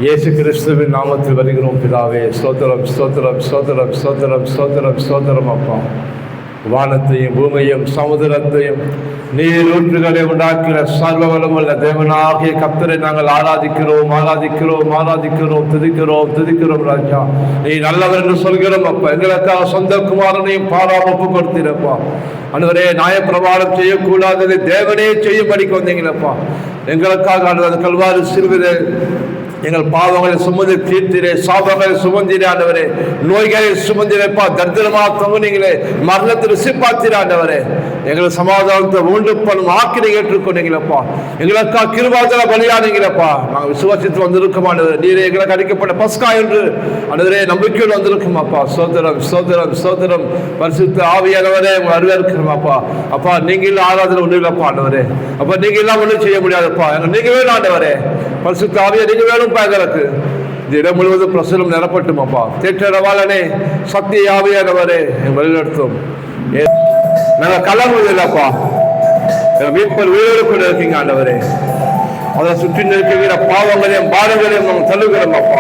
இயேசு கிறிஸ்துவின் நாமத்தில் வருகிறோம் பிதாவே. ஸ்தோத்திரம் ஸ்தோத்திரம் ஸ்தோத்திரம் ஸ்தோத்திரம் ஸ்தோத்திரம் ஸ்தோத்திரம். அப்பா, வானத்தையும் பூமியையும் சமுதிரத்தையும் நீரூற்றுகளை உண்டாக்கிற சர்வவல்லமுள்ள தேவனாகிய கர்த்தரை நாங்கள் ஆராதிக்கிறோம் ஆராதிக்கிறோம் ஆராதிக்கிறோம் துதிக்கிறோம் துதிக்கிறோம். ராஜா, நீ நல்லவர் என்று சொல்கிறோம். அப்பா, எங்களுக்காக சொந்த குமாரனையும் பாராம ஒப்பு கொடுத்தீரப்பா. ஆண்டவரே, நியாயப்பிரமாணம் செய்யக்கூடாததை தேவனே செய்யும்படிக்கு வந்தீங்களப்பா. எங்களுக்காக ஆண்டவர் கல்வாரி சிறுவிலே எங்கள் பாவங்களை சுமந்து தீர்த்திரே, சாபங்களை சுமந்திரே ஆண்டவரே, நோய்களை சுமந்திரப்பா, தரித்திரமாக தொங்குனீங்களே, மரணத்தை ருசிப்பாத்திர ஆண்டவரே, எங்களை சமாதானத்தை உண்டு பண்ணும் ஆக்கினை ஏற்றுக்கொண்டீங்களப்பா. எங்களுக்காக கிருபாதல பலியானீங்களப்பா. நாங்கள் விசுவாசித்து வந்திருக்கோம் ஆண்டவரே. நீரே எங்களுக்கு அடிக்கப்பட்ட பஸ்கா என்று ஆண்டவரே நம்பிக்கையோடு வந்திருக்கோம் அப்பா. சோதரம் சோதரம் சோதரம். பரிசுத்த ஆவியானவரே, உங்களை அறிவிக்கிறோம் அப்பா. அப்பா, நீங்கள் ஆராதனை ஒன்றும் இல்லப்பா ஆண்டவரே. அப்பா, நீங்க எல்லாம் ஒன்றும் செய்ய முடியாதுப்பா. நீங்க வேணும் ஆண்டவரே. பரிசுத்த ஆவியா நீங்க வேணும் எங்களுக்கு. இந்த இடம் முழுவதும் பிரசனம் நிரப்பட்டும் அப்பா. தேற்றவாளனே, சக்தி ஆவியானவரே, வழிநடத்தும். நாங்கள் கலங்குவதில்லப்பா. மீட்பர் உயிரோடு கொண்டு இருக்கீங்க ஆண்டவரே. அதை சுற்றி நிற்கிற பாவங்களையும் பாரங்களையும் நாங்கள் தள்ளுகிறோம் அப்பா.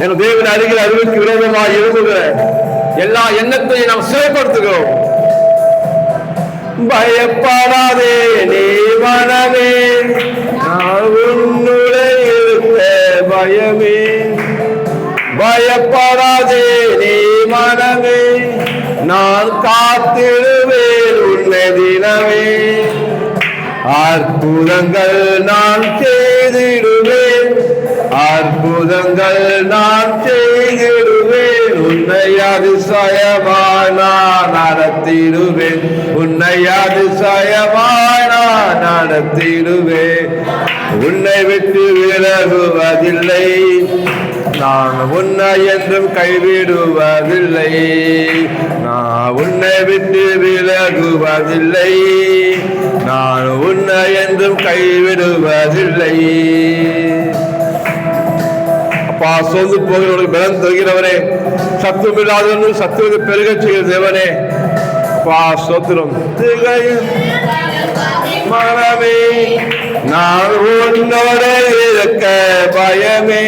எங்கள் தேவன் அருகில் அறிவுக்கு விரோதமாக எழுதுகிற எல்லா எண்ணத்தையும் நாம் சிறைப்படுத்துகிறோம். பயப்படாதே நீ மனமே, பயமே. பயப்படாதே நீ மனமே, நான் காத்திடுவேன் உன்னை தினமே. அற்புதங்கள் நான் செய்திடுவேன், அற்புதங்கள் நான் செய்திடுவேன். உன்னை அதிசயமாய் நான் நடத்திடுவேன், உன்னை அதிசயமாய் நான் நடத்திடுவேன். உன்னை விட்டு விலகுவதில்லை, நான் உன்னை என்றும் கைவிடுவதில்லை. நான் உன்னை விட்டு விலகுவதில்லை, நான் உன்னை என்றும் கைவிடுவதில்லை. அப்பா, சொல்லு போகிறவர்களுக்கு பலன் தருகிறவரே, சத்துவம் இல்லாதவர்கள் சத்துவத்தை பெருக செய்கிற தேவனே, அப்பா ஸ்தோத்திரம். மனமே, நான் உன்னோட இருக்க பயமே,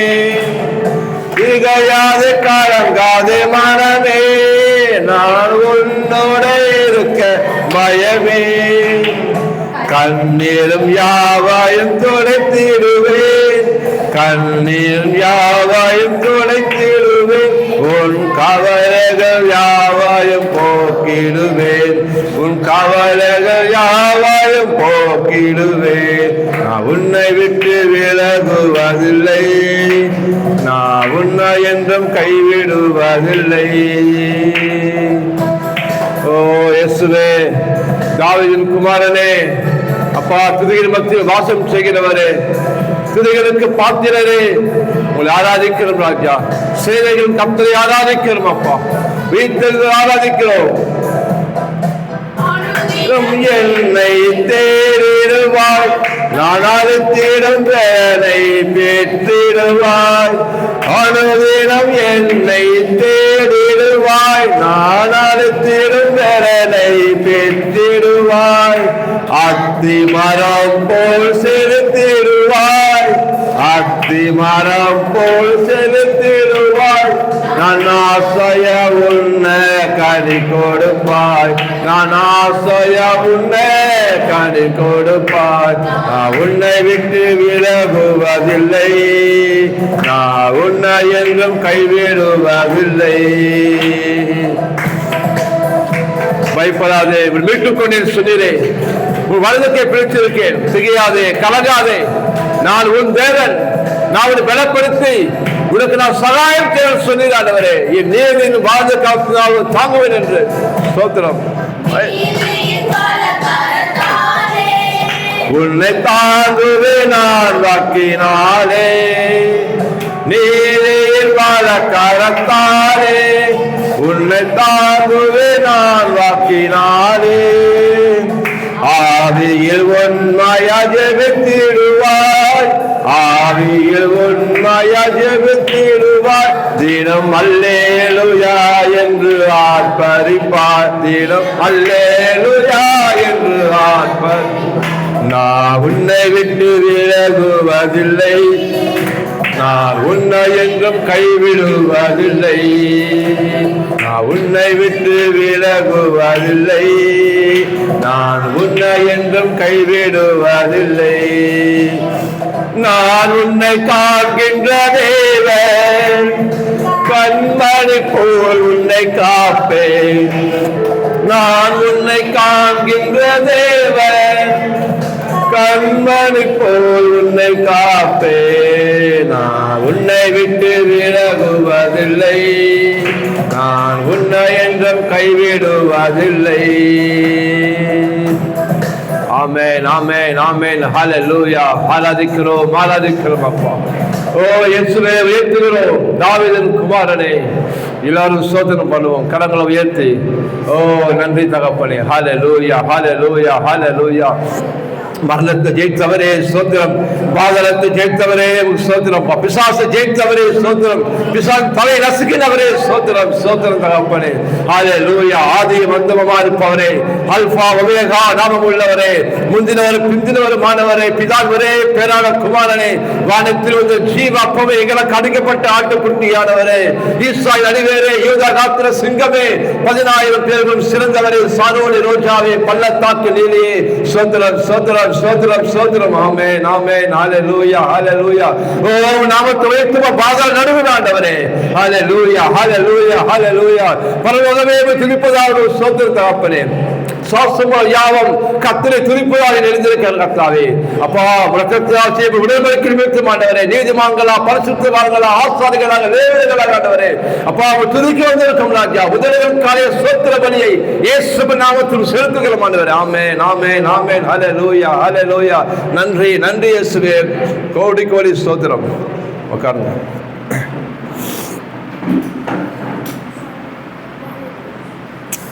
திகையாதே கலங்காதே மனமே, நான் உன்னோட இருக்க பயமே. கண்ணீரும் யாவாயும் துடைத்திடுவேன், கண்ணீரும் யாவாயும் துடைத்திடுவேன். உன் கவலைகள் யாவாயும் போக்கிடுவேன், உன் கவலைகள் யாவாயும் போக்கிடுவேன். நான் உன்னை விட்டு விலகுவதில்லை, நான் உன்னை என்றும் கைவிடுவதில்லை. ஓ இயேசுவே, தாவீதின் குமாரனே, அப்பா, துதியின் மத்தியில் வாசம் செய்கிறவரே, துதிகளுக்கு பாத்திரரே, உங்களை ஆராதிக்கிறோம் ராஜா. சேனைகளின் கர்த்தரை ஆராதிக்கிறோம் அப்பா. வீட்டில் ஆராதிக்கிறோம். என்னை தேடிடுவாய், நான் அழுத்திடும் வேலை பெற்றிடுவாய். அனுதினம் என்னை தேடிடுவாய், நான் அழுத்திடும் வேலை பெற்றிடுவாய். அத்தி மரம் போல் செலுத்திடுவாய், அத்தி மரம் போல் செலுத்திடுவாய். நான் ஆசைய உன்ன கனி கொடுப்பாய், நான் ஆசைய உன்ன கனி கொடுப்பாய். நான் உன்னை விட்டு விலகுவதில்லை, நான் உன்னை என்றும் கைவிடுவதில்லை. பயப்படாதே, மீட்டுக் கொண்டேன் சொன்னீரே, உன் வலதுக்கை பிடிச்சிருக்கேன், திகையாதே கலங்காதே. நான் உன் தேவன், நான் உன்னை பலப்படுத்தி உனக்கு நான் சகாயம் செய்ய சொன்னீரானவரே. என் நீரின் வாழ்ந்த காலத்தினால் தாங்குவேன் என்று ஸ்தோத்திரம். உன்னை தாங்குவேன் நான் வாக்கினாலே, நீரில் வாழ கரத்தாலே. உன்னை தாங்குவேன் நான் வாக்கினாலே, ஆவியில் உண்மையா ஜெபித்திடுவாய், ஆவியில் உண்மையா ஜெபித்திடுவாய். தினம் அல்லேலூயா என்று ஆர்ப்பரிப்பாய், தினம் அல்லேலூயா என்று ஆர்ப்பரி. நான் உன்னை விட்டு விலகுவதில்லை, நான் உன்னை என்றும் கைவிடுவதில்லை, நான் உன்னை விட்டு விலகுவதில்லை, நான் உன்னை என்றும் கைவிடுவதில்லை. நான் உன்னை காக்கின்ற தேவன், கண்மணி போல் உன்னை காப்பேன். நான் உன்னை காண்கின்ற தேவன், கண்மணி போல் உன்னை காப்பேன். நான் உன்னை விட்டு விலகுவதில்லை, நான் உன்னை என்றும் கைவிடுவதில்லை. ஆமென், ஆமென், ஆமென். ஹல்லேலூயா. ஆராதிக்கிறோம் அப்பா. ஓ இயேசுவே, உயர்த்துகிறோம். தாவீதின் குமாரனே, எல்லாரும் சோதனம் பண்ணுவோம், கரங்களை உயர்த்தி. ஓ நன்றி தகப்பனே. ஹல்லேலூயா, ஹல்லேலூயா, ஹல்லேலூயா. மரணத்தை ஜெயித்தவரே ஸ்தோத்திரம், பாதாளத்தை ஜெயித்தவரே ஸ்தோத்திரம், பிசாசை ஜெயித்தவரே ஸ்தோத்திரம், பிசாசின் தலை நசுக்கினவரே ஸ்தோத்திரம், ஸ்தோத்திரம் தகப்பனே. ஹல்லேலூயா. ஆதியும் அந்தமுமா இருப்பவரே, அல்பா ஒமேகா நாமம் உள்ளவரே, முந்தினவர் பிந்தினவருமானவரே, பிதாவரே, பேரான குமாரனே, வானத்தில் வந்து ஜீவ அப்பமே, எங்களுக்கு அடிக்கப்பட்ட ஆட்டுக்குட்டியானவரே, ஈசாயின் அடிவேரே, யூதா காத்திர சிங்கமே, 10,000 பேர்களும் சிறந்தவரே, சாரோனி ரோஜாவே, பள்ளத்தாக்கு நீலியே, ஸ்தோத்திரம், ஸ்தோத்திரம், ஸ்தோத்திரம், ஸ்தோத்திரம். ஆமென், ஆமென். ஹல்லேலூயா, ஹல்லேலூயா. ஓ நாமத்தை உயர்த்துவ பாதாள நடுவில் ஆண்டவரே. ஹல்லேலூயா, ஹல்லேலூயா, ஹல்லேலூயா. பரலோகமே துதிப்பதாவது ஸ்தோத்திரம் தகப்பனே. சாசங்கள் யாவும் கர்த்தரை துதிப்பதாக எழுந்திருக்கிற கர்த்தாவே. அப்பா ரத்தத்தால் விடுதலைக்கு நிமித்தம் ஆண்டவரே, நீதிமான்களா, பரிசுத்தவான்களா, ஆசாரிகளாக, லேவியர்களாக ஆண்டவரே, அப்பா துதிக்க வந்திருக்கும் ராஜா. உதவிகள் காலைய ஸ்தோத்திர பலியை இயேசுவின் நாமத்தில் செலுத்துகிறோம் ஆண்டவரே. ஆமென், ஆமென், ஆமென். ஹல்லேலூயா, ஹல்லேலூயா. நன்றி, நன்றி இயேசுவே. கோடி கோடி ஸ்தோத்திரம். உட்காருங்க.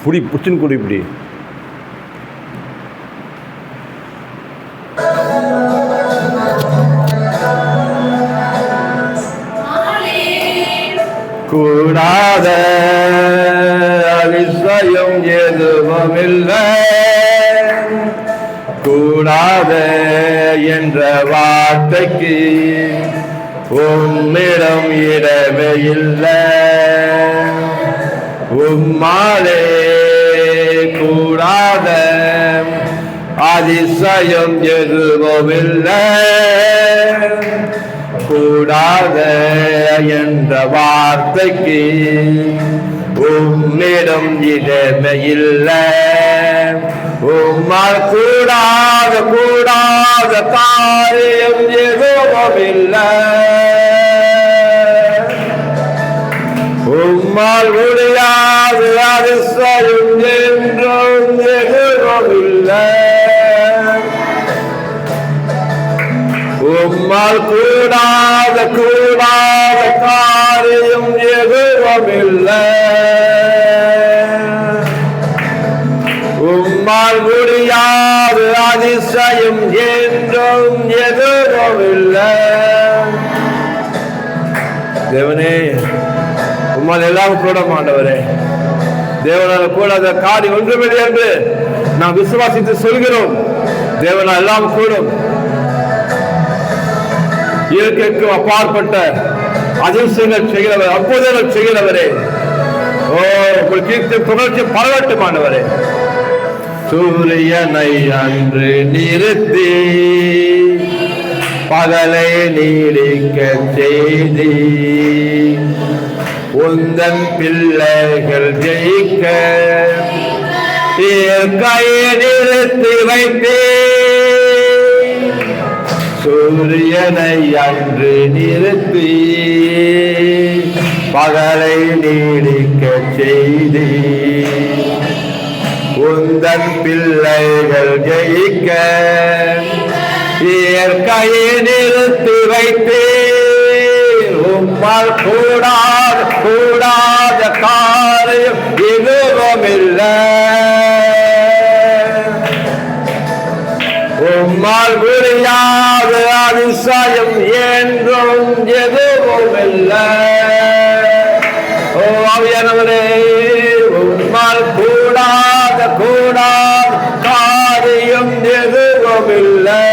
புடி புச்சின் குடி இப்படி. கூடாத அதிசயம் எதுவுமில்லை, கூடாத என்ற வார்த்தைக்கு உம்மிடம் இடமே இல்லை. உம்மாலே கூடாத அதிசயம் எதுவுமில்லை, கூடாத என்ற வார்த்தைக்கு உம்மிடம் இடமே இல்லை. உம்மால் கூடாத கூடாத காரியம் எதுவுமில்லை, உம்மால் முடியாத அதிசயம் என்றும் எதுவுமில்லை. உம்மால் கூடாத கூடாத காரியம் எதுவுமில்லை, உம்மால் முடியாத அதிசயம் என்றும் எதுவுமில்லை. தேவனே, உம்மால் எல்லாம் கூட ஆண்டவரே, தேவனால் கூடாத காரியம் ஒன்றுமில்லை என்று நாம் விசுவாசித்து சொல்கிறோம். தேவனால் எல்லாம் கூடும். இயற்கைக்கு அப்பாற்பட்ட அதிசயங்கள் செய்கிறவர், அற்புதங்கள் செய்கிறவரே, ஓ உங்கள் கீர்த்தி தொடர்ச்சி பரவட்டுமானவரே. சூரியனை அன்று நிறுத்தி பகலை நீடிக்க செய்தி, உந்தன் பிள்ளைகள் ஜெயிக்க கையை நிறுத்தி வைத்தே. சூரியனை அன்று நிறுத்தி பகலை நீடிக்க செய்தி, உந்தன் பிள்ளைகள் ஜெயிக்க இயற்கையை நிறுத்தி வைத்தே. உம்மால் கூடாத கூடாத காரியம் எதுவுமில்லை, உம்மால் முடியாத அதிசயம் என்றும் எதுவுமில்லை. ஓ ஆவியானவரே, உம்மால் கூடாத கூடாத காரியம் எதுவுமில்லை,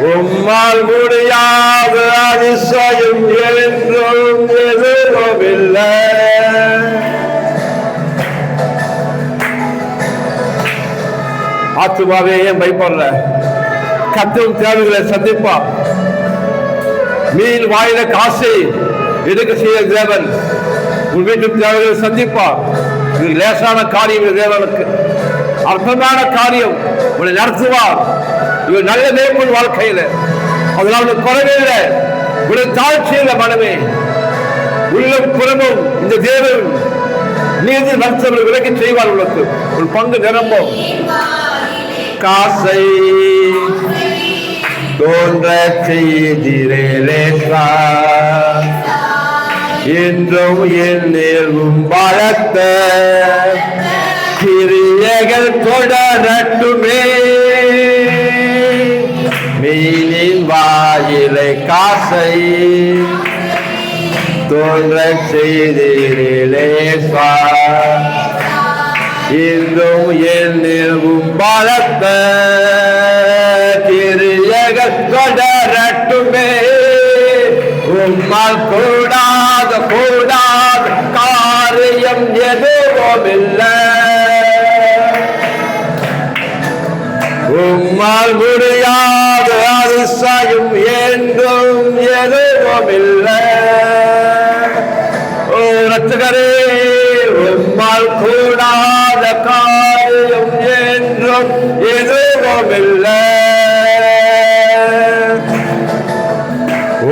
உம்மால் முடியாத அதிசயம் என்றும் எதுவும் இல்லை. ஆத்துமாவே ஏன் பயப்படுற? கர்த்தர் தேவைகளை சந்திப்பா. மீன் வாயில காசை எடுக்க செய்ய தேவன் உன் வீட்டு தேவைகளை சந்திப்பா. இது லேசான காரியம், தேவனுக்கு அர்த்தமான காரியம். உன்னை நடத்துவார். இவர் நல்ல மேற்கொள் வாழ்க்கையில, அதனால குறைவில்லை. உன்னை தாழ்ச்சியில மனமே உள்ளம் புறமும் இந்த தேவன் நீதி நடத்தவர்கள் விலக்கி செய்வார். உனக்கு ஒரு பங்கு நிரம்பும். காசை தோன்ற செய்திரேலேசா என்றும் என்னும் பலத்த கிரியைகள் தொடரட்டுமே. மீனின் வாயிலை காசை தோன்ற செய்திரேலேசா என்றும் என்னும் பலத்த கிரியைகள் தொடரட்டுமே. உம்மால் கூடாத காரியம் எதுவும் இல்லை. உம்மால் முடியாத அதிசயம் என்றும் எதுவும் இல்லை. ஓ ரட்சகரே, உம்மால் கூடாத காரியம் என்றும் எதுவும் இல்லை.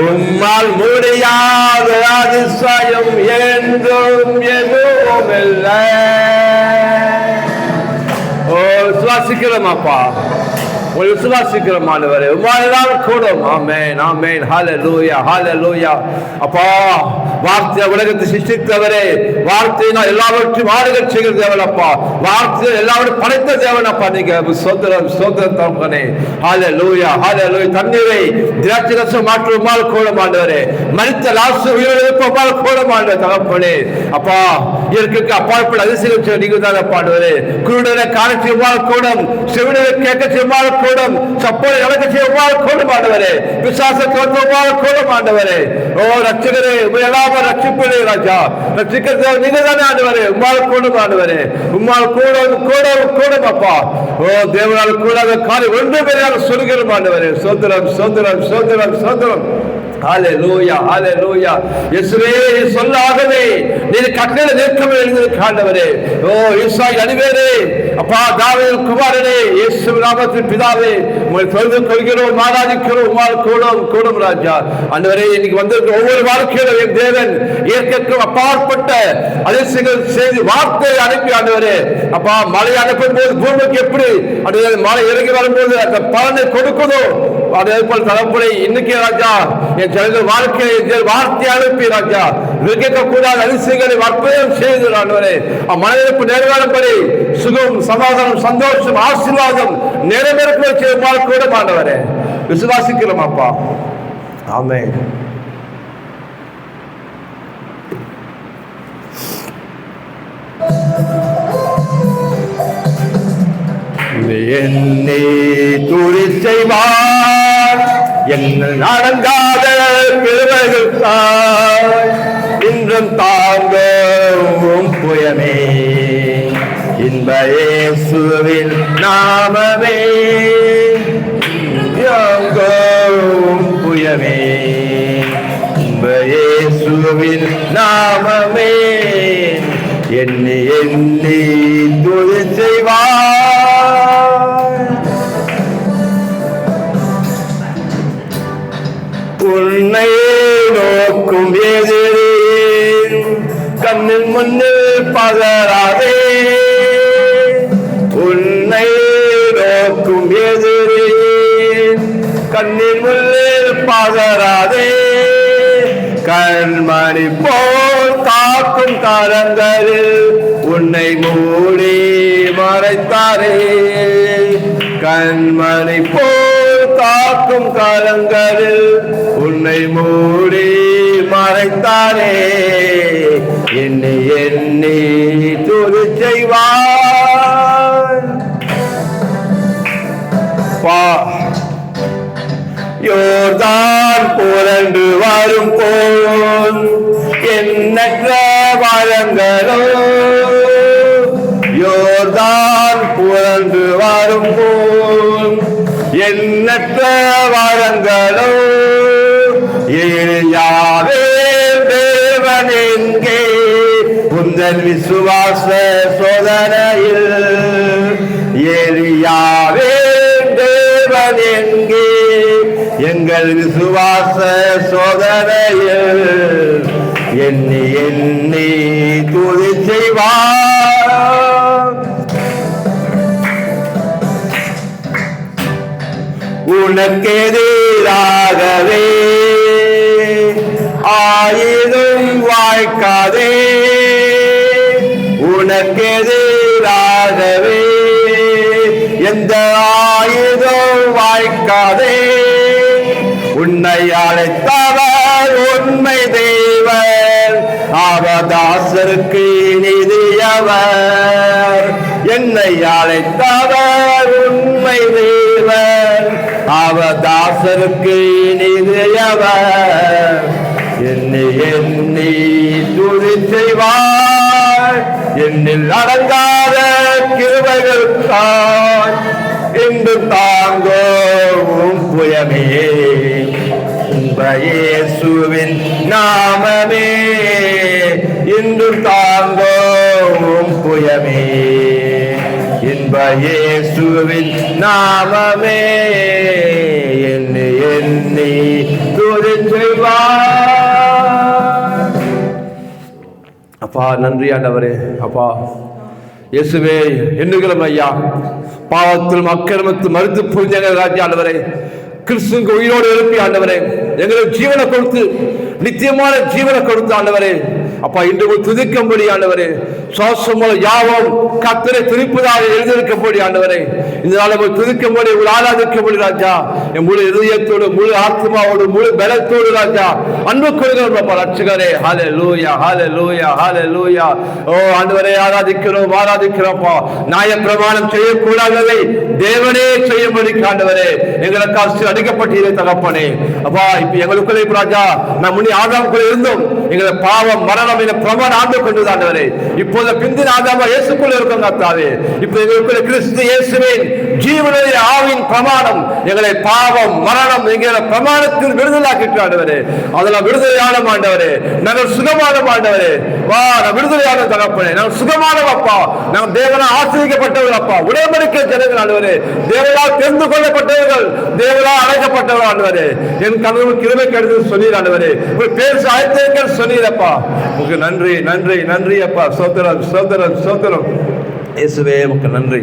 உம்மால் முடியாத அதிசயம் என்றும் எதுவும் இல்லை. ஓ விசுவாசிக்கிறோம் அப்பா, உங்களை விசுவாசிக்கிறோம் ஆண்டவரே. உம்மால் கூடும். ஆமென், ஆமென், ஹல்லேலூயா, ஹல்லேலூயா. அப்பா, வார்த்தை உலகத்தை சிருஷ்டித்தவரே, வார்த்தையினால் எல்லாவற்றையும் ஆளுகை செய்கிற தேவன் அப்பா, வார்த்தை எல்லாவற்றையும் படைத்த தேவன் அப்பா. நீங்க சோதரம் சோதரம் தகப்பனே. ஹல்லேலூயா, ஹல்லேலூயா. தண்ணீரை திராட்சை ரசம் மாற்ற உம்மால் கூடும் ஆண்டவரே. மரித்த லாசரு உயிரோடு உம்மால் கூடும் ஆண்டவரே தகப்பனே. அப்பா, இயற்கைக்கு அப்பாற்பட்ட அதிசயம் செய்ய நீங்க தான் அப்பா ஆண்டவரே. குருடரை காண செய்வால் கூடும், செவிடரை கேட்க செய்வால் கூடும், சப்போரை இழக்க செய்வால் கூடும் ஆண்டவரே. விசுவாசத்தை உம்மால் கூடும் ஆண்டவரே. ஓ ரட்சகரே, எல்லாமே ரட்சிப்பதே ராஜா, ரட்சிக்கிறது நீங்க தானே ஆண்டவரே. உம்மால் கூடும் ஆண்டவரே, உம்மால் கூடும் கூடும் கூடும் அப்பா. ஓ தேவனால் கூடாத காரியம் ஒன்று பெரியாக சொல்கிறோம் ஆண்டவரே. சோதரம் சோதரம் சோதரம் சோதரம். ஹல்லேலூயா, ஹல்லேலூயா. இயேசுவே சொல்லாகவே நீர் கட்டளை நிற்கவே எழுந்திருக்க ஆண்டவரே. ஓ ஈசாய் அடிவேரே அப்பா, தாவீது குமாரனே, இயேசு நாமத்தின் பிதாவே, உங்களை தொழுது கொள்கிறோம், ஆராதிக்கிறோம். உம்மால் கூடும் கூடும் ராஜா. ஆண்டவரே, இன்னைக்கு வந்திருக்கிற ஒவ்வொரு வாழ்க்கையிலும் என் தேவன் இயற்கைக்கும் அப்பாற்பட்ட அதிசயங்கள் செய்து வார்த்தையை அனுப்பி ஆண்டவரே அப்பா, மழை அனுப்பும் போது பூமிக்கு எப்படி ஆண்டவரே மழை இறங்கி வரும்போது அந்த பலனை கொடுக்குதோ அதே போல் தகப்பனை இன்னைக்கு ராஜா என் ஜனங்கள் வாழ்க்கையை வார்த்தை அனுப்பி ராஜா விற்க கூடாத அதிசயங்களை வற்பயம் செய்து ஆண்டவரே மனதிற்கு நிறைவேறும்படி சுகம், சமாதானம், சந்தோஷம், ஆசீர்வாதம் நிறைவேற்ற செய்ய கூட ஆண்டவரே விசுவாசிக்கிறோம் அப்பா. ஆமென். என்னை துதி செய்வார் எங்கள் அடங்காத கிருபைகள் தாய் இன்றும் தாங்கும் புயமே இன்ப இயேசுவின் நாமமே தாங்கும் புயமே இன்ப இயேசுவின் நாமமே எண்ணி எண்ணி துதி செய்வார். உன்னை நோக்கும் எதிரின் கண்ணின் முன்னில் பதறாதே. உன்னை நோக்கும் எதிரின் கண்ணின் முன்னில் பதறாதே. கண்மணி போல் காக்கும் கரங்களில் உன்னை மூடி மறைத்தாரே. கண்மணி போல் காக்கும் கரங்களில் உன்னை மூடி மறைத்தாரே. எண்ணி எண்ணி துதி செய்வார். யோர்தான் புரண்டு வரும் போல் எண்ணற்ற வளங்களோ, யோர்தான் புரண்டு வரும் போல் எண்ணற்ற வளங்களோ, ஏலியாவே தேவன் எங்கே உந்தன் விசுவாச சோதனையில், ஏலியாவே தேவன் எங்கே எங்கள் விசுவாச சோதனையில், எண்ணி எண்ணி துதி செய்வார். உனக்கெதிராகவே ஆயுதம் வாய்க்காதே, உனக்கெதிராகவே எந்த ஆயுதம் வாய்க்காதே. உன்னை அழைத்தவர் உண்மை தேவன், அவதாசருக்கு நிதியவர். என்னை அழைத்தவர் உண்மை தேவன், அவதாசருக்கு நிதியவர். என்னை எண்ணி துதி செய்வார். என்னில் அடங்காத கிருபைகளுக்காய் இன்று தாங்கும் புயமே, இயேசுவின் நாமமே இன்று தாங்கும் புயமே, இன்ப இயேசுவின் நாமமே எண்ணி எண்ணி துதி செய்வார். அப்பா நன்றி ஆண்டவரே. அப்பா இயேசுவே எண்ணுகிறோம் ஐயா, பாவத்திலும் அக்கிரமத்தில் மறுத்து புரிஞ்ச ராஜ்ய ஆண்டவரே, கிறிஸ்துவுக்கு உயிரோடு எழுப்பி ஆண்டவரே, எங்களுக்கு ஜீவனை கொடுத்து நித்தியமான ஜீவனை கொடுத்து ஆண்டவரே, அப்பா இன்று துதிக்கும்படி ஆண்டவரே, சுவாசம் யாவும் கர்த்தரை துதிப்பதாக எழுதியிருக்கும்படி ஆண்டவரே, இந்த நாளை துதிக்கும்படி ஆராதிக்கும்படி ராஜா, என் முழு இதயத்தோடு முழு ஆத்மாவோடு முழு பலத்தோடு ராஜா அன்பு கொள்கிறோம் ரட்சகரே. ஹல்லேலூயா ஹல்லேலூயா ஹல்லேலூயா. ஓ ஆண்டவரே ஆராதிக்கிறோம் ஆராதிக்கிறோம்ப்பா. நியாய பிரமாணம் செய்யக்கூடாததை தேவனே செய்யும்படி ஆண்டவரே எங்களுக்கு அடிக்கப்பட்டீரே தகப்பனே. அப்பா இப்ப எங்களுக்குள்ளே ராஜா நாம் முன்னே ஆதாமுக்குள்ளே இருந்தோம், எங்களை பாவம் மரணம் என பிரமாணம் ஆண்டு கொண்டது ஆண்டவரே. இப்போது பிந்தின ஆதாமா இயேசுக்குள்ள இருக்கோம் கர்த்தாவே. இப்ப எங்களுக்குள்ள கிறிஸ்து இயேசுவின் ஜீவனுடைய ஆவின் பிரமாணம் எங்களை பாவம் மரணம் என்கிற பிரமாணத்தில் விடுதலாக்கிட்டு ஆண்டவரே, அதெல்லாம் விடுதலையான ஆண்டவரே, நாங்கள் சுகமான ஆண்டவரே. வா நான் விடுதலையான தகப்பனே, நாங்கள் சுகமான அப்பா, நாங்கள் தேவனால் ஆசிரியப்பட்டவர்கள் அப்பா, உடன்படிக்கை ஜனங்கள் ஆண்டவரே, தேவனால் தெரிந்து கொள்ளப்பட்டவர்கள், தேவனால் அழைக்கப்பட்டவர்கள் ஆண்டவரே. என் கணவன் கிருபை கெடுத்து சொன்னீர் ஆண்டவரே, ஒரு பேச அழைத்தீர்கள் சொன்னீரப்பா. உங்களுக்கு நன்றி நன்றி நன்றி அப்பா. சோதரம் சோதரம் சோதரம் இயேசுவே உங்களுக்கு நன்றி.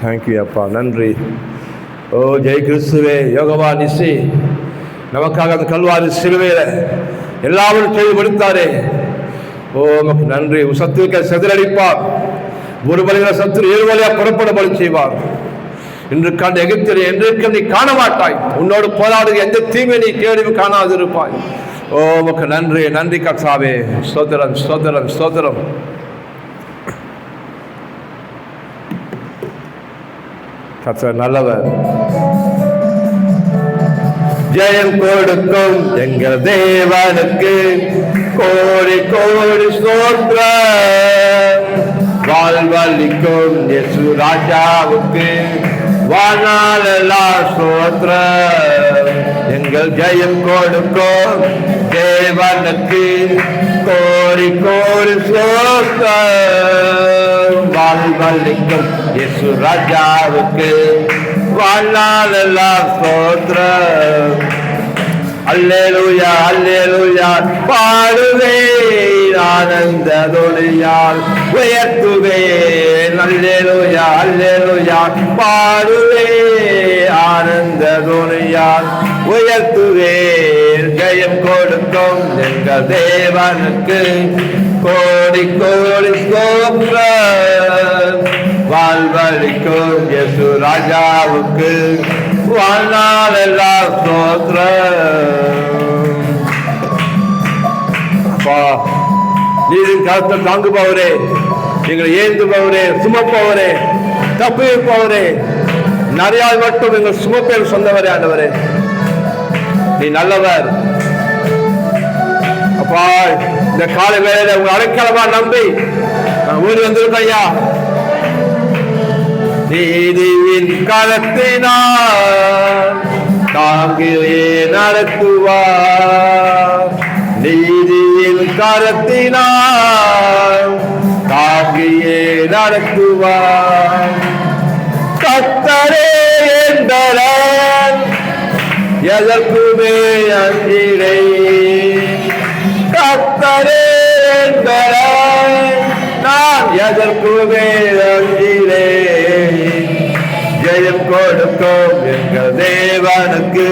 தேங்க்யூ அப்பா, நன்றி. ஓ ஜெய் கிறிஸ்துவே, யோகவா நிசி நமக்காக அந்த கல்வாரி சிலுவையில எல்லாரும் செய்து முடித்தாரே. ஓ நமக்கு நன்றி. சத்துருக்க செதிலடிப்பார், ஒரு வழியில சத்துரு 7 வழியா புறப்பட பலி செய்வார். இன்று கண்ட எகிப்திலே என்றைக்கும் நீ காண மாட்டாய், உன்னோடு போராடுக எந்த தீமை நீ கேள்வியும் காணாது இருப்பாய். ஓ நமக்கு நன்றி நன்றி கர்த்தாவே. ஸ்தோத்திரம் ஸ்தோத்திரம் ஸ்தோத்திரம். கர்த்தர் நல்லவர். ஜெயம் கொடுக்கும் எங்கள் தேவனுக்கு கோடி கோடி ஸ்தோத்திரம். வாழ்வளிக்கும் இயேசு ராஜாவுக்கு வாழ்நாளெல்லாம் ஸ்தோத்திரம். எங்கள் ஜெயம் கொடுக்கும் தேவனுக்கு கோடி கோடி ஸ்தோத்திரம். வாழ்வளிக்கும் இயேசு ராஜாவுக்கு வாழ்நாளெல்லாம் ஸ்தோத்திரம். அல்லேலூயா அல்லேலூயா. பாடுவேன் ஆனந்த துணியால் உயர்த்துவேன். அல்லேலூயா அல்லேலூயா. பாடுவேன் ஆனந்த துணியால் உயர்த்துவேன். ஜெயம் கொடுக்கும் எங்கள் தேவனுக்கு கோடி கோடி ஸ்தோத்திரம். வாழ்வளிக்கும் இயேசு ராஜாவுக்கு வாழ்நாளெல்லாம் ஸ்தோத்திரம். நீரின் கருத்தை தாங்குபவரே, எங்களை ஏந்துபவரே, சுமப்பவரே, தப்புவிப்பவரே, நிறையால் மட்டும் எங்கள் சுமப்பேர் சொந்தவரே. ஆண்டவரே, நீ நல்லவர் அப்பா. இந்த காலை வேளையில உங்க அடைக்கலமா நம்பி நான் ஊர் வந்திருக்கேன் ஐயா. நீதியின் கரத்தினால் தாங்கியே நடத்துவார், நீதியின் கரத்தினால் தாங்கியே நடத்துவார். கர்த்தரே என்பவன் எதற்குமே அஞ்சிடை, கர்த்தரே என்பவன் நான் எதற்குமே அஞ்சிடே. ஜெயம் கொடுக்கும் எங்கள் தேவனுக்கு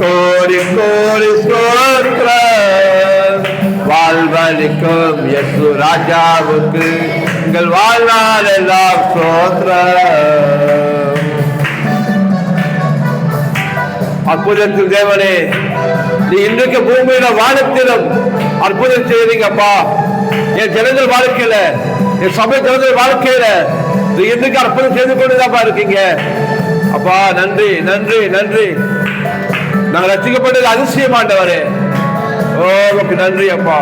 கோடி கோடி ஸ்தோத்திரம். வாழ்வளிக்கும் இயேசு ராஜாவுக்கு எங்கள் வாழ்நாள் எல்லாம் ஸ்தோத்திரம். அற்புதத்தின் தேவனே, நீ இன்றைக்கு பூமியில வானத்திலும் அற்புதம் செய்வீங்கப்பா. என் ஜனங்கள் வாழ்க்கையில, என் சபை ஜனங்கள் வாழ்க்கையில நீ இன்றைக்கு அற்புதம் செய்து கொண்டுதான்ப்பா இருக்கீங்க அப்பா. நன்றி நன்றி நன்றி. நாங்கள் ரசிக்கப்பட்டது அதிசயமாண்டவரே. ஓ உனக்கு நன்றி அப்பா.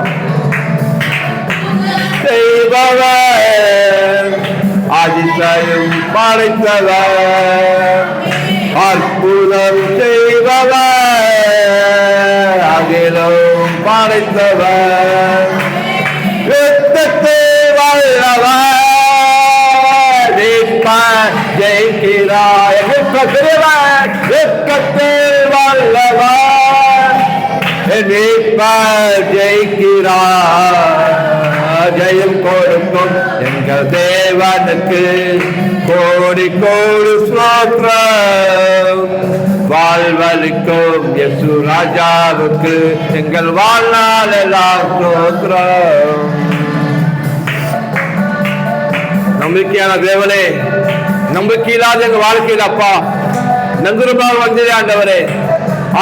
செய்பவர் அதிசயம் படைத்தவர், அற்புதம் செய்பவர் அகிலம் படைத்தவர், யுத்தத்தை வல்லவர் ஜெயிக்கிறார். யுத்தத்தை வல்லவர் ஜெயிக்கிறார். ஜெயம் கொடுக்கும் எங்கள் தேவனுக்கு கோடி கோடி ஸ்தோத்திரம். வாழ்வளிக்கும் இயேசு ராஜாவுக்கு எங்கள் வாழ்நாள் எல்லாம் ஸ்தோத்திரம். நம்பிக்கையான தேவனே, நம்பிக்கையில்லாத எங்க வாழ்க்கையில் அப்பா நங்குருமாக வந்ததே ஆண்டவரே.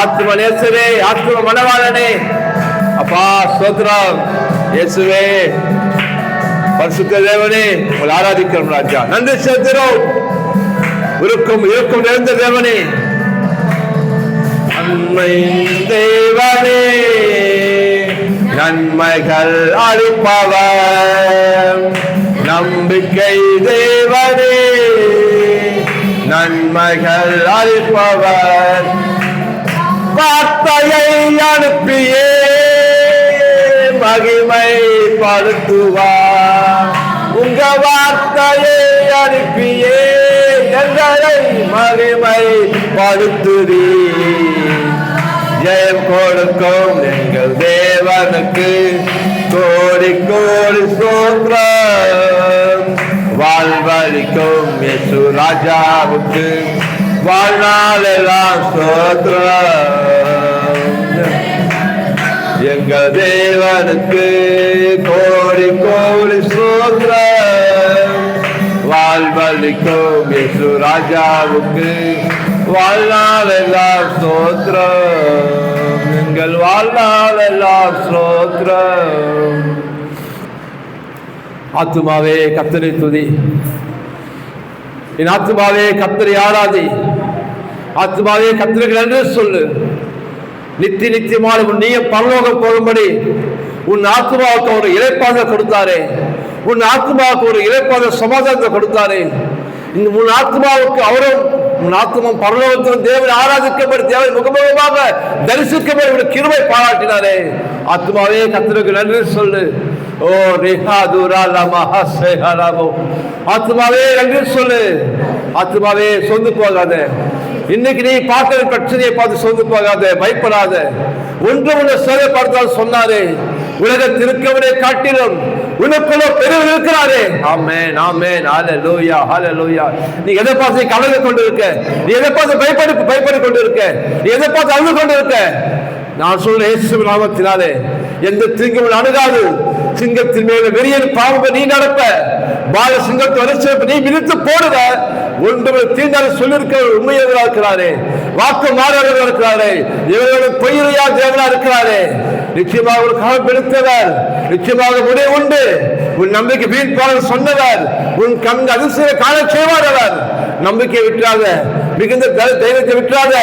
ஆத்ம நேசரே, ஆத்ம மனவாளனே அப்பா ஸ்தோத்திரம். இயேசுவே, பரிசுத்த தேவனே, உங்களை ஆராதிக்கிறோம் ராஜா. நன்றி செலுத்துகிறோம். இருக்கும் இருக்கும் நிறைந்த தேவனே, அன்மை தேவனே, நன்மைகள் அளிப்பவர், நம்பிக்கை தேவனே, நன்மைகள் அளிப்பவர், வார்த்தையை அனுப்பியே மகிமை படுத்துவார். உங்க வார்த்தையை அனுப்பியே எங்களை மகிமை படுத்துதி. ஜெயம் கொடுக்கும் எங்கள் தேவனுக்கு கோடி கோடி ஸ்தோத்திரம். வாழ்வளிக்கும் இயேசு ராஜாவுக்கு வாழ்நாள் எல்லாம் ஸ்தோத்திரம். எங்கள் தேவனுக்கு கோடி கோடி ஸ்தோத்திரம். வாழ்வளிக்கும் இயேசு ராஜாவுக்கு வாழ்நாள் எல்லாம் ஸ்தோத்திரம். எங்கள் வாழ்நாள் எல்லாம் ஸ்தோத்திரம். ஆத்துமாவே கர்த்தரை துதி, என் ஆத்துமாவே கர்த்தரை ஆராதி, ஆத்துமாவே கர்த்தருக்கு நன்றி சொல்லு. நித்திய நித்தியமான உன் நீய பரலோகம் போகும்படி உன் ஆத்மாவுக்கு ஒரு இளைப்பாத கொடுத்தாரே, உன் ஆத்மாவுக்கு ஒரு இளைப்பாத சமாதானத்தை கொடுத்தாரே. இந்த உன் ஆத்மாவுக்கு அவரும் உன் ஆத்மாவும் பரலோகத்திலும் தேவனை ஆராதிக்கப்படி தேவனை முகமுகமாக தரிசிக்கப்படி கிருபை பாராட்டினாரே. ஆத்மாவே கர்த்தருக்கு நன்றி சொல்லு. ஓ ஆத்மாவே நன்றி சொல்லு. ஆத்மாவே சொந்து போகாத. இன்னைக்கு நீ பார்க்கிற பிரச்சனையை பார்த்து சொந்து போகாத, பயப்படாத. ஒன்று ஒன்று சேவைப்படுத்தால் சொன்னாரே, உலகத்தில் இருக்கவனை காட்டிலும் உனக்குள்ள பெரியவர் இருக்கிறாரே. ஆமென் ஆமென் ஹல்லேலூயா ஹல்லேலூயா. நீ எதை பார்த்து கலந்து கொண்டு இருக்க, நீ எதை பார்த்து பயப்படி கொண்டு இருக்க, நீ எதை பார்த்து அழுது கொண்டு இருக்க, நான் சொல்ற இயேசுவின் நாமத்தினாலே எந்த தீங்கும் அணுகாது. சிங்கத்தின் மேல வெறியன் பாம்பு நீ நடப்ப, பால சிங்கத்தை வரிசைப்ப நீ மிதித்து போடுவ. ஒன்று தீண்டாத சொல்லிருக்க உண்மையாக இருக்கிறாரே, வாக்கு மாறவர்களாக இருக்கிறாரே, இவர்களுக்கு பொய்யா தேவனா இருக்கிறாரே. நிச்சயமாக ஒரு காலம் எடுத்தவர், நிச்சயமாக முடிவு உண்டு. உன் நம்பிக்கை வீழ்ப்பாளர் சொன்னவர், உன் கண் அதிசய காண செய்வார். அவர் நம்பிக்கை விட்டுறாத, மிகுந்த தைரியத்தை விட்டுறாத.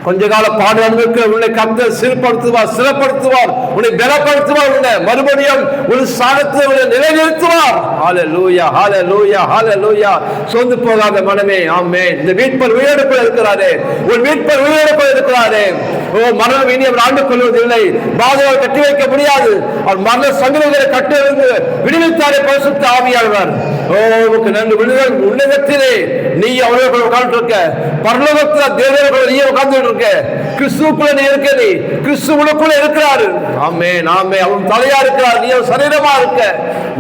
கொஞ்ச கால பாடு அனுபவிக்க உன்னை கர்த்தர் சிறப்படுத்துவார், உன்னை பலப்படுத்துவார், உன்னை மறுபடியும் உன் ஸ்தானத்தில் உன்னை நிலைநிறுத்துவார். ஹல்லேலூயா, ஹல்லேலூயா, ஹல்லேலூயா. சோர்ந்து போகாத மனமே, ஆமென். இந்த மீட்பர் உயிரோடு இருக்கிறாரே, உன் மீட்பர் உயிரோடு இருக்கிறாரே. ஓ, மரணம் இனி அவர் ஆண்டு கொள்வதில்லை, பாதையால் கட்டி வைக்க முடியாது. அவர் மரண சங்கிலிகளை கட்டிலிருந்து விடுவித்தாரே பரிசுத்த ஆவியானவர். ஓ, உனக்கு நன்றி. விடுதல் உன்னதத்திலே நீ அவர்கள் உட்கார்ந்து இருக்க, பரலோகத்தில் தேவர்கள் நீ உட்கார்ந்து இருக்க, கிறிஸ்துவுக்குள்ள நீ இருக்க, நீ கிறிஸ்துவுக்குள்ள இருக்கிறாரு. ஆமென், ஆமென். அவன் தலையா இருக்கிறார், நீ சரீரமா இருக்க.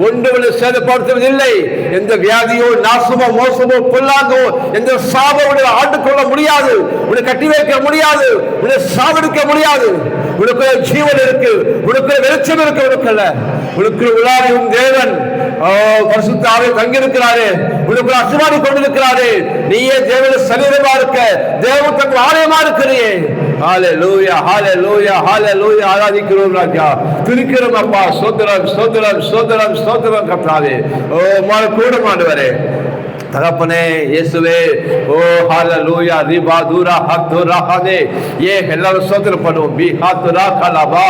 ஒன்றும் சேதப்படுத்துவதில்லை. எந்த வியாதியோ, நாசமோ, மோசமோ, பொல்லாங்கோ, எந்த சாபம் ஆண்டு கொள்ள முடியாது, உன்னை கட்டி வைக்க முடியாது, உன்னை சாவடிக்க முடியாது. உனக்கு ஜீவன் இருக்கு, உனக்கு வெளிச்சம் இருக்கு. உனக்கு உலாவியும் தேவன் பரிசுத்த ஆவியானவர் தங்கியிருக்கிறாரே, உனக்கு அசுவாடி கொண்டிருக்கிறாரே. நீயே தேவன சரீரமா இருக்க, தேவன் தங்கள் ஆலயமா இருக்கிறியே. ஹல்லேலூயா, ஹல்லேலூயா, ஹல்லேலூயா. ஆராதிக்கிறோம் ராஜா, துதிக்கிறோம் அப்பா. ஸ்தோத்திரம், ஸ்தோத்திரம், ஸ்தோத்திரம், ஸ்தோத்திரம் கர்த்தாவே. ஓ, மாற கூடமானவரே, தகப்பனே, இயேசுவே. ஓ ஹல்லேலூயா. ரிபா தூரா ஹத்துரா ஹதே. ஏ எல்லாரும் ஸ்தோத்திரம் பண்ணுவோம். பி ஹத்துரா கலபா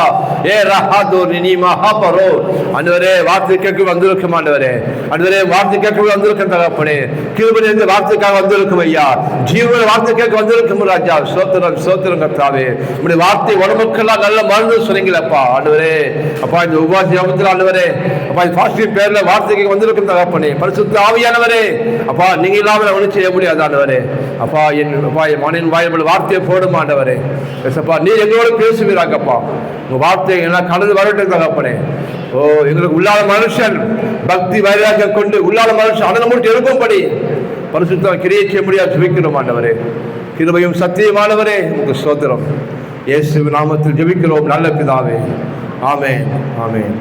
ஏ ரஹது நினிமா ஹபரோ. ஆண்டவரே, வார்த்தை கேட்க வந்திருக்கும். ஆண்டவரே, ஆண்டவரே, வார்த்தை கேட்க வந்திருக்கும். தகப்பனே, கிருபையிலிருந்து வார்த்தைக்காக வந்திருக்கும் ஐயா. ஜீவன வார்த்தை கேட்க வந்திருக்கும் ராஜா. ஸ்தோத்திரம், ஸ்தோத்திரம் கர்த்தாவே. உங்களுடைய வார்த்தை உடம்புக்கெல்லாம் நல்ல மருந்து சொன்னீங்களப்பா. ஆண்டவரே, அப்பா, இந்த உபவாச ஜெபத்தில் ஆண்டவரே, அப்பா, இந்த ஃபாஸ்டிங் பேர்ல வார்த்தை கேட்க வந்திருக்கும் தகப்பனே. பரிசுத்த ஆவியானவரே, அப்பா, நீங்க இல்லாமல் ஒன்றும் செய்ய முடியாது ஆண்டவரே. அப்பா, என் மனிதன் வாய்மொழி வார்த்தையை போடும் ஆண்டவரே. அப்பா, நீ எங்களோட பேசுவீராங்கப்பா. உங்க வார்த்தை எல்லாம் கடந்து வரட்டும் தகப்பனே. ஓ, எங்களுக்கு உள்ளாத மனுஷன் பக்தி வைராக்கியம் கொண்டு உள்ளாத மனுஷன் அனல் மூட்டி இருக்கும்படி பரிசுத்தம் கிரியை செய்ய முடியாது ஜெபிக்கிறோம் ஆண்டவரே. கிருபையும் சத்தியமானவரே, உங்களுக்கு ஸ்தோத்திரம். இயேசு நாமத்தில் ஜெபிக்கிறோம் நல்ல பிதாவே. ஆமென், ஆமென்.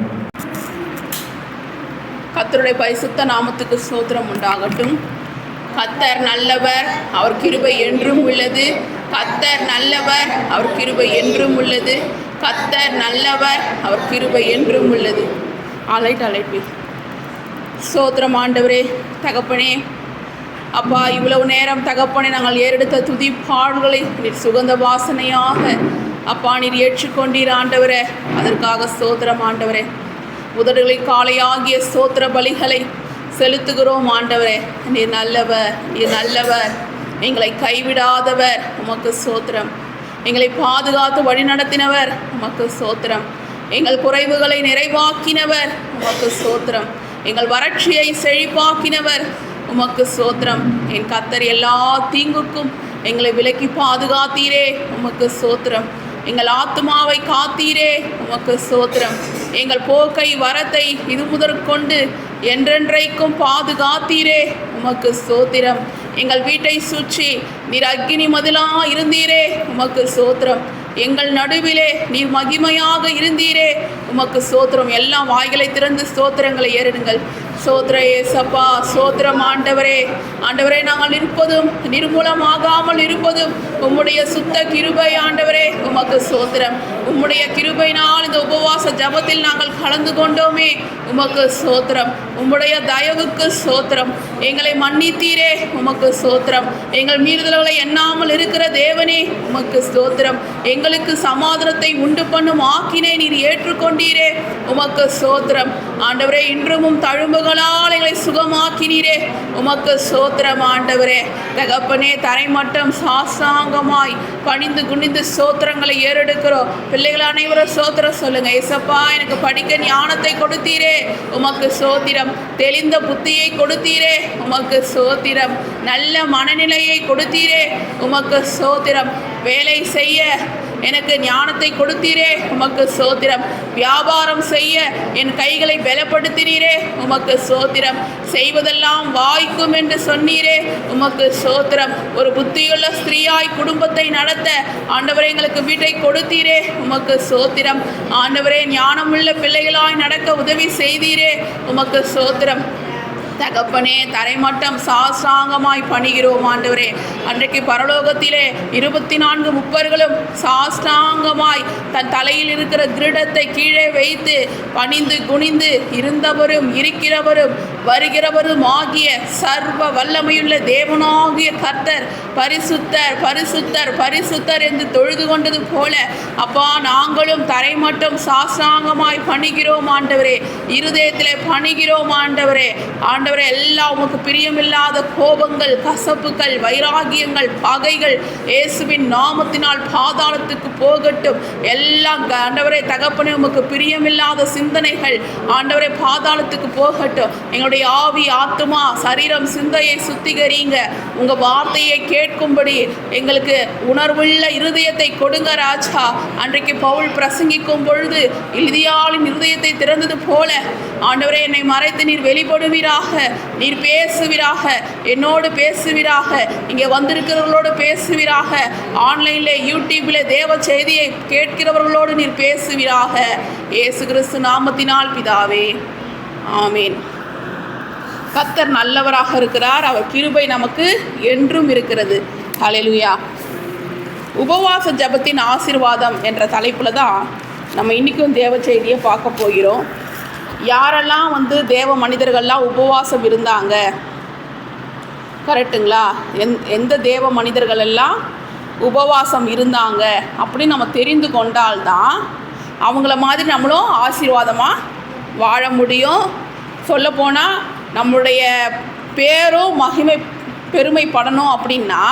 கர்த்தருடைய பரிசுத்த நாமத்துக்கு ஸ்தோத்திரம் உண்டாகட்டும். கர்த்தர் நல்லவர், அவர் கிருபை என்றும் உள்ளது. கர்த்தர் நல்லவர், அவர் கிருபை என்றும் உள்ளது. கர்த்தர் நல்லவர், அவர் கிருபை என்றும் உள்ளது. அலைட் ஸ்தோத்திரம் ஆண்டவரே. தகப்பனே, அப்பா, இவ்வளவு நேரம் தகப்பனே நாங்கள் ஏறெடுத்த துதி பாடல்களை நீர் சுகந்த வாசனையாக அப்பா நீர் ஏற்றுக்கொண்டீர் ஆண்டவரே. அதற்காக ஸ்தோத்திரம் ஆண்டவரே. உதடுகளில் காலையாகிய ஸ்தோத்திர பலிகளை செலுத்துகிறோம் ஆண்டவரே. நீர் நல்லவர், நீர் நல்லவர். எங்களை கைவிடாதவர், உமக்கு ஸ்தோத்திரம். எங்களை பாதுகாத்து வழிநடத்தினவர், உமக்கு ஸ்தோத்திரம். எங்கள் குறைவுகளை நிறைவாக்கினவர், உமக்கு ஸ்தோத்திரம். எங்கள் வறட்சியை செழிப்பாக்கினவர், உமக்கு ஸ்தோத்திரம். என் கர்த்தர் எல்லா தீங்குக்கும் எங்களை விலக்கி பாதுகாத்தீரே, உமக்கு ஸ்தோத்திரம். எங்கள் ஆத்துமாவை காத்தீரே, உமக்கு ஸ்தோத்திரம். எங்கள் போக்கை வரத்தை இது முதற்கொண்டு என்றென்றைக்கும் பாதுகாத்தீரே, உமக்கு ஸ்தோத்திரம். எங்கள் வீட்டை சுற்றி நீர் அக்கினி மதிலா இருந்தீரே, உமக்கு ஸ்தோத்திரம். எங்கள் நடுவிலே நீர் மகிமையாக இருந்தீரே, உமக்கு ஸ்தோத்திரம். எல்லாம் வாய்களை திறந்து ஸ்தோத்திரங்களை ஏறிடுங்கள். சோத்ர ஏசப்பா, சோத்திரம் ஆண்டவரே. ஆண்டவரே, நாங்கள் இருப்பதும் நிர்மூலமாகாமல் இருப்பதும் உம்முடைய சுத்த கிருபை ஆண்டவரே, உமக்கு சோத்திரம். உம்முடைய கிருபையினால் இந்த உபவாச ஜபத்தில் நாங்கள் கலந்து கொண்டோமே, உமக்கு சோத்திரம். உம்முடைய தயவுக்கு சோத்திரம். எங்களை மன்னித்தீரே, உமக்கு சோத்திரம். எங்கள் மீறுதல்களை எண்ணாமல் இருக்கிற தேவனே, உமக்கு சோத்திரம். எங்களுக்கு சமாதானத்தை உண்டு பண்ணும் ஆக்கினை நீர் ஏற்றுக்கொண்டீரே, உமக்கு சோத்திரம். ஆண்டவரே, இன்றும் தழும்புகளால் எங்களை சுகமாக்கினீரே, உமக்கு சோத்திரம் ஆண்டவரே. தகப்பனே, தரைமட்டம் சாஸ்தாங்கமாய் பணிந்து குனிந்து சோத்திரங்களை ஏறெடுக்கிறோம். பிள்ளைகள் அனைவரும் சோத்திரம் சொல்லுங்க. ஏசப்பா, எனக்கு படிக்க ஞானத்தை கொடுத்தீரே, உமக்கு சோத்திரம். தெளிந்த புத்தியை கொடுத்தீரே, உமக்கு சோத்திரம். நல்ல மனநிலையை கொடுத்தீரே, உமக்கு சோத்திரம். வேலை செய்ய எனக்கு ஞானத்தை கொடுத்தீரே, உமக்கு சோத்திரம். வியாபாரம் செய்ய என் கைகளை பலப்படுத்தினீரே, உமக்கு சோத்திரம். செய்வதெல்லாம் வாய்க்கும் என்று சொன்னீரே, உமக்கு சோத்திரம். ஒரு புத்தியுள்ள ஸ்திரீயாய் குடும்பத்தை நடத்த ஆண்டவரே எங்களுக்கு வீட்டை கொடுத்தீரே, உமக்கு சோத்திரம். ஆண்டவரே, ஞானமுள்ள பிள்ளைகளாய் நடக்க உதவி செய்தீரே, உமக்கு சோத்திரம். தகப்பனே, தரைமட்டம் சாஷ்டாங்கமாய் பணிகிறோம் ஆண்டவரே. அன்றைக்கு பரலோகத்திலே 24 முப்பர்களும் சாஷ்டாங்கமாய் தன் தலையில் இருக்கிற கிரீடத்தை கீழே வைத்து பணிந்து குனிந்து இருந்தவரும் இருக்கிறவரும் வருகிறவரும் ஆகிய சர்வ வல்லமையுள்ள தேவனாகிய கர்த்தர் பரிசுத்தர் பரிசுத்தர் பரிசுத்தர் என்று தொழுது கொண்டது போல அப்பா, நாங்களும் தரைமட்டம் சாஷ்டாங்கமாய் பணிகிறோம் ஆண்டவரே. இருதயத்திலே பணிகிறோம் ஆண்டவரே. ஆண்டவரே, எல்லாம் உமக்கு பிரியமில்லாத கோபங்கள், கசப்புகள், வைராகியங்கள், பகைகள் இயேசுவின் நாமத்தினால் பாதாளத்துக்கு போகட்டும். எல்லாம் ஆண்டவரே தகப்பனே, உமக்கு பிரியமில்லாத சிந்தனைகள் ஆண்டவரே பாதாளத்துக்கு போகட்டும். எங்களுடைய ஆவி, ஆத்துமா, சரீரம், சிந்தையை சுத்திகரிங்க. உங்க வார்த்தையை கேட்கும்படி எங்களுக்கு உணர்வுள்ள இருதயத்தை கொடுங்க ராஜா. அன்றைக்கு பவுல் பிரசங்கிக்கும் பொழுது இலிதியாளின் இருதயத்தை திறந்தது போல ஆண்டவரே, என்னை மறைத்து நீர் வெளிப்படுவீராக, நீர் பேசுவீராக, என்னோடு பேசுவீராக, இங்கே வந்திருக்கிறவர்களோடு பேசுவீராக, ஆன்லைனில் யூடியூப்பில் தேவ செய்தியை கேட்கிறவர்களோடு நீர் பேசுவீராக. இயேசு கிறிஸ்து நாமத்தினால் பிதாவே, ஆமீன். கர்த்தர் நல்லவராக இருக்கிறார், அவர் கிருபை நமக்கு என்றும் இருக்கிறது. ஹல்லேலூயா. உபவாச ஜெபத்தின் ஆசீர்வாதம் என்ற தலைப்பில் தான் நம்ம இன்றைக்கும் தேவ செய்தியை பார்க்க போகிறோம். யாரெல்லாம் தேவ மனிதர்கள்லாம் உபவாசம் இருந்தாங்க, கரெக்டுங்களா? எந்த தேவ மனிதர்கள் எல்லாம் உபவாசம் இருந்தாங்க அப்படின்னு நம்ம தெரிந்து கொண்டால்தான் அவங்கள மாதிரி நம்மளும் ஆசீர்வாதமாக வாழ முடியும். சொல்லப்போனால் நம்மளுடைய பேரும் பெருமைப்படணும் அப்படின்னா,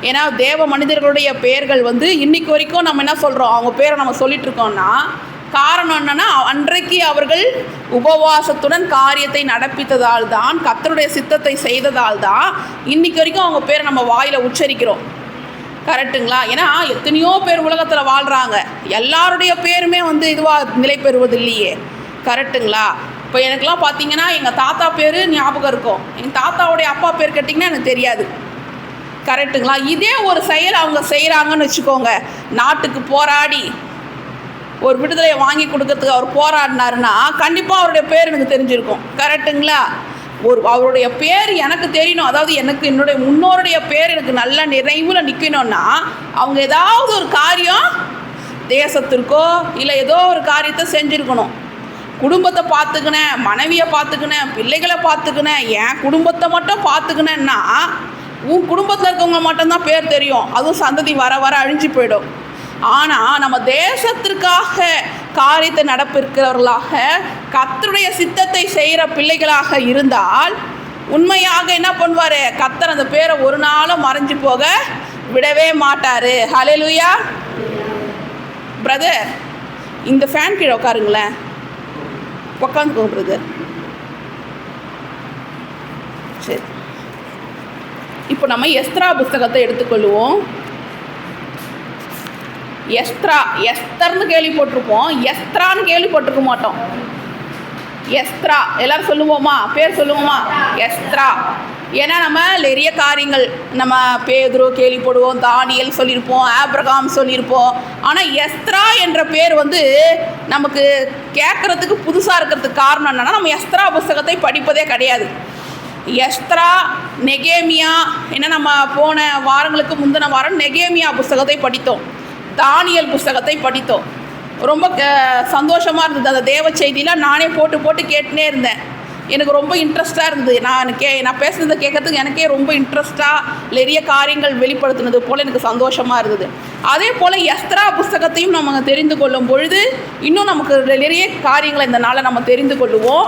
ஏன்னா தேவ மனிதர்களுடைய பெயர்கள் இன்னைக்கு வரைக்கும் நம்ம என்ன சொல்கிறோம், அவங்க பேரை நம்ம சொல்லிகிட்ருக்கோன்னா காரணம் என்னென்னா, அன்றைக்கு அவர்கள் உபவாசத்துடன் காரியத்தை நடப்பித்ததால் தான், கர்த்தருடைய சித்தத்தை செய்ததால் தான் இன்றைக்கு வரைக்கும் அவங்க பேரை நம்ம வாயில் உச்சரிக்கிறோம். கரெக்டுங்களா? ஏன்னா எத்தனையோ பேர் உலகத்தில் வாழ்கிறாங்க, எல்லாருடைய பேருமே இதுவாக நிலை பெறுவது இல்லையே. கரெக்டுங்களா? இப்போ எனக்கெலாம் பார்த்தீங்கன்னா எங்கள் தாத்தா பேர் ஞாபகம் இருக்கும், எங்கள் தாத்தாவுடைய அப்பா பேர் கேட்டிங்கன்னா எனக்கு தெரியாது. கரெக்டுங்களா? இதே ஒரு செயல் அவங்க செய்கிறாங்கன்னு வச்சுக்கோங்க, நாட்டுக்கு போராடி ஒரு விடுதலையை வாங்கி கொடுக்கறதுக்கு அவர் போராடினாருன்னா கண்டிப்பாக அவருடைய பேர் எனக்கு தெரிஞ்சிருக்கும். கரெக்டுங்களா? அவருடைய பேர் எனக்கு தெரியணும், அதாவது என்னுடைய முன்னோருடைய பேர் எனக்கு நல்ல நிறைவில் நிற்கணும்னா அவங்க ஏதாவது ஒரு காரியம் தேசத்திற்கோ இல்லை ஏதோ ஒரு காரியத்தை செஞ்சுருக்கணும். குடும்பத்தை பார்த்துக்கினேன், மனைவியை பார்த்துக்கினேன், பிள்ளைகளை பார்த்துக்கினேன், என் குடும்பத்தை மட்டும் பார்த்துக்கினேன்னா உன் குடும்பத்தில் இருக்கவங்க மட்டும்தான் பேர் தெரியும், அதுவும் சந்ததி வர வர அழிஞ்சு போயிடும். ஆனால் நம்ம தேசத்திற்காக காரியத்தை நடப்பிருக்கிறவர்களாக, கர்த்தருடைய சித்தத்தை செய்கிற பிள்ளைகளாக இருந்தால் உண்மையாக என்ன பண்ணுவார், கர்த்தர் அந்த பேரை ஒரு நாளும் மறைஞ்சு போக விடவே மாட்டார். ஹல்லேலூயா. பிரதர், இந்த ஃபேன் கீழே உட்காருங்களேன், உட்காந்துக்கோங்க பிரதர். சரி, இப்போ நம்ம எஸ்த்ரா புஸ்தகத்தை எடுத்துக்கொள்வோம். எஸ்தர்னு கேள்விப்பட்டிருப்போம், எஸ்த்ரான்னு கேள்விப்பட்டிருக்க மாட்டோம். எஸ்த்ரா எல்லாரும் சொல்லுவோமா, பேர் சொல்லுவோமா? எஸ்த்ரா. ஏன்னா நம்ம நிறைய காரியங்கள் நம்ம பேதுரு கேள்விப்படுவோம், தானியல் சொல்லியிருப்போம், ஆபிரகாம் சொல்லியிருப்போம். ஆனால் எஸ்த்ரா என்ற பேர் நமக்கு கேட்குறதுக்கு புதுசாக இருக்கிறதுக்கு காரணம் என்னென்னா, நம்ம எஸ்த்ரா புஸ்தகத்தை படிப்பதே கிடையாது. எஸ்த்ரா, நெகேமியா, ஏன்னா நம்ம போன வாரங்களுக்கு முந்தின வாரம் நெகேமியா புஸ்தகத்தை படித்தோம், தானியல் புஸ்தகத்தை படித்தோம். ரொம்ப சந்தோஷமாக இருந்தது. அந்த தேவ செய்தியெலாம் நானே போட்டு கேட்டுனே இருந்தேன். எனக்கு ரொம்ப இன்ட்ரெஸ்ட்டாக இருந்தது. நான் பேசுனதை கேட்கறதுக்கு எனக்கே ரொம்ப இன்ட்ரெஸ்ட்டாக நிறைய காரியங்கள் வெளிப்படுத்தினது போல் எனக்கு சந்தோஷமாக இருந்தது. அதே போல் எஸ்த்ரா புஸ்தகத்தையும் நம்ம தெரிந்து கொள்ளும் பொழுது இன்னும் நமக்கு நிறைய காரியங்களை இந்த நாளை நம்ம தெரிந்து கொள்ளுவோம்.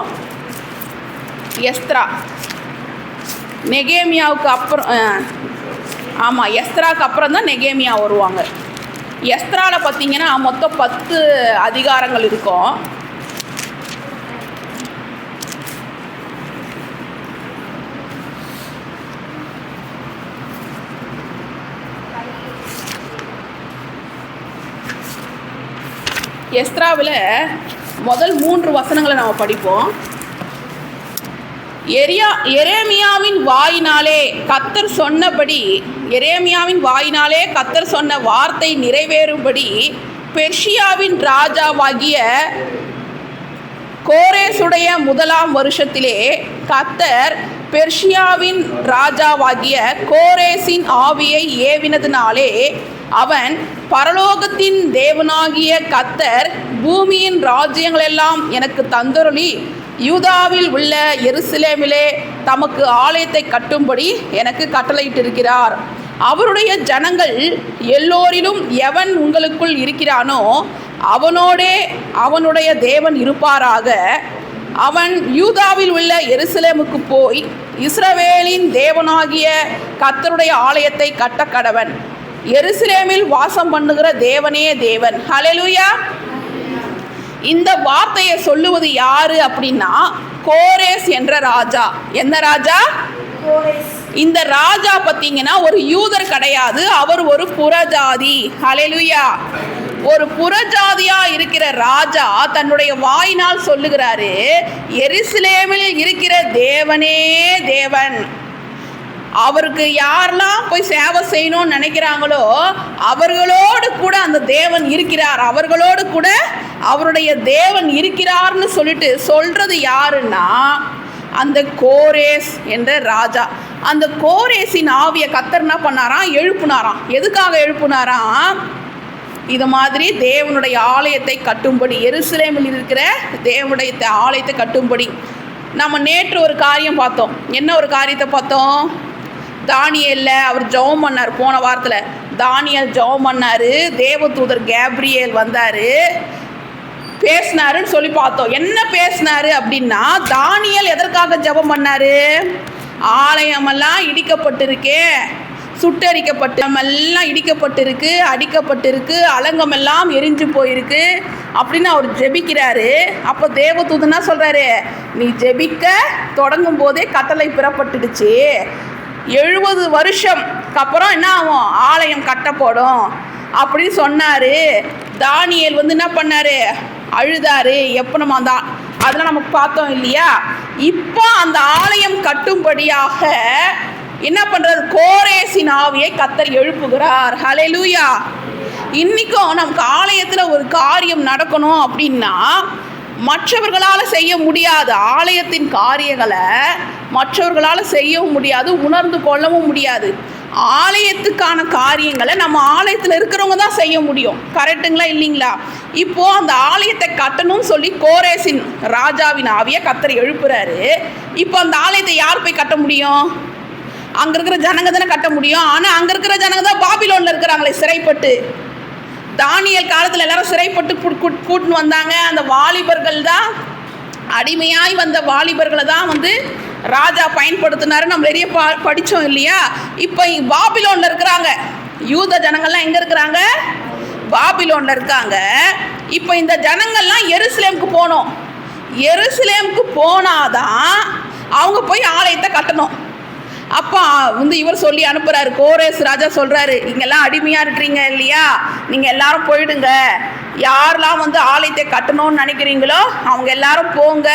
எஸ்த்ரா நெகேமியாவுக்கு அப்புறம், ஆமாம், எஸ்த்ராவுக்கு அப்புறம் தான் நெகேமியா வருவாங்க. எஸ்த்ராவில் பார்த்தீங்கன்னா மொத்தம் 10 அதிகாரங்கள் இருக்கும். எஸ்த்ராவில் முதல் 3 வசனங்களை நம்ம படிப்போம். எரேமியாவின் வாயினாலே கர்த்தர் சொன்ன வார்த்தை நிறைவேறும்படி பெர்ஷியாவின் ராஜாவாகிய கோரேசுடைய 1ஆம் வருஷத்திலே கர்த்தர் பெர்ஷியாவின் ராஜாவாகிய கோரேசின் ஆவியை ஏவினதினாலே அவன், பரலோகத்தின் தேவனாகிய கர்த்தர் பூமியின் ராஜ்யங்களெல்லாம் எனக்கு தந்தருளி யூதாவில் உள்ள எருசலேமிலே தமக்கு ஆலயத்தை கட்டும்படி எனக்கு கட்டளையிட்டிருக்கிறார். அவருடைய ஜனங்கள் எல்லோரிலும் எவன் உங்களுக்குள் இருக்கிறானோ அவனோடே அவனுடைய தேவன் இருப்பாராக. அவன் யூதாவில் உள்ள எருசலேமுக்கு போய் இஸ்ரவேலின் தேவனாகிய கர்த்தருடைய ஆலயத்தை கட்ட கடவன். எருசலேமில் வாசம் பண்ணுகிற தேவனே தேவன். ஹல்லேலூயா. இந்த வார்த்தையை சொல்லுவது யாரு அப்படின்னா, கோரேஸ் என்ற ராஜா. என்ன ராஜா? இந்த ராஜா பார்த்தீங்கன்னா ஒரு யூதர் கிடையாது, அவர் ஒரு புறஜாதி. ஹல்லேலூயா. ஒரு புறஜாதியா இருக்கிற ராஜா தன்னுடைய வாயினால் சொல்லுகிறாரு, எருசலேமில் இருக்கிற தேவனே தேவன். அவருக்கு யாரெல்லாம் போய் சேவை செய்யணும்னு நினைக்கிறாங்களோ அவர்களோடு கூட அந்த தேவன் இருக்கிறார், அவர்களோடு கூட அவருடைய தேவன் இருக்கிறார்னு சொல்லிட்டு சொல்றது யாருன்னா அந்த கோரேஸ் என்ற ராஜா. அந்த கோரேசின் ஆவியை கர்த்தர் என்ன பண்ணாராம்? எழுப்புனாராம். எதுக்காக எழுப்புனாராம்? இது மாதிரி தேவனுடைய ஆலயத்தை கட்டும்படி, எருசலேமில் இருக்கிற தேவனுடைய ஆலயத்தை கட்டும்படி. நம்ம நேற்று ஒரு காரியம் பார்த்தோம். என்ன ஒரு காரியத்தை பார்த்தோம்? தானியேலில் அவர் ஜெபம் பண்ணார். போன வாரத்தில் தானியேல் ஜெபம் பண்ணார். தேவதூதர் கேப்ரியேல் வந்தார், பேசினாருன்னு சொல்லி பார்த்தோம். என்ன பேசினாரு அப்படின்னா, தானியேல் எதற்காக ஜெபம் பண்ணாரு? ஆலயமெல்லாம் இடிக்கப்பட்டிருக்கே, சுட்டரிக்கப்பட்டு எல்லாம் இடிக்கப்பட்டிருக்கு, அடிக்கப்பட்டிருக்கு, அலங்கமெல்லாம் எரிஞ்சு போயிருக்கு அப்படின்னு அவர் ஜெபிக்கிறாரு. அப்போ தேவதூதனா சொல்கிறாரு, நீ ஜெபிக்க தொடங்கும் போதே கட்டளை பிறப்பட்டுடுச்சு, 70 வருஷம்க்கு அப்புறம் என்ன ஆகும்? ஆலயம் கட்டப்படும் அப்படின்னு சொன்னார். தானியேல் என்ன பண்ணார்? அழுதாரு. எப்போ நம்ம அதெல்லாம் நமக்கு பார்த்தோம் இல்லையா? இப்போ அந்த ஆலயம் கட்டும்படியாக என்ன பண்ணுறது? கோரேசின் ஆவியை கர்த்தர் எழுப்புகிறார். ஹல்லேலூயா. இன்றைக்கும் நமக்கு ஆலயத்தில் ஒரு காரியம் நடக்கணும் அப்படின்னா மற்றவர்களால் செய்ய முடியாது. ஆலயத்தின் காரியங்களை மற்றவர்களால் செய்யவும் முடியாது, உணர்ந்து கொள்ளவும் முடியாது. ஆலயத்துக்கான காரியங்களை நம்ம ஆலயத்தில் இருக்கிறவங்க தான் செய்ய முடியும். கரெக்டுங்களா இல்லைங்களா? இப்போது அந்த ஆலயத்தை கட்டணும்னு சொல்லி கோரேசின் ராஜாவின் ஆவியை கர்த்தர் எழுப்புறாரு. இப்போ அந்த ஆலயத்தை யார் போய் கட்ட முடியும்? அங்கே இருக்கிற ஜனங்க தானே கட்ட முடியும். ஆனால் அங்கே இருக்கிற ஜனங்க தான் பாபிலோனில் இருக்கிறாங்களே, சிறைப்பட்டு. தானியேல் காலத்தில் எல்லாரும் சிறைப்பட்டு கூட்டின்னு வந்தாங்க. அந்த வாலிபர்கள் தான், அடிமையாய் வந்த வாலிபர்களை தான் ராஜா பயன்படுத்தினாரு. நம்ம நிறைய படித்தோம் இல்லையா? இப்போ பாபிலோனில் இருக்கிறாங்க. யூத ஜனங்கள்லாம் எங்கே இருக்கிறாங்க? பாபிலோனில் இருக்காங்க. இப்போ இந்த ஜனங்கள்லாம் எருசலேமுக்கு போகணும். எருசலேமுக்கு போனாதான் அவங்க போய் ஆலயத்தை கட்டணும். அப்போ இவர் சொல்லி அனுப்புகிறாரு, கோரேஸ் ராஜா சொல்கிறாரு, இங்கெல்லாம் அடிமையாக இருக்கிறீங்க இல்லையா, நீங்கள் எல்லாரும் போயிடுங்க. யாரெல்லாம் ஆலயத்தை கட்டணும்னு நினைக்கிறீங்களோ அவங்க எல்லாரும் போங்க.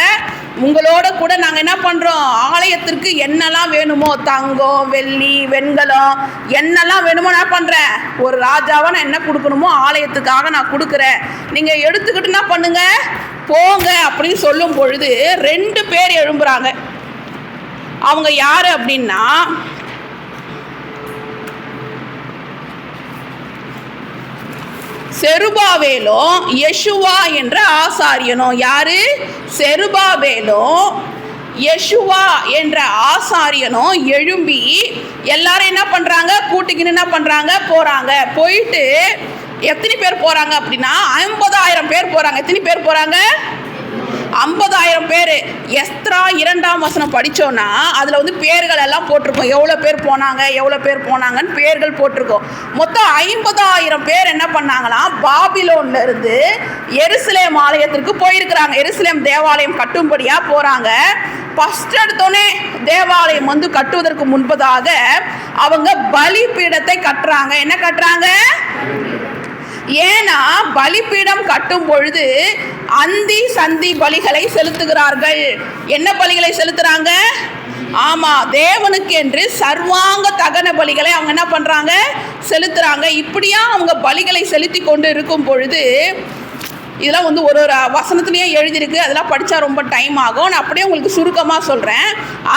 உங்களோட கூட நாங்கள் என்ன பண்ணுறோம்? ஆலயத்திற்கு என்னெல்லாம் வேணுமோ, தங்கம், வெள்ளி, வெண்கலம், என்னெல்லாம் வேணுமோ நான் பண்ணுறேன். ஒரு ராஜாவாக நான் என்ன கொடுக்கணுமோ ஆலயத்துக்காக நான் கொடுக்குறேன். நீங்கள் எடுத்துக்கிட்டு என்ன பண்ணுங்க, போங்க அப்படின்னு சொல்லும் பொழுது 2 பேர் எழும்புறாங்க. அவங்க யார் அப்படின்னா, செருபாபேலும் யெஷுவா என்ற ஆசாரியனும். யாரு? செருபாபேலும் யெஷுவா என்ற ஆசாரியனும் எழும்பி எல்லாரும் என்ன பண்ணுறாங்க? கூட்டிக்கின்னு என்ன பண்ணுறாங்க? போகிறாங்க. போயிட்டு எத்தனை பேர் போகிறாங்க அப்படின்னா 50,000 பேர் போகிறாங்க. எத்தனை பேர் போகிறாங்க? 50,000 பேர். எஸ்த்ரா 2ஆம் வசனம் படித்தோன்னா அதில் பேர்கள் எல்லாம் போட்டிருக்கோம். எவ்வளோ பேர் போனாங்க, எவ்வளோ பேர் போனாங்கன்னு பேர்கள் போட்டிருக்கோம். மொத்தம் 50,000 பேர் என்ன பண்ணாங்களாம்? பாபிலோன்ல இருந்து எருசலேம் ஆலயத்திற்கு போயிருக்கிறாங்க. எருசலேம் தேவாலயம் கட்டும்படியாக போகிறாங்க. ஃபஸ்ட் எடுத்தோடனே தேவாலயம் கட்டுவதற்கு முன்பதாக அவங்க பலிபீடத்தை கட்டுறாங்க. என்ன கட்டுறாங்க? ஏன்னா பலிபீடம் கட்டும் பொழுது அந்தி சந்தி பலிகளை செலுத்துகிறார்கள். என்ன பலிகளை செலுத்துறாங்க? ஆமா, தேவனுக்கு என்று சர்வாங்க தகன பலிகளை அவங்க என்ன பண்றாங்க? செலுத்துறாங்க. இப்படியா அவங்க பலிகளை செலுத்தி கொண்டு இருக்கும் பொழுது இதெல்லாம் வந்து ஒரு ஒரு வசனத்துலேயே எழுதியிருக்கு, அதெல்லாம் படித்தா ரொம்ப டைம் ஆகும். நான் அப்படியே உங்களுக்கு சுருக்கமாக சொல்கிறேன்.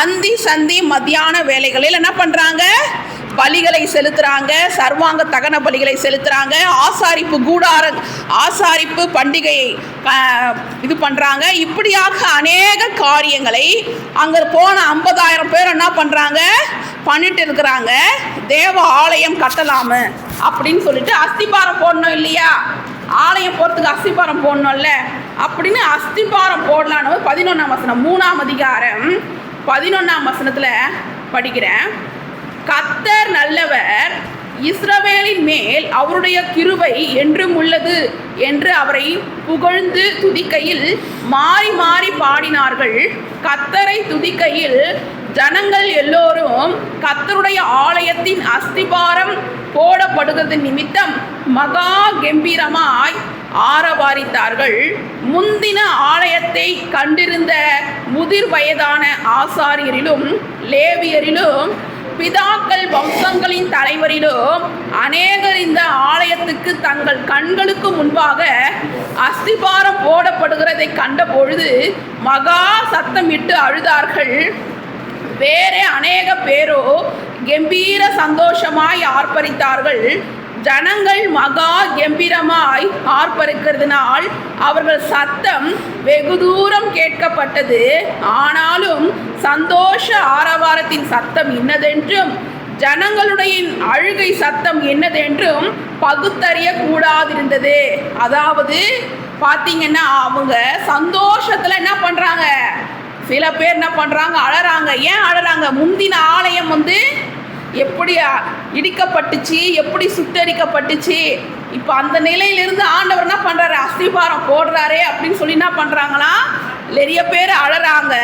அந்தி சந்தி மத்தியான வேலைகளில் என்ன பண்ணுறாங்க? பலிகளை செலுத்துகிறாங்க, சர்வாங்க தகன பலிகளை செலுத்துகிறாங்க, ஆசாரிப்பு பண்டிகையை இது பண்ணுறாங்க. இப்படியாக அநேக காரியங்களை அங்கே போன 50,000 பேர் என்ன பண்ணுறாங்க? பண்ணிட்டு இருக்கிறாங்க. தேவ ஆலயம் கட்டலாமு அப்படின்னு சொல்லிட்டு அஸ்திபாரம் போடணும் இல்லையா? ஆலயம் போகிறதுக்கு அஸ்திபாரம் போடணும்ல, அப்படின்னு அஸ்திபாரம் போடலான்னு 11ஆம் வசனம் 3ஆம் அதிகாரம் 11ஆம் வசனத்தில் படிக்கிறேன். கர்த்தர் நல்லவர், இஸ்ரவேலின் மேல் அவருடைய கிருபை என்றும் உள்ளது என்று அவரை புகழ்ந்து துதிக்கையில் மாறி மாறி பாடினார்கள். கர்த்தரை துதிக்கையில் ஜனங்கள் எல்லோரும் கர்த்தருடைய ஆலயத்தின் அஸ்திபாரம் போடப்படுகிறது நிமித்தம் மகா கம்பீரமாய் ஆரவாரித்தார்கள். முந்தின ஆலயத்தை கண்டிருந்த முதிர் வயதான ஆசாரியரிலும் லேவியரிலும் பிதாக்கள் வம்சங்களின் தலைவரிலும் அநேகர் இந்த ஆலயத்துக்கு தங்கள் கண்களுக்கு முன்பாக அஸ்திபாரம் போடப்படுகிறதை கண்ட பொழுது மகா சத்தமிட்டு அழுதார்கள். வேறே அநேக பேரோ கம்பீர சந்தோஷமாய் ஆர்ப்பரித்தார்கள். ஜனங்கள் மகா கம்பீரமாய் ஆர்ப்பரிக்கிறதுனால் அவர்கள் சத்தம் வெகு தூரம் கேட்கப்பட்டது. ஆனாலும் சந்தோஷ ஆரவாரத்தின் சத்தம் என்னதென்றும் ஜனங்களுடைய அழுகை சத்தம் என்னதென்றும் பகுத்தறிய கூடாதிருந்தது. அதாவது பார்த்தீங்கன்னா அவங்க சந்தோஷத்தில் என்ன பண்ணுறாங்க? சில பேர் என்ன பண்ணுறாங்க? அழறாங்க. ஏன் அழறாங்க? முந்தின ஆலயம் எப்படி இடிக்கப்பட்டுச்சு, எப்படி சுட்டரிக்கப்பட்டுச்சு, இப்போ அந்த நிலையிலிருந்து ஆண்டவர் என்ன பண்ணுறாரு? அஸ்திபாரம் போடுறாரே அப்படின்னு சொல்லி என்ன பண்ணுறாங்களா? நிறைய பேர் அழறாங்க.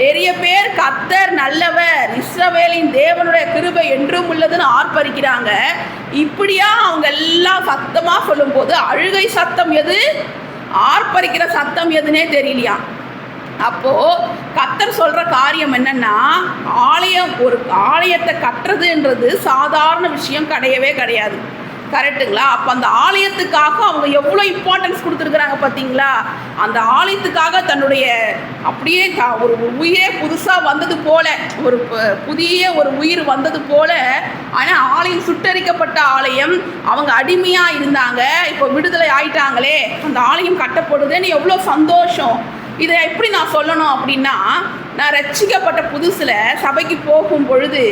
நிறைய பேர் கர்த்தர் நல்லவர், இஸ்ரவேலின் தேவனுடைய கிருபை என்றும் உள்ளதுன்னு ஆர்ப்பரிக்கிறாங்க. இப்படியா அவங்க எல்லாம் சத்தமாக சொல்லும்போது அழுகை சத்தம் எது, ஆர்ப்பரிக்கிற சத்தம் எதுன்னே தெரியலையா? அப்போது கர்த்தர் சொல்கிற காரியம் என்னென்னா, ஒரு ஆலயத்தை கட்டுறதுன்றது சாதாரண விஷயம் கிடையவே கிடையாது. கரெக்டுங்களா? அப்போ அந்த ஆலயத்துக்காக அவங்க எவ்வளோ இம்பார்ட்டன்ஸ் கொடுத்துருக்குறாங்க பார்த்தீங்களா? அந்த ஆலயத்துக்காக தன்னுடைய அப்படியே ஒரு உயிரே புதுசாக வந்தது போல, ஒரு புதிய ஒரு உயிர் வந்தது போல. ஆனால் ஆலயம் சுட்டரிக்கப்பட்ட ஆலயம், அவங்க அடிமையாக இருந்தாங்க, இப்போ விடுதலை ஆயிட்டாங்களே, அந்த ஆலயம் கட்டப்படுதுன்னு எவ்வளோ சந்தோஷம். இதை எப்படி நான் சொல்லணும் அப்படின்னா, நான் ரட்சிக்கப்பட்ட புதுசில் சபைக்கு போகும் பொழுது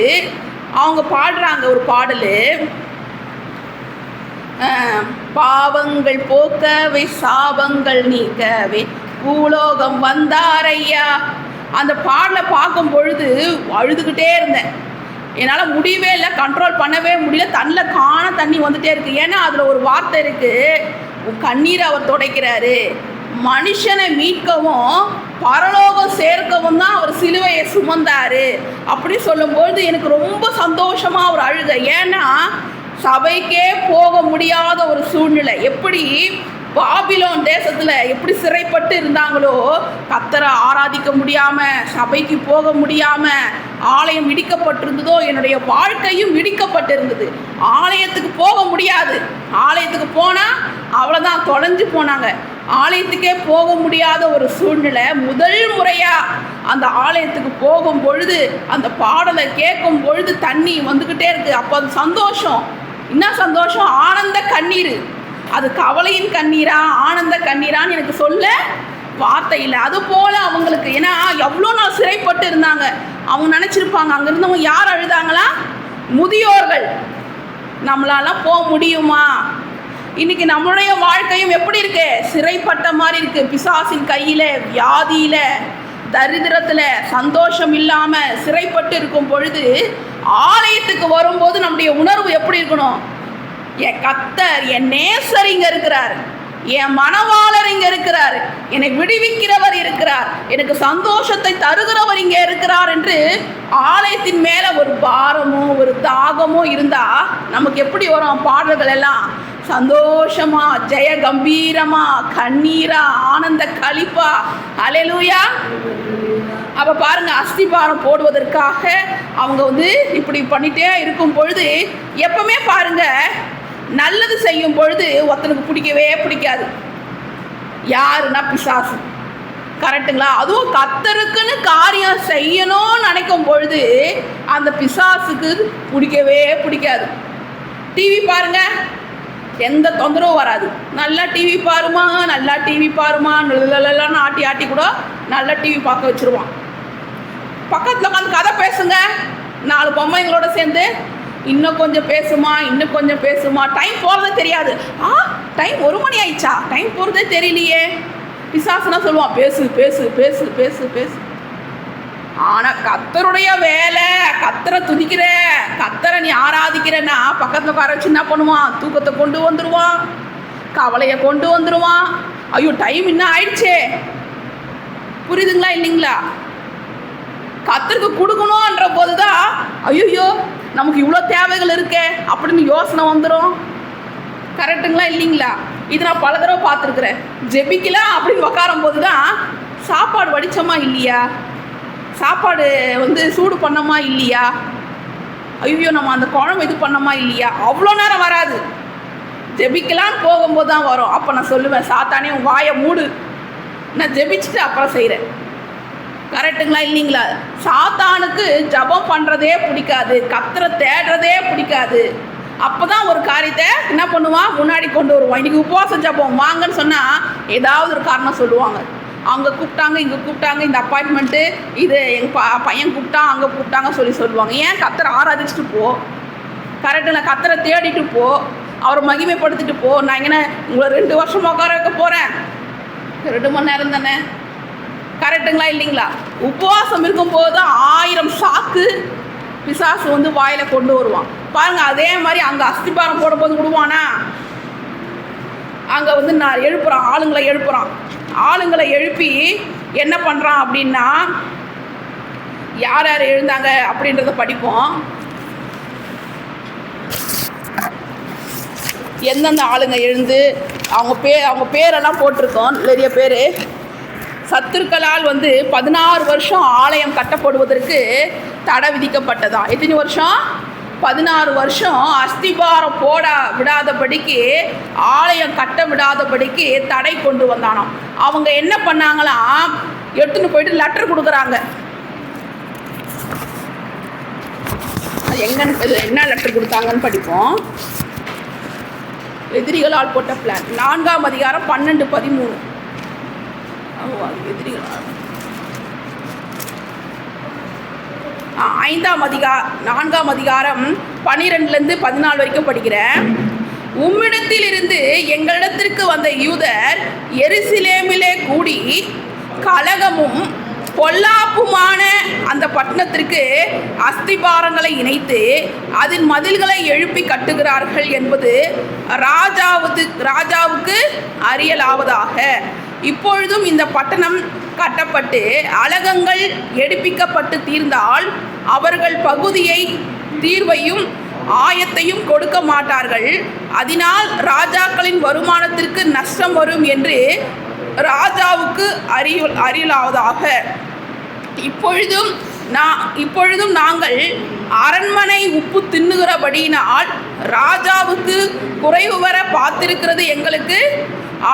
அவங்க பாடுறாங்க ஒரு பாடல், பாவங்கள் போக்கவே சாபங்கள் நீக்கவே பூலோகம் வந்தாரையா. அந்த பாடலை பார்க்கும் பொழுது அழுதுகிட்டே இருந்தேன். என்னால் முடியவே இல்லை, கண்ட்ரோல் பண்ணவே முடியல. தண்ணில் காண தண்ணி வந்துட்டே இருக்குது. ஏன்னா அதில் ஒரு வார்த்தை இருக்குது, கண்ணீரை அவர் துடைக்கிறாரு. மனுஷனை மீட்கவும் பரலோகம் சேர்க்கவும் தான் அவர் சிலுவையை சுமந்தாரு அப்படி சொல்லும்போது எனக்கு ரொம்ப சந்தோஷமாக ஒரு அழுகை. ஏன்னா சபைக்கே போக முடியாத ஒரு சூழ்நிலை. எப்படி பாபிலோன் தேசத்தில் எப்படி சிறைப்பட்டு இருந்தாங்களோ, கர்த்தரை ஆராதிக்க முடியாமல், சபைக்கு போக முடியாமல், ஆலயம் இடிக்கப்பட்டிருந்ததோ, என்னுடைய வாழ்க்கையும் இடிக்கப்பட்டிருந்தது. ஆலயத்துக்கு போக முடியாது. ஆலயத்துக்கு போனால் அவ்வளோதான், தொலைஞ்சு போனாங்க. ஆலயத்துக்கே போக முடியாத ஒரு சூழ்நிலை. முதல் முறையாக அந்த ஆலயத்துக்கு போகும் பொழுது, அந்த பாடலை கேட்கும் பொழுது தண்ணி வந்துக்கிட்டே இருக்குது. அப்போ அது சந்தோஷம். என்ன சந்தோஷம்? ஆனந்த கண்ணீர். அது கவலையின் கண்ணீரா ஆனந்த கண்ணீரான்னு எனக்கு சொல்ல வார்த்தை இல்லை. அதுபோல் அவங்களுக்கு, ஏன்னா எவ்வளோ நாள் சிறைப்பட்டு இருந்தாங்க. அவங்க நினச்சிருப்பாங்க, அங்கே இருந்தவங்க யார் அழுதாங்களா? முதியோர்கள். நம்மளாலாம் போக முடியுமா? இன்றைக்கி நம்மளுடைய வாழ்க்கையும் எப்படி இருக்கு? சிறைப்பட்ட மாதிரி இருக்குது. பிசாசின் கையில், வியாதியில், தரித்திரத்தில், சந்தோஷம் இல்லாமல் சிறைப்பட்டு இருக்கும் பொழுது ஆலயத்துக்கு வரும்போது நம்முடைய உணர்வு எப்படி இருக்கணும்? என் கர்த்தர், என் நேசர் இங்கே இருக்கிறார், என் மனவாளர் இங்கே இருக்கிறார், என்னை விடுவிக்கிறவர் இருக்கிறார், எனக்கு சந்தோஷத்தை தருகிறவர் இங்கே இருக்கிறார் என்று ஆலயத்தின் மேலே ஒரு பாரமோ ஒரு தாகமோ இருந்தால் நமக்கு எப்படி வரும்? பாடல்கள் எல்லாம் சந்தோஷமா, ஜெய கம்பீரமா, கண்ணீரா, ஆனந்த களிப்பா. அல்லேலூயா. அப்போ பாருங்க, அஸ்திபாரம் போடுவதற்காக அவங்க இப்படி பண்ணிட்டே இருக்கும் பொழுது, எப்பவுமே பாருங்க, நல்லது செய்யும் பொழுது ஒருத்தனுக்கு பிடிக்கவே பிடிக்காது. யாருன்னா பிசாசு. கரெக்டுங்களா? அதுவும் கர்த்தருக்குன்னு காரியம் செய்யணும்னு நினைக்கும் பொழுது அந்த பிசாசுக்கு பிடிக்கவே பிடிக்காது. டிவி பாருங்க, எந்த தொந்தரவும் வராது. நல்லா டிவி பாருமா, நல்லா டிவி பாருமா, நல்ல ஆட்டி ஆட்டி கூட நல்லா டிவி பார்க்க வச்சுருவான். பக்கத்தில் உட்காந்து கதை பேசுங்க, 4 பொம்மைங்களோட சேர்ந்து இன்னும் கொஞ்சம் பேசுமா, இன்னும் கொஞ்சம் பேசுமா. டைம் போகிறதே தெரியாது. டைம் 1 மணி ஆயிடுச்சா, டைம் போகிறதே தெரியலையே. பிசாசுனா சொல்லுவான், பேசு பேசு பேசு பேசு பேசு. ஆனால் கர்த்தருடைய வேலை, கர்த்தரை துதிக்கிற, கர்த்தரை நீ ஆராதிக்கிறன்னா பக்கத்தில் உட்கார வச்சு என்ன பண்ணுவான்? தூக்கத்தை கொண்டு வந்துடுவான், கவலையை கொண்டு வந்துடுவான். ஐயோ டைம் இன்னும் ஆயிடுச்சே. புரியுதுங்களா இல்லைங்களா? கர்த்தருக்கு கொடுக்கணுன்ற போது தான் ஐயோ நமக்கு இவ்வளோ தேவைகள் இருக்கே அப்படின்னு யோசனை வந்துடும். கரெக்டுங்களா இல்லைங்களா? இது நான் பல தடவை பார்த்துருக்குறேன். ஜெபிக்கலாம் அப்படின்னு உக்காரும் போது தான் சாப்பாடு வடித்தோமா இல்லையா, சாப்பாடு சூடு பண்ணோமா இல்லையா, ஐயோ நம்ம அந்த குழம்பு இது பண்ணோமா இல்லையா, அவ்வளோ நேரம் வராது. ஜெபிக்கலான்னு போகும்போது தான் வரும். அப்போ நான் சொல்லுவேன், சாத்தானே உன் வாயை மூடு, நான் ஜெபிச்சுட்டு அப்புறம் செய்கிறேன். கரெக்டுங்களா இல்லைங்களா? சாத்தானுக்கு ஜபம் பண்ணுறதே பிடிக்காது, கர்த்தரை தேடுறதே பிடிக்காது. அப்போ தான் ஒரு காரியத்தை என்ன பண்ணுவான்? முன்னாடி கொண்டு வருவான். இன்றைக்கி உபவாச ஜபம் வாங்கன்னு சொன்னால் ஏதாவது ஒரு காரணம் சொல்லுவாங்க. அவங்க கூப்பிட்டாங்க, இங்கே கூப்பிட்டாங்க, இந்த அப்பாயின்மெண்ட்டு, இது எங்கள் பையன் கூப்பிட்டான், அங்கே கூப்பிட்டாங்க சொல்லுவாங்க. ஏன்? கர்த்தரை ஆராதிச்சுட்டு போ. கரெக்டுங்களா? கர்த்தரை தேடிட்டு போ, அவரை மகிமைப்படுத்திட்டு போ. நான் எங்கன்னா உங்களை 2 வருஷம் உட்கார வைக்க போகிறேன், 2 மணி நேரம் தானே. கரெக்டுங்களா இல்லைங்களா? உபவாசம் இருக்கும்போது தான் 1000 சாக்கு பிசாசு வாயில் கொண்டு வருவான் பாருங்கள். அதே மாதிரி அங்கே அஸ்திபாரம் போடும்போது விடுவானா? அங்கே நான் எழுப்புகிறான், ஆளுங்களை எழுப்பி என்ன பண்ணுறான் அப்படின்னா, யார் யார் எழுந்தாங்க அப்படின்றத படிப்போம். எந்தெந்த ஆளுங்க எழுந்து அவங்க பேரெல்லாம் போட்டிருக்கோம். நிறைய பேர் சத்துருக்களால் 16 வருஷம் ஆலயம் கட்டப்படுவதற்கு தடை விதிக்கப்பட்டதான். எத்தனை வருஷம்? 16 வருஷம் அஸ்திபாரம் போட விடாதபடிக்கு, ஆலயம் கட்ட விடாதபடிக்கு தடை கொண்டு வந்தானாம். அவங்க என்ன பண்ணாங்களாம்? எடுத்துன்னு போயிட்டு லெட்டர் கொடுக்குறாங்க. என்ன லெட்டர் கொடுத்தாங்கன்னு படிப்போம். எதிரிகளால் போட்ட பிளான், 4ஆம் அதிகாரம் 12-13. எதிரிகளால் 4ஆம் அதிகாரம் 12-14 வரைக்கும் படிக்கிறேன். உம்மிடத்தில் இருந்து எங்களிடத்திற்கு வந்த யூதர் எருசலேமிலே கூடி கலகமும் பொல்லாப்புமான அந்த பட்டணத்திற்கு அஸ்திபாரங்களை இணைத்து அதன் மதில்களை எழுப்பி கட்டுகிறார்கள் என்பது ராஜாவுக்கு அறியலாவதாக. இப்பொழுதும் இந்த பட்டணம் கட்டப்பட்டு அலகங்கள் எடுப்பிக்கப்பட்டு தீர்ந்தால் அவர்கள் பகுதியை தீர்வையும் ஆயத்தையும் கொடுக்க மாட்டார்கள். அதனால் ராஜாக்களின் வருமானத்திற்கு நஷ்டம் வரும் என்று ராஜாவுக்கு அறியலாவதாக. இப்பொழுதும் நாங்கள் அரண்மனை உப்பு தின்னுகிறபடியினால் ராஜாவுக்கு குறைவு வர பார்த்திருக்கிறது எங்களுக்கு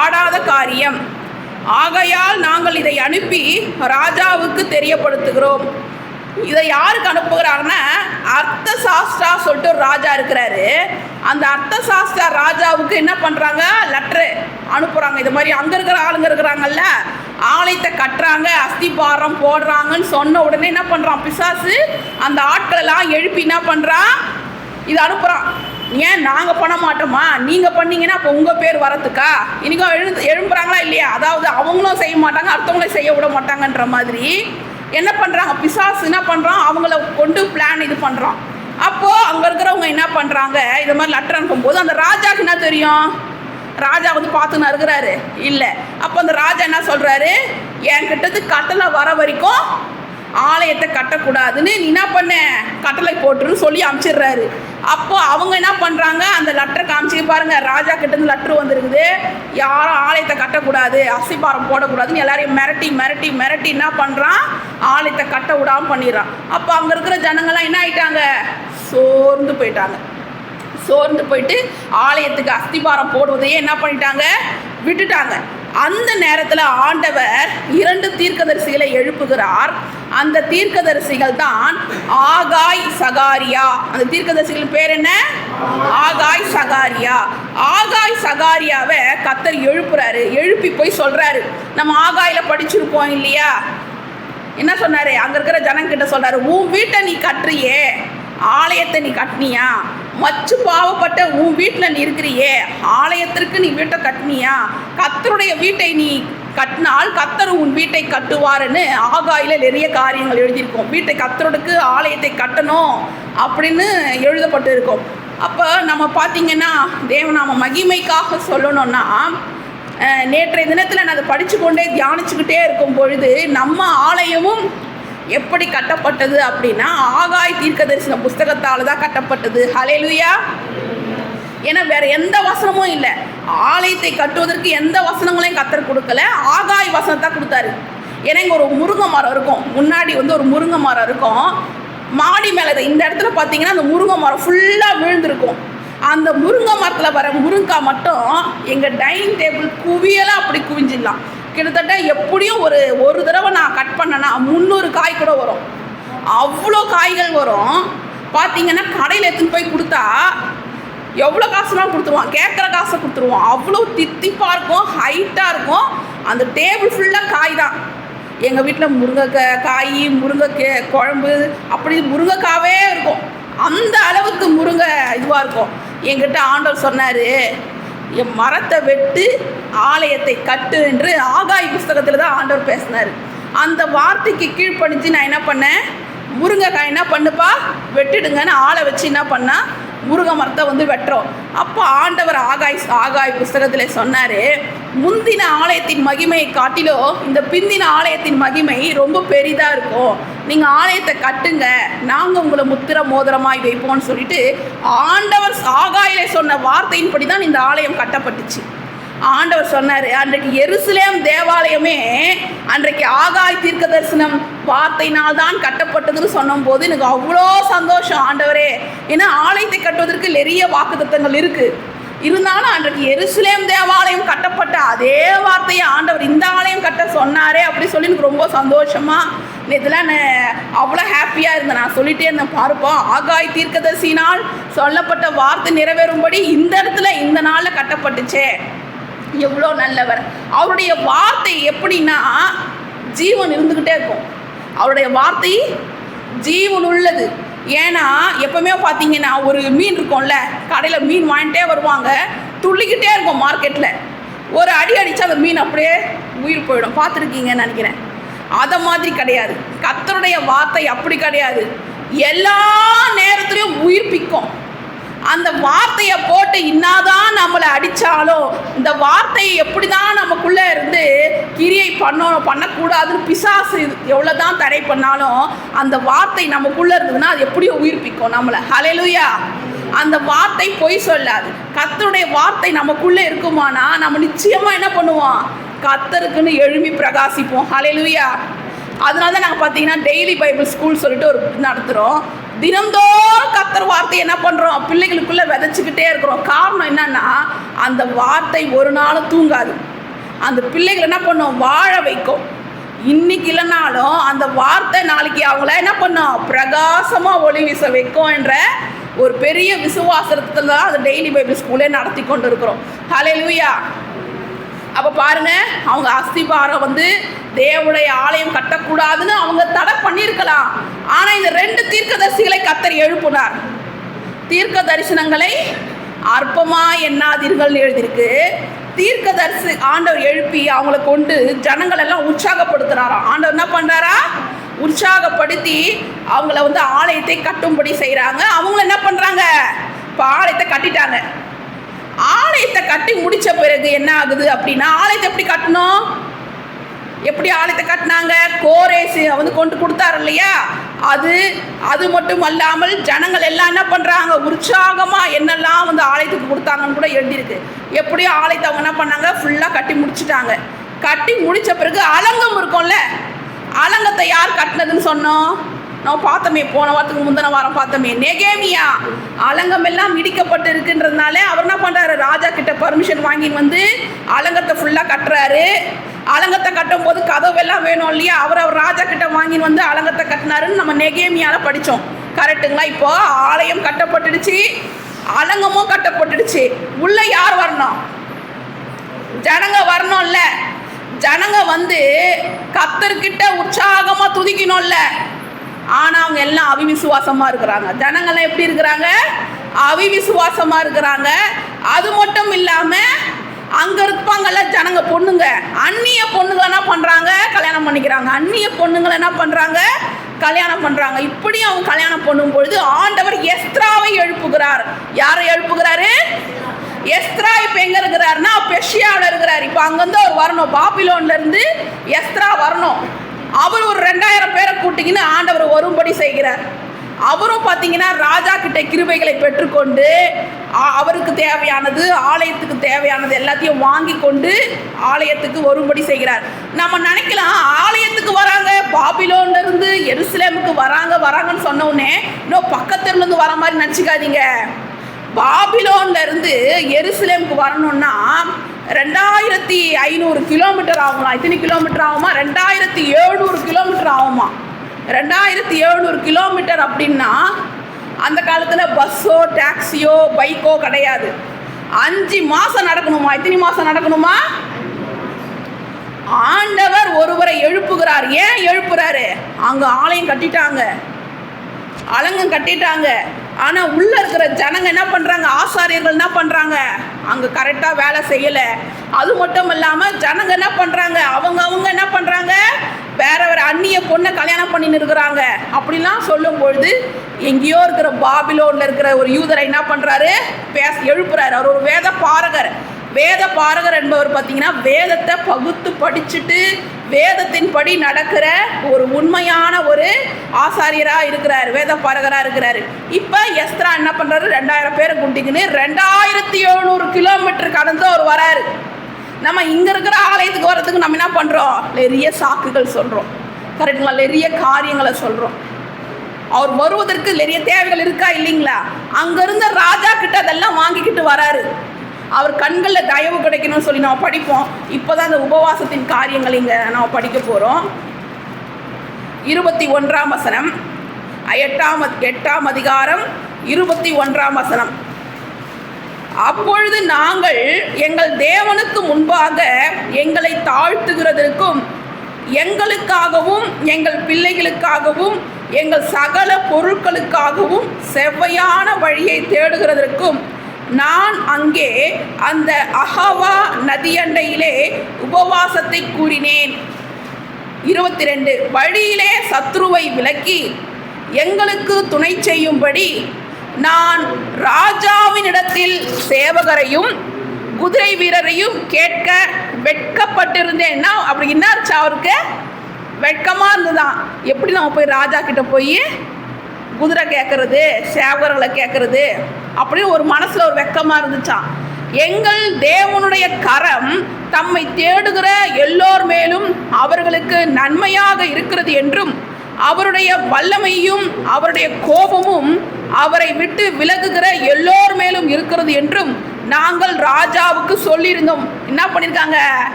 ஆடாத காரியம். ஆகையால் நாங்கள் இதை அனுப்பி ராஜாவுக்கு தெரியப்படுத்துகிறோம். இதை யாருக்கு அனுப்புகிறாருன்னா, அர்த்த சாஸ்திரா சொல்லிட்டு ஒரு ராஜா இருக்கிறாரு. அந்த அர்த்த சாஸ்திரா ராஜாவுக்கு என்ன பண்ணுறாங்க? லெட்ரு அனுப்புகிறாங்க. இது மாதிரி அங்கே இருக்கிற ஆளுங்க இருக்கிறாங்கல்ல, ஆலயத்தை கட்டுறாங்க, அஸ்திபாரம் போடுறாங்கன்னு சொன்ன உடனே என்ன பண்ணுறான் பிசாசு? அந்த ஆட்களெல்லாம் எழுப்பி என்ன பண்ணுறான்? இதை அனுப்புகிறான். ஏன் நாங்கள் பண்ண மாட்டோமா? நீங்கள் பண்ணீங்கன்னா அப்போ உங்கள் பேர் வரத்துக்கா? இன்றைக்கும் எழும்புறாங்களா இல்லையா? அதாவது அவங்களும் செய்ய மாட்டாங்க, அடுத்தவங்களும் செய்ய விட மாட்டாங்கன்ற மாதிரி என்ன பண்ணுறாங்க? பிசாசு என்ன பண்ணுறான்? அவங்கள கொண்டு பிளான் இது பண்ணுறான். அப்போது அங்கே இருக்கிறவங்க என்ன பண்ணுறாங்க? இது மாதிரி லெட்டர் அனுப்பும்போது அந்த ராஜாவுக்கு என்ன தெரியும்? ராஜா பார்த்துன்னு இருக்கிறாரு இல்லை. அப்போ அந்த ராஜா என்ன சொல்கிறாரு? என்கிட்டது கட்டளை வர வரைக்கும் ஆலயத்தை கட்டக்கூடாதுன்னு நீ என்ன பண்ண, கட்டளை போட்டுருன்னு சொல்லி அனுப்பிச்சிடுறாரு. அப்போ அவங்க என்ன பண்ணுறாங்க? அந்த லெட்டரை காமிச்சு பாருங்கள், ராஜா கிட்டேருந்து லெட்ரு வந்துருக்குது, யாரும் ஆலயத்தை கட்டக்கூடாது, அஸ்திபாரம் போடக்கூடாதுன்னு எல்லாரையும் மிரட்டி மிரட்டி மிரட்டி என்ன பண்ணுறான்? ஆலயத்தை கட்ட விடாமல் பண்ணிடுறான். அப்போ அங்கே இருக்கிற ஜனங்கள்லாம் என்ன ஆகிட்டாங்க? சோர்ந்து போயிட்டு ஆலயத்துக்கு அஸ்திபாரம் போடுவதையே என்ன பண்ணிட்டாங்க? விட்டுட்டாங்க. அந்த நேரத்தில் ஆண்டவர் 2 தீர்க்கதரிசிகளை எழுப்புகிறார். அந்த தீர்க்கதரிசிகள் தான் ஆகாய், சகாரியா. அந்த தீர்க்கதரிசிகள் பேர் என்ன? ஆகாய், சகாரியா. ஆகாய், சகாரியாவை கர்த்தர் எழுப்புறாரு. எழுப்பி போய் சொல்றாரு. நம்ம ஆகாயில படிச்சிருப்போம் இல்லையா? என்ன சொன்னாரு? அங்க இருக்கிற ஜனங்கிட்ட சொல்றாரு, உன் வீட்டை நீ கட்டுறியே, ஆலயத்தை நீ கட்டினியா? மச்சு பாவப்பட்ட உன் வீட்டில் நீ இருக்கிறியே, ஆலயத்திற்கு நீ வீட்டை கட்டினியா? கர்த்தருடைய வீட்டை நீ கட்டினால் கர்த்தர் உன் வீட்டை கட்டுவாருன்னு ஆகாயில நிறைய காரியங்கள் எழுதியிருக்கோம். வீட்டை கர்த்தருக்கு ஆலயத்தை கட்டணும் அப்படின்னு எழுதப்பட்டு இருக்கும். அப்போ நம்ம பார்த்தீங்கன்னா தேவநாம மகிமைக்காக சொல்லணும்னா, நேற்றைய தினத்தில் நான் அதை படித்து கொண்டே தியானிச்சுக்கிட்டே இருக்கும் பொழுது நம்ம ஆலயமும் எப்படி கட்டப்பட்டது அப்படின்னா ஆகாய் தீர்க்கதரிசன புஸ்தகத்தால் தான் கட்டப்பட்டது. ஹல்லேலூயா. ஏன்னா வேற எந்த வசனமும் இல்லை. ஆலயத்தை கட்டுவதற்கு எந்த வசனங்களையும் கர்த்தர் கொடுக்கல, ஆகாய் வசனத்தை கொடுத்தாரு. ஏன்னா இங்கே ஒரு முருங்கை மரம் இருக்கும், முன்னாடி வந்து ஒரு முருங்கை மரம் இருக்கும். மாடி மேலே இந்த இடத்துல பார்த்தீங்கன்னா அந்த முருங்கை மரம் ஃபுல்லாக விழுந்திருக்கும். அந்த முருங்கை மரத்தில் வர முருங்காய் மட்டும் எங்கள் டைனிங் டேபிள் குவியலாம் அப்படி குவிஞ்சிடலாம். கிட்டத்தட்ட எப்படியும் ஒரு தடவை நான் கட் பண்ணேன்னா 300 காய் கூட வரும். அவ்வளோ காய்கள் வரும். பார்த்தீங்கன்னா கடையில் எடுத்துன்னு போய் கொடுத்தா எவ்வளோ காசுலாம் கொடுத்துருவான், கேட்குற காசை கொடுத்துருவான். அவ்வளோ தித்திப்பாக இருக்கும், ஹைட்டாக இருக்கும். அந்த டேபிள் ஃபுல்லாக காய் தான். எங்கள் வீட்டில் முருங்கைக்காய், முருங்கை குழம்பு, அப்படி முருங்கைக்காவே இருக்கும். அந்த அளவுக்கு முருங்கை இதுவாக இருக்கும். என்கிட்ட ஆண்டவர் சொன்னார், என் மரத்தை வெட்டு ஆலயத்தை கட்டு என்று ஆகாய் புஸ்தகத்தில் தான் ஆண்டவர் பேசினார். அந்த வார்த்தைக்கு கீழ்ப்படிஞ்சு நான் என்ன பண்ணேன், முருங்கைக்காய் என்ன பண்ணுப்பா வெட்டிடுங்கன்னு ஆளை வச்சு என்ன பண்ணால் முருங்கை மரத்தை வந்து வெட்டுறோம். அப்போ ஆண்டவர் ஆகாய் புஸ்தகத்தில் சொன்னார், முந்தின ஆலயத்தின் மகிமையை காட்டிலோ இந்த பிந்தின ஆலயத்தின் மகிமை ரொம்ப பெரிதாக இருக்கும். நீங்கள் ஆலயத்தை கட்டுங்க, நாங்கள் உங்களை முத்திர மோதிரமாய் வைப்போம்னு சொல்லிட்டு ஆண்டவர் ஆகாயிலே சொன்ன வார்த்தையின்படி தான் இந்த ஆலயம் கட்டப்பட்டுச்சு. ஆண்டவர் சொன்னார், அன்றைக்கு எருசலேம் தேவாலயமே அன்றைக்கு ஆகாய் தீர்க்க தரிசனம் வார்த்தையினால் தான் கட்டப்பட்டதுன்னு சொன்னும் போது எனக்கு அவ்வளோ சந்தோஷம். ஆண்டவரே, ஏன்னா ஆலயத்தை கட்டுவதற்கு நிறைய வாக்குத்தத்தங்கள் இருக்குது. இருந்தாலும் அன்றைக்கு எருசலேம் தேவாலயம் கட்டப்பட்ட அதே வார்த்தையை ஆண்டவர் இந்த ஆலயம் கட்ட சொன்னாரே அப்படி சொல்லி எனக்கு ரொம்ப சந்தோஷமாக நேற்றுலாம் அவ்வளோ ஹாப்பியாக இருந்தேன். நான் சொல்லிட்டே இருந்தேன், பார்ப்போம் ஆகாய் தீர்க்கதரிசினால் சொல்லப்பட்ட வார்த்தை நிறைவேறும்படி இந்த இடத்துல இந்த நாளில் கட்டப்பட்டுச்சே, எவ்வளோ நல்லவர். அவருடைய வார்த்தை எப்படின்னா ஜீவன் இருந்துக்கிட்டே இருக்கும். அவருடைய வார்த்தை ஜீவன் உள்ளது. ஏன்னா எப்பவுமே பார்த்தீங்கன்னா ஒரு மீன் இருக்கும்ல, கடையில் மீன் வாங்கிட்டே வருவாங்க, துள்ளிக்கிட்டே இருக்கும் மார்க்கெட்டில். ஒரு அடி அடித்தா அந்த மீன் அப்படியே உயிர் போயிடும். பார்த்துருக்கீங்கன்னு நினைக்கிறேன். அதை மாதிரி கிடையாது கர்த்தருடைய வார்த்தை. அப்படி கிடையாது, எல்லா நேரத்துலையும் உயிர்ப்பிக்கும். அந்த வார்த்தையை போட்டு இன்னாதான் நம்மளை அடித்தாலும் இந்த வார்த்தையை எப்படி தான் நமக்குள்ளே இருந்து கிரியை பண்ணக்கூடாதுன்னு பிசாசு எவ்வளோ தான் தடை பண்ணாலும் அந்த வார்த்தை நமக்குள்ளே இருந்ததுன்னா அது எப்படியோ உயிர்ப்பிக்கும் நம்மளை. ஹல்லேலூயா. அந்த வார்த்தை பொய் சொல்லாது. கர்த்தருடைய வார்த்தை நமக்குள்ளே இருக்குமானா நம்ம நிச்சயமாக என்ன பண்ணுவோம், கர்த்தருக்குன்னு எழும்பி பிரகாசிப்போம். ஹல்லேலூயா. அதனால தான் நாங்கள் பார்த்தீங்கன்னா டெய்லி பைபிள் ஸ்கூல் சொல்லிட்டு ஒரு நடத்துகிறோம். தினந்தோறும் கர்த்தர் வார்த்தை என்ன பண்ணுறோம், பிள்ளைகளுக்குள்ளே விதைச்சிக்கிட்டே இருக்கிறோம். காரணம் என்னன்னா அந்த வார்த்தை ஒரு நாளும் தூங்காது. அந்த பிள்ளைகள் என்ன பண்ணும், வாழ வைக்கும். இன்னைக்கு இல்லைனாலும் அந்த வார்த்தை நாளைக்கு அவங்கள என்ன பண்ணும், பிரகாசமாக ஒளி வீச வைக்கும் என்ற ஒரு பெரிய விசுவாசத்தில் தான் அந்த டெய்லி பைபிள் ஸ்கூலே நடத்தி கொண்டு இருக்கிறோம். ஹல்லேலூயா. அப்போ பாருங்க, அவங்க அஸ்திபாரம் வந்து தேவனுடைய ஆலயம் கட்டக்கூடாதுன்னு அவங்க தடை பண்ணியிருக்கலாம். ஆனால் இந்த 2 தீர்க்கதரிசிகளை கர்த்தர் எழுப்பினார். தீர்க்க தரிசனங்களை அற்பமாக எண்ணாதீர்கள் எழுதியிருக்கு. தீர்க்கதரிசி ஆண்டவர் எழுப்பி அவங்கள கொண்டு ஜனங்கள் எல்லாம் உற்சாகப்படுத்துகிறாராம். ஆண்டவர் என்ன பண்ணுறாரா, உற்சாகப்படுத்தி அவங்கள வந்து ஆலயத்தை கட்டும்படி செய்கிறாங்க. அவங்கள என்ன பண்ணுறாங்க, இப்போ ஆலயத்தை கட்டிட்டாங்க. ஆலயத்தை கட்டி முடித்த பிறகு என்ன ஆகுது அப்படின்னா, ஆலயத்தை எப்படி கட்டணும், எப்படி ஆலயத்தை கட்டினாங்க, கோரேசு வந்து கொண்டு கொடுத்தாரு இல்லையா, அது மட்டும் அல்லாமல் ஜனங்கள் எல்லாம் என்ன பண்ணுறாங்க, உற்சாகமாக என்னெல்லாம் வந்து ஆலயத்துக்கு கொடுத்தாங்கன்னு கூட எழுதியிருக்கு. எப்படியோ ஆலயத்தை அவங்க என்ன பண்ணாங்க, ஃபுல்லாக கட்டி முடிச்சுட்டாங்க. கட்டி முடித்த பிறகு அலங்கம் இருக்கும்ல, அலங்கத்தை யார் கட்டினதுன்னு சொன்னோம், நம்ம பார்த்தோமே, போன வாரத்துக்கு முந்தின வாரம் பார்த்தோமே, நெகேமியா அலங்கம் எல்லாம் இடிக்கப்பட்டு இருக்குன்றதுனால அவர் என்ன பண்ணுறாரு, ராஜா கிட்ட பர்மிஷன் வாங்கின்னு வந்து அலங்கத்தை ஃபுல்லாக கட்டுறாரு. அலங்கத்தை கட்டும் போது கதவெல்லாம் வேணும் இல்லையா, அவர் ராஜா கிட்ட வாங்கின்னு வந்து அலங்கத்தை கட்டினாருன்னு நம்ம நெகேமியால படித்தோம். கரெக்டுங்களா? இப்போ ஆலயம் கட்டப்பட்டுடுச்சு, அலங்கமும் கட்டப்பட்டுடுச்சு. உள்ள யார் வரணும்? ஜனங்க வரணும்ல. ஜனங்க வந்து கர்த்தர்கிட்ட உற்சாகமா துதிக்கணும்ல. ஆனா அவங்க எல்லாம் அவிவிசுவாசமா இருக்கிறாங்க. ஜனங்கள்லாம் எப்படி இருக்கிறாங்க? அவிவிசுவாசமா இருக்கிறாங்க. அது மட்டும் இல்லாம அங்க இருப்பாங்கல்ல ஜனங்க, பொண்ணுங்க, அந்நிய பொண்ணுங்களை என்ன பண்றாங்க, கல்யாணம் பண்ணிக்கிறாங்க. அந்நிய பொண்ணுங்களை என்ன பண்றாங்க, கல்யாணம் பண்றாங்க. இப்படி அவங்க கல்யாணம் பண்ணும் பொழுது ஆண்டவர் எஸ்த்ராவை எழுப்புகிறார். யாரை எழுப்புகிறாரு? எஸ்த்ரா. இப்ப எங்க இருக்கிறாருன்னா பெர்ஷியாவில் இருக்கிறார். இப்ப அங்கிருந்து அவர் வரணும், பாபிலோன்ல இருந்து எஸ்த்ரா வரணும். அவர் ஒரு 2000 பேரை கூட்டிக்கின்னு ஆண்டவர் வரும்படி செய்கிறார். அவரும் பார்த்தீங்கன்னா ராஜா கிட்ட கிருபைகளை பெற்றுக்கொண்டு அவருக்கு தேவையானது, ஆலயத்துக்கு தேவையானது எல்லாத்தையும் வாங்கி கொண்டு ஆலயத்துக்கு வரும்படி செய்கிறார். நம்ம நினைக்கலாம் ஆலயத்துக்கு வராங்க, பாபிலோன்ல இருந்து எருசலேமுக்கு வராங்கன்னு சொன்ன உடனே இன்னும் பக்கத்துல இருந்து வர மாதிரி நினச்சிக்காதீங்க. பாபிலோன்ல இருந்து எருசலேமுக்கு வரணும்னா 2500 கிலோமீட்டர் ஆகுமா? எத்தனை கிலோமீட்டர் ஆகுமா? 2700 கிலோமீட்டர் ஆகுமா? 2700 கிலோமீட்டர் அப்படின்னா அந்த காலத்தில் பஸ்ஸோ டாக்ஸியோ பைக்கோ கிடையாது. 5 மாதம் நடக்கணுமா? எத்தனை மாதம் நடக்கணுமா? ஆண்டவர் ஒருவரை எழுப்புகிறார். ஏன் எழுப்புறாரு? அங்கே ஆலயம் கட்டிட்டாங்க, அலங்கம் கட்டிட்டாங்க. ஆனால் உள்ள இருக்கிற ஜனங்க என்ன பண்ணுறாங்க, ஆசாரியர்கள் என்ன பண்ணுறாங்க, அங்கே கரெக்டாக வேலை செய்யலை. அது மட்டும் இல்லாமல் ஜனங்க என்ன பண்ணுறாங்க, அவங்க என்ன பண்ணுறாங்க, வேற அந்நிய பொண்ணை கல்யாணம் பண்ணின்னு இருக்கிறாங்க. அப்படிலாம் சொல்லும் பொழுது எங்கேயோ இருக்கிற பாபிலோன்ல இருக்கிற ஒரு யூதரை என்ன பண்ணுறாரு, எழுப்புறாரு. அவர் ஒரு வேத பாரகர் என்பவர் பார்த்தீங்கன்னா வேதத்தை பகுத்து படிச்சுட்டு வேதத்தின் படி நடக்கிற ஒரு உண்மையான ஒரு ஆசாரியராக இருக்கிறார், வேத பாரகராக இருக்கிறாரு. இப்போ எஸ்த்ரா என்ன பண்ணுறாரு, 2000 பேரை கூட்டிக்கின்னு 2700 கிலோமீட்டர் கடந்து அவர் வராரு. நம்ம இங்கே இருக்கிற ஆலயத்துக்கு வர்றதுக்கு நம்ம என்ன பண்ணுறோம், நிறைய சாக்குகள் சொல்கிறோம். கரெக்டுங்களா? நிறைய காரியங்களை சொல்கிறோம். அவர் வருவதற்கு நிறைய தேவைகள் இருக்கா இல்லைங்களா? அங்கேருந்த ராஜா கிட்ட அதெல்லாம் வாங்கிக்கிட்டு வராரு. அவர் கண்களில் தயவு கிடைக்கணும்னு சொல்லி நம்ம படிப்போம். இப்போ தான் அந்த உபவாசத்தின் காரியங்கள் இங்கே நம்ம படிக்க போகிறோம். 21ஆம் வசனம், 8ஆம் அதிகாரம் 21ஆம் வசனம். அப்பொழுது நாங்கள் எங்கள் தேவனுக்கு முன்பாக எங்களை தாழ்த்துகிறதற்கும் எங்களுக்காகவும் எங்கள் பிள்ளைகளுக்காகவும் எங்கள் சகல பொருட்களுக்காகவும் செவ்வையான வழியை தேடுகிறதற்கும் நான் அங்கே அந்த அஹவா நதியண்டையிலே உபவாசத்தை கூறினேன். 22 வழியிலே சத்ருவை விலக்கி எங்களுக்கு துணை செய்யும்படி நான் ராஜாவினிடத்தில் சேவகரையும் குதிரை வீரரையும் கேட்க வெட்கப்பட்டிருந்தேன்னா, அப்படி என்ன அவருக்கு வெட்கமாக இருந்துதான். எப்படி நம்ம போய் ராஜா கிட்ட போய் குதிரை கேட்கறது, சேவகர்களை கேட்கறது, அப்படின்னு ஒரு மனசில் ஒரு வெட்கமாக இருந்துச்சான். எங்கள் தேவனுடைய கரம் தம்மை தேடுகிற எல்லோர் மேலும் அவர்களுக்கு நன்மையாக இருக்கிறது என்றும் அவருடைய வல்லமையும் அவருடைய கோபமும் அவரை விட்டு விலகுகிற எல்லோர் மேலும் இருக்கிறது என்றும் நாங்கள் ராஜாவுக்கு சொல்லியிருந்தோம். என்ன பண்ணியிருக்காங்க,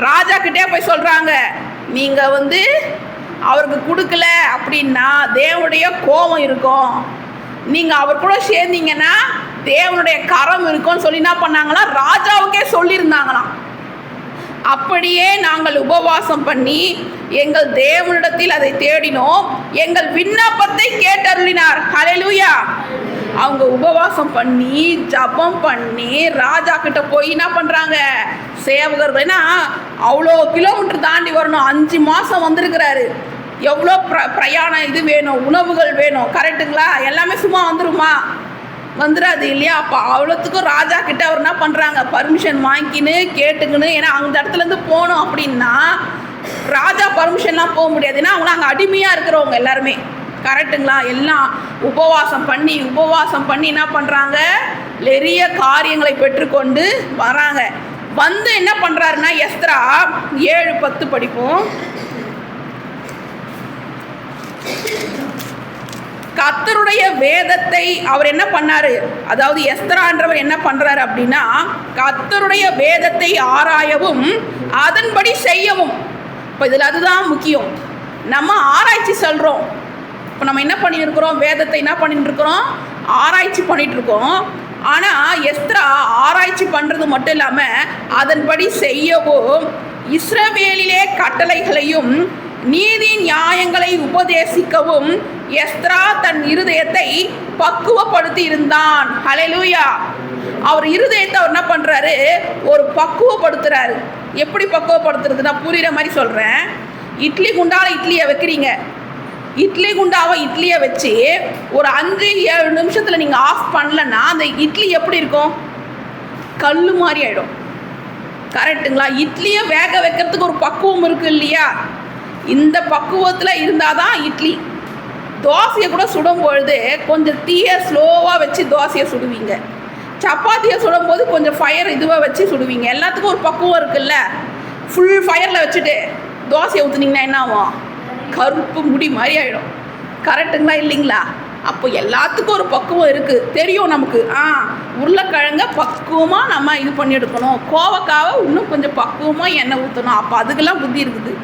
ராஜா கிட்டே போய் சொல்கிறாங்க, நீங்கள் அவருக்கு கொடுக்கல அப்படின்னா தேவனுடைய கோபம் இருக்கும், நீங்கள் அவர் கூட சேர்ந்தீங்கன்னா தேவனுடைய கரம் இருக்கும்னு சொல்லி என்ன பண்ணாங்களாம், ராஜாவுக்கே சொல்லியிருந்தாங்களாம். அப்படியே நாங்கள் உபவாசம் பண்ணி எங்கள் தேவனிடத்தில் அதை தேடினோம், எங்கள் விண்ணப்பத்தை கேட்டருளினார். ஹல்லேலூயா. அவங்க உபவாசம் பண்ணி ஜபம் பண்ணி ராஜா கிட்ட போய் என்ன பண்ணுறாங்க, சேவகர்கள், ஏன்னா அவ்வளோ கிலோமீட்டர் தாண்டி வரணும், 5 மாதம் வந்திருக்கிறாரு, எவ்வளோ பிரயாணம் இது வேணும், உணவுகள் வேணும். கரெக்டுங்களா? எல்லாமே சும்மா வந்துடாது இல்லையா? அப்போ அவ்வளோத்துக்கும் ராஜா கிட்ட அவர் என்ன பண்ணுறாங்க, பர்மிஷன் வாங்கிக்கின்னு கேட்டுக்கின்னு, ஏன்னா அந்த இடத்துலேருந்து போகணும் அப்படின்னா ராஜா பர்மிஷன்லாம் போக முடியாது, ஏன்னா அவங்களாம் அங்கே அடிமையாக இருக்கிறவங்க எல்லாருமே. கரெக்டுங்களா? எல்லாம் உபவாசம் பண்ணி என்ன பண்ணுறாங்க, நிறைய காரியங்களை பெற்றுக்கொண்டு வராங்க. என்ன பண்ணுறாருன்னா எஸ்த்ரா 7:10 படிப்போம். கர்த்தருடைய வேதத்தை அவர் என்ன பண்ணாரு, அதாவது எஸ்தரான்றவர் என்ன பண்றாரு அப்படின்னா, கர்த்தருடைய வேதத்தை ஆராயவும் அதன்படி செய்யவும். இப்போ இதில் அதுதான் முக்கியம். நம்ம ஆராய்ச்சி சொல்கிறோம். இப்போ நம்ம என்ன பண்ணிட்டு இருக்கிறோம், வேதத்தை என்ன பண்ணிட்டு இருக்கிறோம், ஆராய்ச்சி பண்ணிட்டு இருக்கோம். ஆனால் எஸ்தரா ஆராய்ச்சி பண்ணுறது மட்டும் இல்லாமல் அதன்படி செய்யவும் இஸ்ரவேலிலே கட்டளைகளையும் நீதி நியாயங்களை உபதேசிக்கவும் எஸ்தரா தன் இருதயத்தை பக்குவப்படுத்தி இருந்தான். ஹல்லேலூயா. அவர் இருதயத்தை அவர் என்ன பண்ணுறாரு, ஒரு பக்குவப்படுத்துறாரு. எப்படி பக்குவப்படுத்துறது, நான் புரிகிற மாதிரி சொல்கிறேன். இட்லி குண்டால இட்லியை வைக்கிறீங்க. இட்லி குண்டாவை இட்லியை வச்சு ஒரு 5-7 நிமிஷத்தில் நீங்கள் ஆஃப் பண்ணலன்னா அந்த இட்லி எப்படி இருக்கும், கல் மாதிரி ஆகிடும். கரெக்டுங்களா? இட்லியை வேக வைக்கிறதுக்கு ஒரு பக்குவம் இருக்குது இல்லையா? இந்த பக்குவத்தில் இருந்தால் தான் இட்லி. தோசையை கூட சுடும் பொழுது கொஞ்சம் தீயை ஸ்லோவாக வச்சு தோசையை சுடுவீங்க. சப்பாத்தியை சுடும்போது கொஞ்சம் ஃபயர் இதுவாக வச்சு சுடுவீங்க. எல்லாத்துக்கும் ஒரு பக்குவம் இருக்குல்ல. ஃபுல் ஃபயரில் வச்சுட்டு தோசையை ஊற்றுனீங்கன்னா என்ன ஆகும், கருப்பு முடி மாதிரி ஆகிடும். கரெக்டுங்களா இல்லைங்களா? அப்போ எல்லாத்துக்கும் ஒரு பக்குவம் இருக்குது, தெரியும் நமக்கு. உருளைக்கிழங்க பக்குவமாக நம்ம இது பண்ணி எடுக்கணும், கோவக்காவை இன்னும் கொஞ்சம் பக்குவமாக எண்ணெய் ஊற்றணும். அப்போ அதுக்கெல்லாம் புத்தி இருக்குது.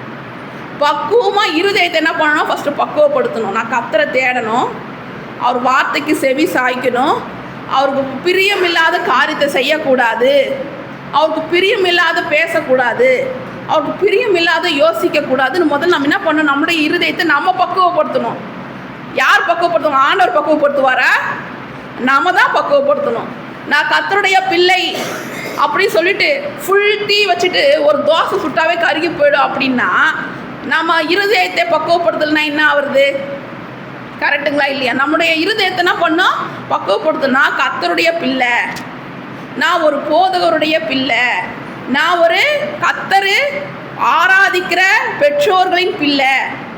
பக்குவமாக இருதயத்தை என்ன பண்ணணும், ஃபஸ்ட்டு பக்குவப்படுத்தணும். நான் கர்த்தரை தேடணும், அவர் வார்த்தைக்கு செவி சாய்க்கணும், அவருக்கு பிரியமில்லாத காரியத்தை செய்யக்கூடாது, அவருக்கு பிரியமில்லாத பேசக்கூடாது, அவருக்கு பிரியமில்லாத யோசிக்கக்கூடாதுன்னு முதல்ல நம்ம என்ன பண்ணணும், நம்முடைய இருதயத்தை நம்ம பக்குவப்படுத்தணும். யார் பக்குவப்படுத்தணும்? ஆண்டவர் பக்குவப்படுத்துவாரா? நாம தான் பக்குவப்படுத்தணும். நான் கர்த்தருடைய பிள்ளை அப்படின்னு சொல்லிட்டு ஃபுல் டீ வச்சுட்டு ஒரு தோசை சுட்டாவே கருகி போயிடும் அப்படின்னா நம்ம இருதயத்தை பக்குவப்படுத்தலைன்னா என்ன ஆகுறது? கரெக்டுங்களா இல்லையா? நம்முடைய இருதயத்தை என்ன பண்ணோம், பக்குவப்படுத்தணும். நான் கர்த்தருடைய பிள்ளை, நான் ஒரு போதகருடைய பிள்ளை, நான் ஒரு கர்த்தர் ஆராதிக்கிற பெற்றோர்களின் பிள்ளை,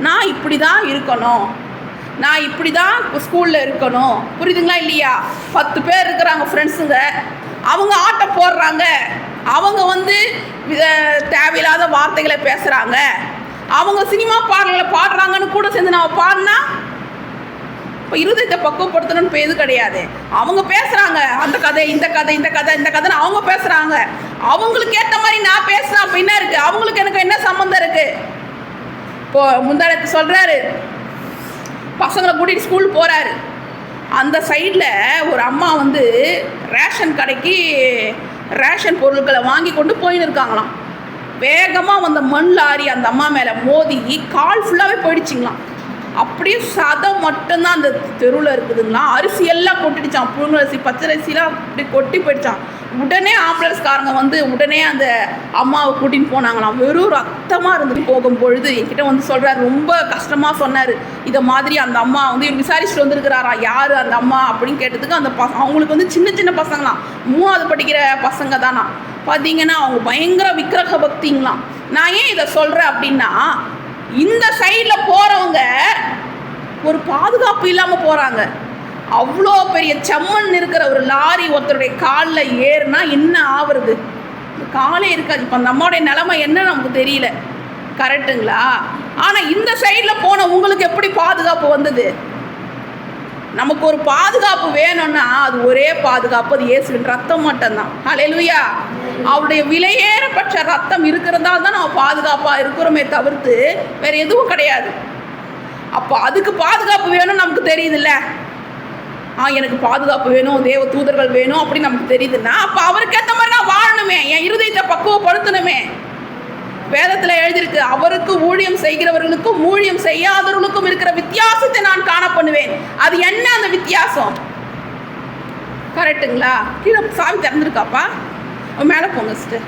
நான் இப்படி தான் இருக்கணும், நான் இப்படி தான் ஸ்கூலில் இருக்கணும். புரியுதுங்களா இல்லையா? 10 பேர் இருக்கிறாங்க ஃப்ரெண்ட்ஸுங்க, அவங்க ஆட்டம் போடுறாங்க, அவங்க தேவையில்லாத வார்த்தைகளை பேசுகிறாங்க, அவங்க சினிமா பாடல்களை பாடுறாங்கன்னு கூட சேர்ந்து நம்ம பாடினா இப்போ இருதயத்தை பக்குவப்படுத்தணும்னு இப்போ எது கிடையாது. அவங்க பேசுகிறாங்க, அந்த கதை இந்த கதை இந்த கதை இந்த கதைன்னு அவங்க பேசுகிறாங்க, அவங்களுக்கு ஏற்ற மாதிரி நான் பேசுகிறேன். அப்போ என்ன இருக்குது, அவங்களுக்கு எனக்கு என்ன சம்மந்தம் இருக்குது? இப்போது முந்தானத்து சொல்கிறாரு, பசங்களை கூட்டிகிட்டு ஸ்கூல் போகிறாரு. அந்த சைடில் ஒரு அம்மா ரேஷன் கடைக்கு ரேஷன் பொருட்களை வாங்கி கொண்டு போயின்னு இருக்காங்களாம். வேகமாக வந்த மண் லாரி அந்த அம்மா மேலே மோதி கால் ஃபுல்லாகவே போயிடுச்சிங்களாம். அப்படியே சதம் மட்டும்தான் அந்த தெருவில் இருக்குதுங்களா. அரிசி எல்லாம் கொட்டிடுச்சான், புழுங்கரிசி பச்சரிசிலாம் அப்படி கொட்டி போயிடுச்சான். உடனே ஆம்புலன்ஸ்காரங்க உடனே அந்த அம்மாவை கூட்டின்னு போனாங்களாம். வெறும் ரத்தமாக இருந்துட்டு போகும்பொழுது என்கிட்ட சொல்கிறார், ரொம்ப கஷ்டமாக சொன்னார். இதை மாதிரி அந்த அம்மா இவர் விசாரிச்சுட்டு வந்திருக்கிறாரா, யார் அந்த அம்மா அப்படின்னு கேட்டதுக்கு அந்த அவங்களுக்கு சின்ன சின்ன பசங்களாம், 3ஆவது படிக்கிற பசங்க தானா. பார்த்தீங்கன்னா அவங்க பயங்கர விக்கிரக பக்திங்களாம். நான் ஏன் இதை சொல்கிறேன் அப்படின்னா, இந்த சைடில் போகிறவங்க ஒரு பாதுகாப்பு இல்லாமல் போகிறாங்க. அவ்வளோ பெரிய செம்மண் இருக்கிற ஒரு லாரி ஒருத்தருடைய காலில் ஏறுனா என்ன ஆகுறது? காலே இருக்காது. இப்போ அந்த அம்மாவுடைய நிலைமை என்ன நமக்கு தெரியல. கரெக்டுங்களா? ஆனால் இந்த சைடில் போன உங்களுக்கு எப்படி பாதுகாப்பு வந்தது? நமக்கு ஒரு பாதுகாப்பு வேணும்னா அது ஒரே பாதுகாப்பு, அது இயேசுவின் ரத்தம் மட்டும்தான். ஹல்லேலூயா. அவருடைய விலையேறப்பட்ட ரத்தம் இருக்கிறதால தான் நம்ம பாதுகாப்பாக இருக்கிறோமே தவிர்த்து வேறு எதுவும் கிடையாது. அப்போ அதுக்கு பாதுகாப்பு வேணும்னு நமக்கு தெரியுதுல்ல. எனக்கு பாதுகாப்பு வேணும், தேவ தூதர்கள் வேணும் அப்படின்னு நமக்கு தெரியுதுன்னா அப்போ அவருக்கு ஏற்ற மாதிரி நான் வாழணுமே, என் இருதயத்தை பக்குவப்படுத்தணுமே. வேதத்தில் எழுதியிருக்கு, அவருக்கு ஊழியம் செய்கிறவர்களுக்கும் ஊழியம் செய்யாதவர்களுக்கும் இருக்கிற வித்தியாசத்தை நான் காண பண்ணுவேன். அது என்ன அந்த வித்தியாசம்? கரெக்டுங்களா? கீழே சாவி திறந்துருக்காப்பா, மேலே போங்க சிஸ்டர்.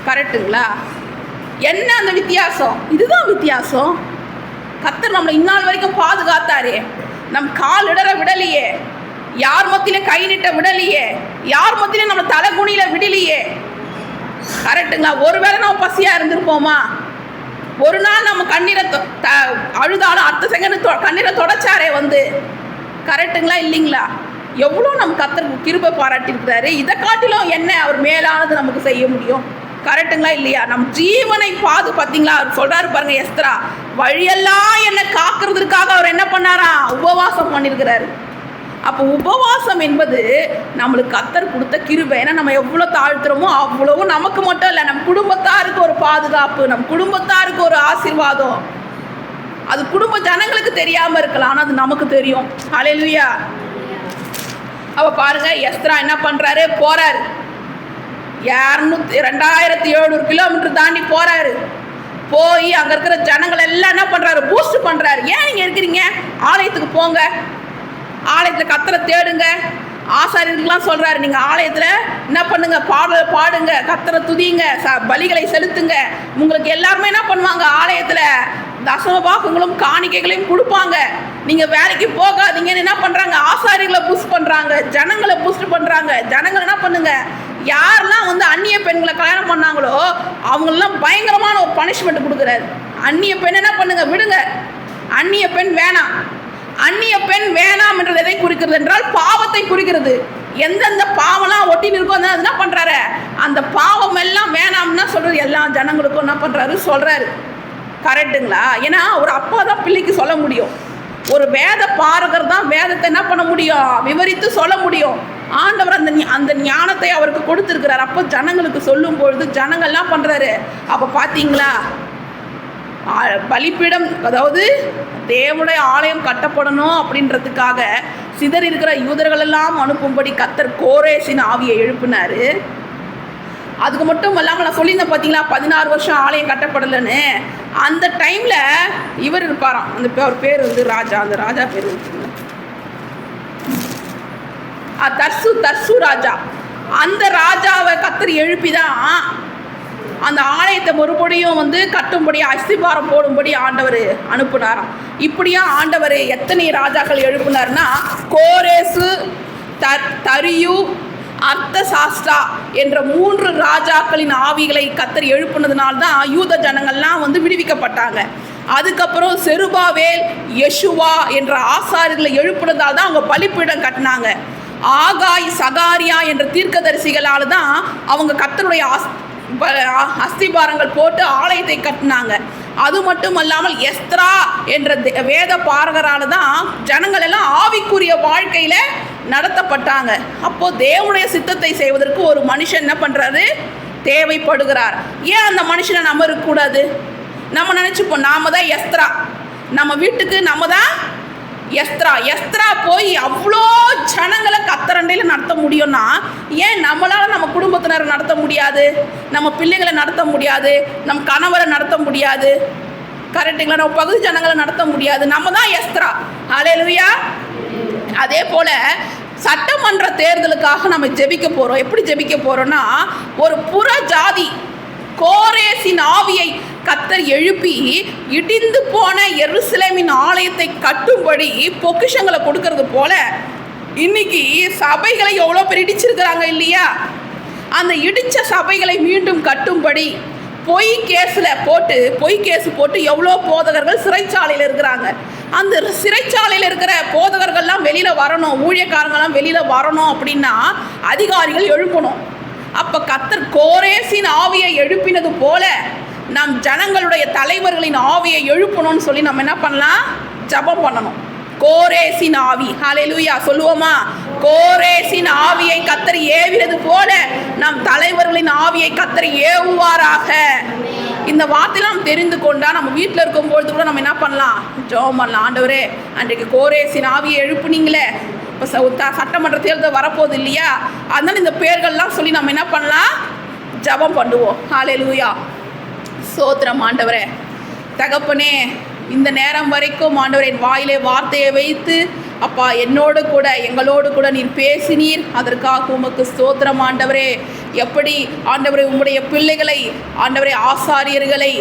கரெக்டுங்களா? என்ன அந்த வித்தியாசம்? இதுதான் வித்தியாசம். கர்த்தர் நம்மளை இந்நாள் வரைக்கும் பாதுகாத்தாரே, நம் கால் இடற விடலையே, யார் மத்தியில கை நீட்ட விடலையே, யார் மத்தியில நம்ம தலைகுனியில விடலையே. கரெக்டுங்களா? ஒருவேளை நம்ம பசியாக இருந்திருப்போமா? ஒரு நாள் நம்ம கண்ணீரை அழுதாலும் அடுத்த செகண்ட் கண்ணீரை தொடச்சாரே கரெக்டுங்களா இல்லைங்களா? எவ்வளோ நம்ம கர்த்தருக்கு கிருபை பாராட்டியிருக்கிறாரு. இதை காட்டிலும் என்ன அவர் மேலானது நமக்கு செய்ய முடியும்? கரெக்டுங்களா இல்லையா? நம் ஜீவனை பார்த்தீங்களா? அவர் சொல்றாரு பாருங்க, எஸ்தரா வழியெல்லாம் என்னை காக்கிறதுக்காக அவர் என்ன பண்ணாரா? உபவாசம் பண்ணியிருக்கிறாரு. அப்போ உபவாசம் என்பது நம்மளுக்கு கர்த்தர் கொடுத்த கிருபை. ஏன்னா நம்ம எவ்வளோ தாழ்த்துறோமோ அவ்வளவும் நமக்கு மட்டும் இல்லை, நம் குடும்பத்தாருக்கு ஒரு பாதுகாப்பு, நம் குடும்பத்தாருக்கு ஒரு ஆசீர்வாதம். அது குடும்ப ஜனங்களுக்கு தெரியாமல் இருக்கலாம், ஆனால் அது நமக்கு தெரியும். ஹல்லேலூயா. அப்போ பாருங்க, எஸ்தரா என்ன பண்ணுறாரு? போகிறாரு. 2700 கிலோமீட்டர் தாண்டி போகிறாரு. போய் அங்கே இருக்கிற ஜனங்கள் எல்லாம் என்ன பண்ணுறாரு? பூஸ்ட் பண்ணுறாரு. ஏன் நீங்கள் இருக்கிறீங்க? ஆலயத்துக்கு போங்க, ஆலயத்தில் கர்த்தரை தேடுங்க. ஆசாரியர்களுக்கெல்லாம் சொல்கிறாரு, நீங்கள் ஆலயத்தில் என்ன பண்ணுங்க? பாடல் பாடுங்க, கர்த்தரை துதிங்க, பலிகளை செலுத்துங்க. உங்களுக்கு எல்லாருமே என்ன பண்ணுவாங்க? ஆலயத்தில் தசம பாகங்களும் காணிக்கைகளையும் கொடுப்பாங்க. நீங்கள் வேலைக்கு போகாதீங்கன்னு என்ன பண்ணுறாங்க? ஆசாரிகளை பூஸ்ட் பண்ணுறாங்க, ஜனங்களை பூஸ்ட் பண்ணுறாங்க. ஜனங்கள் என்ன பண்ணுங்க? யாரெல்லாம் அந்நிய பெண்களை கல்யாணம் பண்ணாங்களோ அவங்களெல்லாம் பயங்கரமான ஒரு பனிஷ்மெண்ட் கொடுக்குறாரு. அந்நிய பெண் என்ன பண்ணுங்க? விடுங்க, அந்நிய பெண் வேணாம். அந்நிய பெண் வேணாம் என்றது எதை குறிக்கிறது என்றால் பாவத்தை குறிக்கிறது. எந்தெந்த பாவம்லாம் ஒட்டி இருக்கோ அது என்ன பண்ணுறாரு? அந்த பாவம் எல்லாம் வேணாம்னா சொல்கிறது எல்லா ஜனங்களுக்கும் என்ன பண்ணுறாரு? சொல்கிறாரு. கரெக்டுங்களா? ஏன்னா ஒரு அப்பா தான் பிள்ளைக்கு சொல்ல முடியும். ஒரு வேத பாரகர் தான் வேதத்தை என்ன பண்ண முடியும்? விவரித்து சொல்ல முடியும். ஆண்டவர் அந்த ஞானத்தை அவருக்கு கொடுத்துருக்கிறார். அப்போ ஜனங்களுக்கு சொல்லும் பொழுது ஜனங்கள்லாம் பண்ணுறாரு. அப்போ பார்த்தீங்களா, பலிப்பீடம், அதாவது தேவனுடைய ஆலயம் கட்டப்படணும் அப்படின்றதுக்காக சிதறி இருக்கிற யூதர்கள் எல்லாம் அனுப்பும்படி கர்த்தர் கோரேசின் ஆவியை எழுப்பினார். அதுக்கு மட்டும் இல்லாமல் நான் சொல்லியிருந்தேன் பார்த்தீங்களா, 16 வருஷம் ஆலயம் கட்டப்படலைன்னு. அந்த டைமில் இவர் இருப்பாராம், அவர் பேர் ராஜா. அந்த ராஜா பேர் தர்சு ராஜா. அந்த ராஜாவை கர்த்தர் எழுப்பி தான் அந்த ஆலயத்தை மறுபடியும் கட்டும்படி, அஸ்திபாரம் போடும்படி ஆண்டவர் அனுப்புனாராம். இப்படியா ஆண்டவர் எத்தனை ராஜாக்கள் எழுப்பினார்னா, கோரேசு, தரியு, அர்த்தசாஸ்டா என்ற 3 ராஜாக்களின் ஆவிகளை கர்த்தர் எழுப்பினதுனால்தான் யூத ஜனங்கள்லாம் விடுவிக்கப்பட்டாங்க. அதுக்கப்புறம் செருபாவேல், யெசுவா என்ற ஆசாரியர்களை எழுப்பினதால் தான் அவங்க பலிப்பீடம் கட்டினாங்க. ஆகாய், சகாரியா என்ற தீர்க்கதரிசிகளால் தான் அவங்க கர்த்தருடைய அஸ்திபாரங்கள் போட்டு ஆலயத்தை கட்டினாங்க. அது மட்டும் அல்லாமல் எஸ்தரா என்ற வேத பாரகரால் தான் ஜனங்கள் எல்லாம் ஆவிக்குரிய வாழ்க்கையில் நடத்தப்பட்டாங்க. அப்போது தேவனுடைய சித்தத்தை செய்வதற்கு ஒரு மனுஷன் என்ன பண்ணுறாரு? தேவைப்படுகிறார். ஏன் அந்த மனுஷனை நம்ம இருக்கக்கூடாது? நம்ம நினச்சிப்போம் நாம தான் எஸ்தரா, நம்ம வீட்டுக்கு நம்ம தான் எஸ்தரா போய் அவ்வளோ ஜனங்களை கத்தரண்டையில் நடத்த முடியும்னா ஏன் நம்மளால் நம்ம குடும்பத்தினரை நடத்த முடியாது? நம்ம பிள்ளைகளை நடத்த முடியாது, நம் கணவரை நடத்த முடியாது, கரெக்டுங்களா? நம்ம பகுதி ஜனங்களை நடத்த முடியாது. நம்ம தான் எஸ்தரா. ஹல்லேலூயா. அதே போல் சட்டமன்ற தேர்தலுக்காக நம்ம ஜெபிக்க போகிறோம். எப்படி ஜெபிக்க போகிறோன்னா, ஒரு புற ஜாதி கோரேசின் ஆவியை கர்த்தர் எழுப்பி இடிந்து போன எருசலேமின் ஆலயத்தை கட்டும்படி பொக்கிஷங்களை கொடுக்கறது போல இன்னைக்கு சபைகளை எவ்வளோ பேர் இடிச்சிருக்கிறாங்க இல்லையா? அந்த இடித்த சபைகளை மீண்டும் கட்டும்படி பொய் கேஸு போட்டு எவ்வளோ போதகர்கள் சிறைச்சாலையில் இருக்கிறாங்க. அந்த சிறைச்சாலையில் இருக்கிற போதகர்கள்லாம் வெளியில் வரணும், ஊழியக்காரங்கள்லாம் வெளியில் வரணும் அப்படின்னா அதிகாரிகள் எழுப்பணும். அப்போ கர்த்தர் கோரேசின் ஆவியை எழுப்பினது போல நம் ஜனங்களுடைய தலைவர்களின் ஆவியை எழுப்பணும்னு சொல்லி நம்ம என்ன பண்ணலாம்? ஜெபம் பண்ணணும். கோரேசின் ஆவி, ஹல்லேலூயா சொல்லுவோமா? கோரேசின் ஆவியை கர்த்தர் ஏவினது போல நம் தலைவர்களின் ஆவியை கர்த்தர் ஏவுவாராக. இந்த வார்த்தையெல்லாம் நாம் தெரிந்து கொண்டால் நம்ம வீட்டில் இருக்கும்பொழுது கூட நம்ம என்ன பண்ணலாம்? ஜெபம் பண்ணலாம். ஆண்டவரே, அன்றைக்கு கோரேசின் ஆவியை எழுப்புனீங்களே, இப்போ சட்டமன்ற தேர்தல் வரப்போகுது இல்லையா? அதனால் இந்த பேர்கள்லாம் சொல்லி நம்ம என்ன பண்ணலாம்? ஜெபம் பண்ணுவோம். ஹல்லேலூயா. ஸ்தோத்திரம் ஆண்டவரே. தகப்பனே, இந்த நேரம் வரைக்கும் ஆண்டவரே என் வாயிலே வார்த்தையை வைத்து அப்பா என்னோடு கூட எங்களோடு கூட நீர் பேசினீர். அதற்காக உமக்கு ஸ்தோத்திரம் ஆண்டவரே. எப்படி ஆண்டவரே உம்முடைய பிள்ளைகளை ஆண்டவரே ஆசாரியர்களை,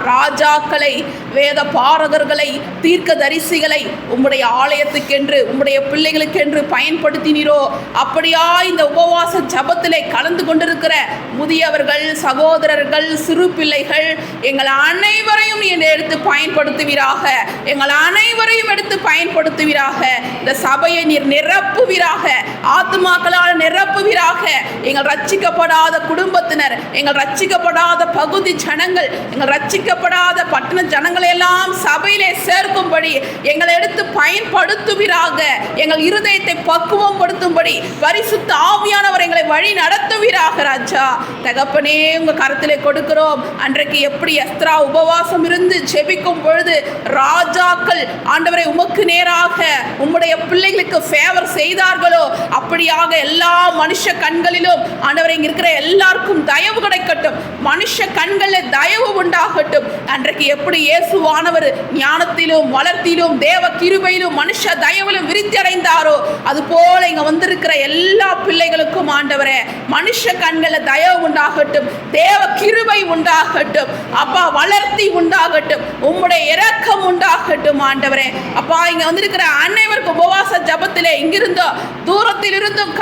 ராஜாக்களை, வேத பாரகர்களை, தீர்க்க தரிசிகளை உம்முடைய ஆலயத்துக்கென்று உம்முடைய பிள்ளைகளுக்கென்று பயன்படுத்தினீரோ, அப்படியா இந்த உபவாச ஜபத்திலே கலந்து கொண்டிருக்கிற முதியவர்கள், சகோதரர்கள், சிறு பிள்ளைகள் எங்கள் அனைவரையும் நீர் எடுத்து பயன்படுத்துவீராக. எங்கள் அனைவரையும் எடுத்து பயன்படுத்துவீராக. இந்த சபையை நீர் நிரப்புவீராக, ஆத்துமாக்களால் நிரப்புவீராக. எங்கள் ரட்சிக்க ரட்சிக்கப்படாத குடும்பத்தினர், எங்கள் ரட்சிக்கப்படாத பகுதி ஜனங்கள், எங்கள் ரட்சிக்கப்படாத பட்டண ஜனங்களை எல்லாம் சபையிலே சேர்க்கும்படி எங்களை எடுத்து பயன்படுத்துவீராக. எங்கள் இருதயத்தை பக்குவம் படுத்தும்படி பரிசுத்த ஆவியானவர் எங்களை வழி நடத்துவீராக. ராஜா தகப்பனே, உங்க கரத்திலே கொடுக்கிறோம். அன்றைக்கு எப்படி எஸ்தரா உபவாசம் இருந்து ஜெபிக்கும் பொழுது ராஜாக்கள் ஆண்டவரை உமக்கு நேராக உம்முடைய பிள்ளைகளுக்கு ஃபேவர் செய்தார்களோ, அப்படியாக எல்லா மனுஷ கண்களிலும் ஆண்டவரை இங்க இருக்கிற எல்லாருக்கும் தயவு கிடைக்கட்டும். மனுஷ கண்களில் தயவு உண்டாகட்டும். அன்றைக்கு எப்படி இயேசுவானவர் ஞானத்திலும் வளர்த்திலும் தேவ கிருபையிலும் மனுஷ தயவிலும் விருத்தியடைந்தாரோ, அது போல இங்க வந்திருக்கிற எல்லா பிள்ளைகளுக்கும் ஆண்டவரே மனுஷ கண்களில் தயவு உண்டாகட்டும், தேவ கிருபை உண்டாகட்டும், அப்பா வளர்த்தி உண்டாகட்டும், உம்முடைய இரக்கம் உண்டாகட்டும். ஆண்டவரே அப்பா, இங்க வந்திருக்கிற அனைவருக்கும் உபவாச ஜபத்திலே இங்கிருந்தோ தூரத்தில் இருந்தும்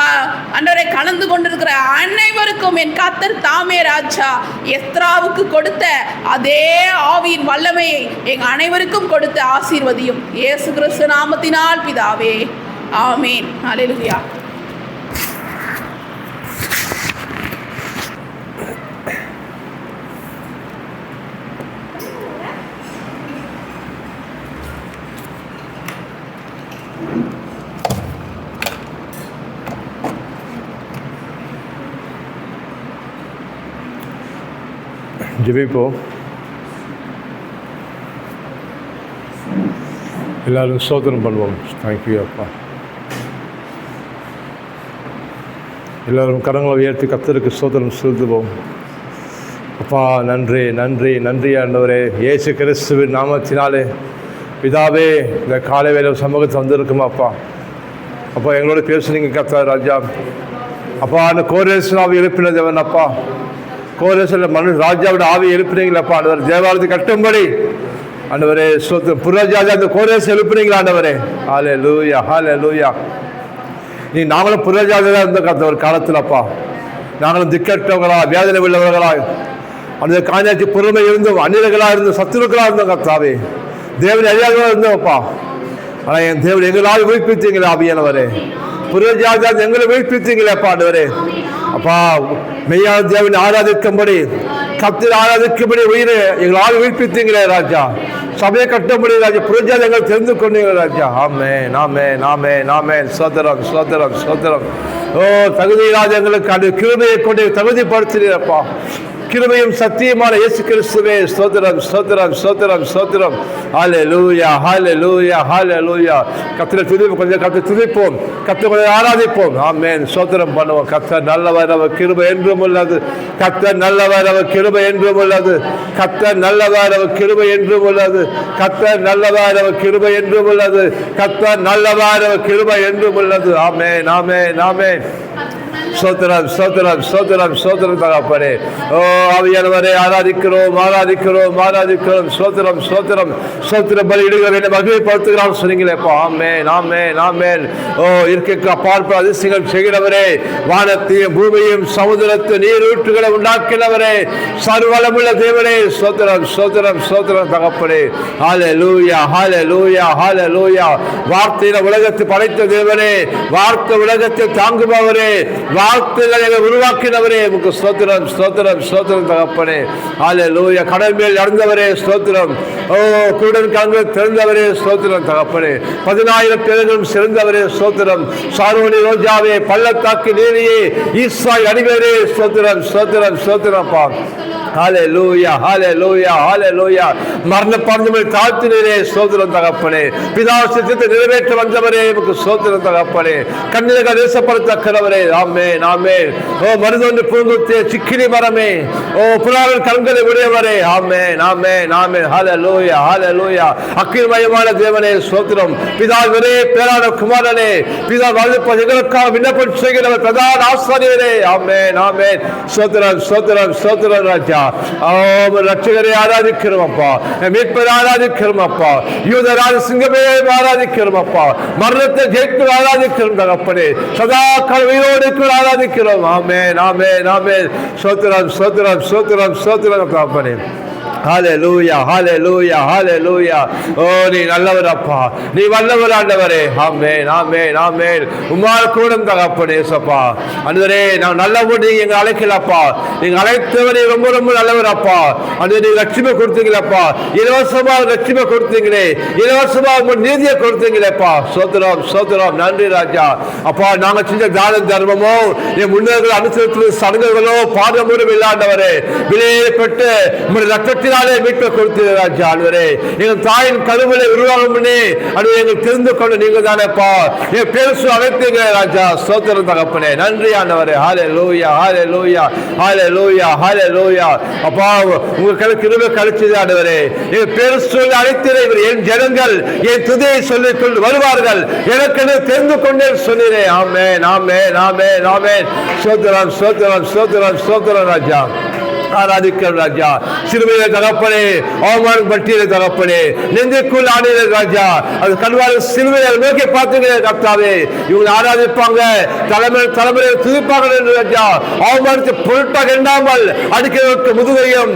ஆண்டவரை கலந்து கொண்டிருக்கிற அனைவருக்கும் என் கர்த்தர் தாமே ராஜா எஸ்தராவுக்கு கொடுத்த அதே ஆவியின் வல்லமையை எங்க அனைவருக்கும் கொடுத்த ஆசீர்வதியும். இயேசு கிறிஸ்து நாமத்தினால் பிதாவே, ஆமேன். அல்லேலூயா. ஜெபிப்போம். எல்லாரும் ஸ்தோத்திரம் பண்ணுவோம். தேங்க்யூ அப்பா. எல்லாரும் கரங்களை உயர்த்தி கர்த்தருக்கு ஸ்தோத்திரம் செலுத்துவோம். அப்பா, நன்றி நன்றி நன்றி ஆண்டவரே. இயேசு கிறிஸ்துவின் நாமத்தினாலே பிதாவே, இந்த காலை வேலை சமூகத்தை வந்திருக்குமா அப்பா. அப்பா, எங்களோட பேசுனீங்க கர்த்தர் ராஜா. அப்பா, அந்த கோரேசன் ஆவி எழுப்பின தேவன் அப்பா. கோரேசன் ராஜாவோட ஆவி எழுப்பினீங்களப்பா ஆண்டவர். தேவாலயத்தை கட்டும்படி ஆண்டவரே ஸ்தோத்திரம். புறஜாதி அந்த கோரேசை எழுப்பினீங்களா ஆண்டவரே. ஹல்லேலூயா ஹல்லேலூயா. நீ நாங்களும் புறஜாதியாக இருந்த கர்த்தர் காலத்தில் அப்பா, நாங்களும் திக்கற்றவர்களா வேதனை உள்ளவர்களா அந்த காஞ்சாட்சி பொறுமை இருந்தோம், அந்நியர்களாக இருந்தோம், சத்துருக்களாக இருந்தோம் கர்த்தாவே. தேவனை அறியாதவர்களாக இருந்தோம் அப்பா. ஆனால் என் தேவன் எங்களால் உயிர்ப்பித்தீங்களா ஆவியானவரே. புறஜாதி எங்களை உயிர்ப்பித்தீங்களே அப்பா ஆண்டவரே. அப்பா, மெய்யான தேவனை ஆராதிக்கும்படி கர்த்தரை ஆராதிக்கும்படி உயிரை எங்களால் உயிர்ப்பித்தீங்களே ராஜா. சபையை கட்டும்படி ராஜா புரஜாதி எங்களை தெரிந்து கொண்டீங்களே ராஜா. ஆமென் ஆமென் ஆமென் ஆமென். ஸ்தோத்திரம் ஸ்தோத்திரம் ஸ்தோத்திரம். ஓ தகுதி ராஜா, எங்களுக்கு அந்த கிருபையை கொண்டு தகுதிப்படுத்தினீரப்பா. கிருபையும் சத்தியமான இயேசு கிறிஸ்துவே ஸ்தோத்திரம் ஸ்தோத்திரம் ஸ்தோத்திரம் ஸ்தோத்திரம். ஹல்லேலூயா ஹல்லேலூயா ஹல்லேலூயா. கர்த்தரை துதிப்போம், கொஞ்சம் கர்த்தரை துதிப்போம், கர்த்தரை கொஞ்சம் ஆராதிப்போம். ஆமென். ஸ்தோத்திரம் பண்ணுவோம். கர்த்தர் நல்லவர், அவர் கிருபை என்றும் உள்ளது. கர்த்தர் நல்லவர், அவர் கிருபை என்றும் உள்ளது. கர்த்தர் நல்லவர், அவர் கிருபை என்றும் உள்ளது. கர்த்தர் நல்லவர், அவர் கிருபை என்றும் உள்ளது. கர்த்தர் நல்லவர், அவர் கிருபை என்றும் உள்ளது. ஆமென் ஆமென் ஆமென். ஸ்தோத்திரம் ஸ்தோத்திரம் ஸ்தோத்திரம் ஸ்தோத்திரம் தகப்பனே. ஓ ஆவியானவரே, ஆராதிக்கிறோம் ஆராதிக்கிறோம் ஆராதிக்கிறோம். ஸ்தோத்திரம் ஸ்தோத்திரம் ஸ்தோத்திரம். பலி இடுகிற என்னை மகிமைப்படுத்துகிறான் சொன்னீங்களேப்பா. ஆமென் ஆமென் ஆமென். ஓ இருக்கைக்கு அப்பாற்பட்ட அதிசயங்கள் செய்கிறவரே, வானத்தையும் பூமியையும் சமுதிரத்தை நீரூற்றுகளை உண்டாக்கினவரே, சர்வவல்லமுள்ள தேவனே, ஸ்தோத்திரம் ஸ்தோத்திரம் ஸ்தோத்திரம் தகப்பனே. ஹல்லேலூயா ஹல்லேலூயா ஹல்லேலூயா. வார்த்தையில உலகத்தை படைத்த தேவனே, வார்த்தை உலகத்தை தாங்குபவரே, வார்த்தைகளை உருவாக்கினவரே, உமக்கு ஸ்தோத்திரம் ஸ்தோத்திரம் ஸ்தோத்திரம் தகப்பனே. ஹல்லேலூயா. கடல் மேல் நடந்தவரே ஸ்தோத்திரம். ஓ குருடன் கண்கள் திறந்தவரே ஸ்தோத்திரம் தகப்பனே. 10,000 பேர்களும் சிறந்தவரே ஸ்தோத்திரம். சாரோனி ரோஜாவே, பள்ளத்தாக்கு நீரியே, ஈசாய் அடிவேரே ஸ்தோத்திரம் ஸ்தோத்திரம் ஸ்தோத்திரப்பா. ஹல்லேலூயா ஹல்லேலூயா ஹல்லேலூயா. மரண பந்தங்களை தாழ்த்தினரே ஸ்தோத்திரம் தகப்பனே. பிதா சித்தத்தை நிறைவேற்ற வந்தவரே, உமக்கு ஸ்தோத்திரம் தகப்பனே. கண்ணிலக தேசப்படுத்தக்கிறவரே. ஆமென் ஆமென். ஓ மருதொன்று பூங்குத்தே, சிக்கிரி மரமே, ஓ புறாவின் கண்களை உடையவரே. ஆமென் ஆமென் ஆமென். ஹல்லேலூயா ஹல்லேலூயா. அக்கிரமயமான தேவனே ஸ்தோத்திரம். பிதா ஒரே பேரான குமாரனே, பிதா எங்களுக்காக விண்ணப்பம் செய்கிறவர் பிரதான ஆசாரியரே. ஆமென் ஆமென். ஸ்தோத்திரம் ஸ்தோத்திரம் ஸ்தோத்திரம் ராஜா. ரட்சகரை ஆராதிக்கிறோம் அப்பா, மீட்பரை ஆராதிக்கிறோம் அப்பா, யூதராஜ சிங்கமே ஆராதிக்கிறோம் அப்பா, மரணத்தை ஜெயித்து ஆராதிக்கிறோம் தகப்பனே, சதா கால உயிரோடு ஆராதிக்கிறோம். ஆமென் ஆமென் ஆமென். ஸ்தோத்திரம் ஸ்தோத்திரம் ஸ்தோத்திரம் ஸ்தோத்திரம் தகப்பனே. ஹல்லேலூயா ஹல்லேலூயா ஹல்லேலூயா. ஓ நீ நல்லவர் அப்பா, நீ வல்லவர் ஆண்டவரே. ஆமென் ஆமென் ஆமென். உம்மால் கூடும் தகப்பனே சப்பா. ஆண்டவரே நான் நல்லவர், நீங்க எங்க அழைக்கலப்பா, நீங்க அழைத்தவரே ரொம்ப ரொம்ப நல்லவர் அப்பா. ஆண்டவரே நீங்க ரட்சிப்பை கொடுத்தீங்களப்பா, இலவசமா ரட்சிப்பை கொடுத்தீங்களே, இலவசமா உங்க நீதியை கொடுத்தீங்களேப்பா. சோத்திரம் சோத்திரம். நன்றி ராஜா. அப்பா நாங்க செஞ்ச தான தர்மமோ என் முன்னோர்கள் அனுசரித்து சடங்குகளோ பாதமுறை இல்லாண்டவரே, விலையேற்பட்டு உங்களுடைய ரத்தத்தினாலே மீட்பை கொடுத்தீங்க ராஜா. ஆண்டவரே எங்கள் தாயின் கருவிலை உருவாகும் முன்னே அது எங்களுக்கு தெரிந்து கொண்டு நீங்க தானேப்பா என் பேசு அழைத்தீங்க ராஜா. சோத்திரம் தகப்பனே. நன்றி ஆண்டவரே. ஹல்லேலூயா ஹல்லேலூயா ஹல்லேலூயா ஹல்லேலூயா. அப்பா உங்க கிருபை கழிச்சது ஆண்டவரே. எங்க பேர் சொல்லி அழைத்தீர்கள், என் ஜனங்கள் என் துதியை சொல்லிக் கொண்டு வருவார்கள், எனக்கு தெரிந்து கொண்டே சொன்னீரே. ஆமென் ஆமென் ஆமென் ஆமென். சோத்திரம் சோத்திரம் சோத்திரம் சோத்திரம் ராஜா. ஆராதிக்கிறோம் ராஜா. சிறுமையில தகப்பனே, அவமானம் பட்டியல தகப்பனே, நெஞ்சுக்குள் ஆடின ராஜா. அது கல்வாரி சிறுமையை நோக்கி பார்த்துக்கிற கர்த்தாவே. இவங்க ஆராதிப்பாங்க, தலைமுறை துதிப்பாங்க என்று ராஜா. அவமானத்தை பொருட்டாக எண்ணாமல் அடிக்கிறவருக்கு முதுகையும்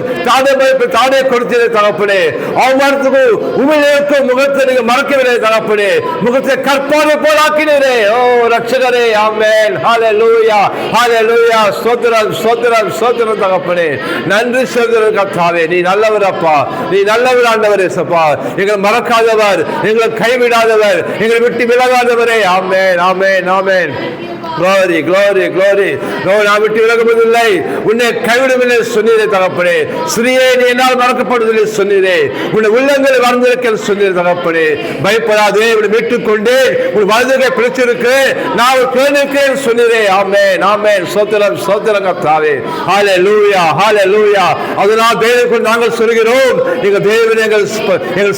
தானே கொடுத்தீரே தகப்பனே. அவமானத்துக்கு உண்மையிலேக்கும் முகத்தை நீங்க மறக்கவில்லை தகப்பனே, முகத்தை கற்பாரை போல் ஆக்கினீரே. ஓ ரட்சகரே. ஆமென் ஹல்லேலூயா ஹல்லேலூயா. ஸ்தோத்திரம் ஸ்தோத்திரம் ஸ்தோத்திரம் தகப்பனே. நன்றி சொல்கிற கர்த்தாவே. நீ நல்லவர் அப்பா, நீ நல்லவர் ஆண்டவரே சப்பா. எங்களை மறக்காதவர், எங்களை கைவிடாதவர், எங்களை விட்டு விலகாதவரே. ஆமென் ஆமென் ஆமென். Glory, glory, glory. நான் விட்டு விலகுவதில்லை, உன்னை கைவிடவில்லை சொன்னீரே தகப்பனே. ஸ்ரீயே நீ என்னால் மறக்கப்படுவதில்லை சொன்னீரே. உன்னை உள்ளங்களை வளர்ந்திருக்க சொன்னீரே தகப்பனே. பயப்படாதே, உன்னை மீட்டுக் கொண்டு உன் வலதுகை பிடிச்சிருக்கு, நான் கேட்கிறேன் சொன்னீரே. ஆமென் ஆமென். சோத்திரம் சோத்திரம் கர்த்தாவே. ஹல்லேலூயா ஹல்லேலூயா. அதனால் தேவனுக்கு நாங்கள் சொல்கிறோம், நீங்க தேவன் எங்கள்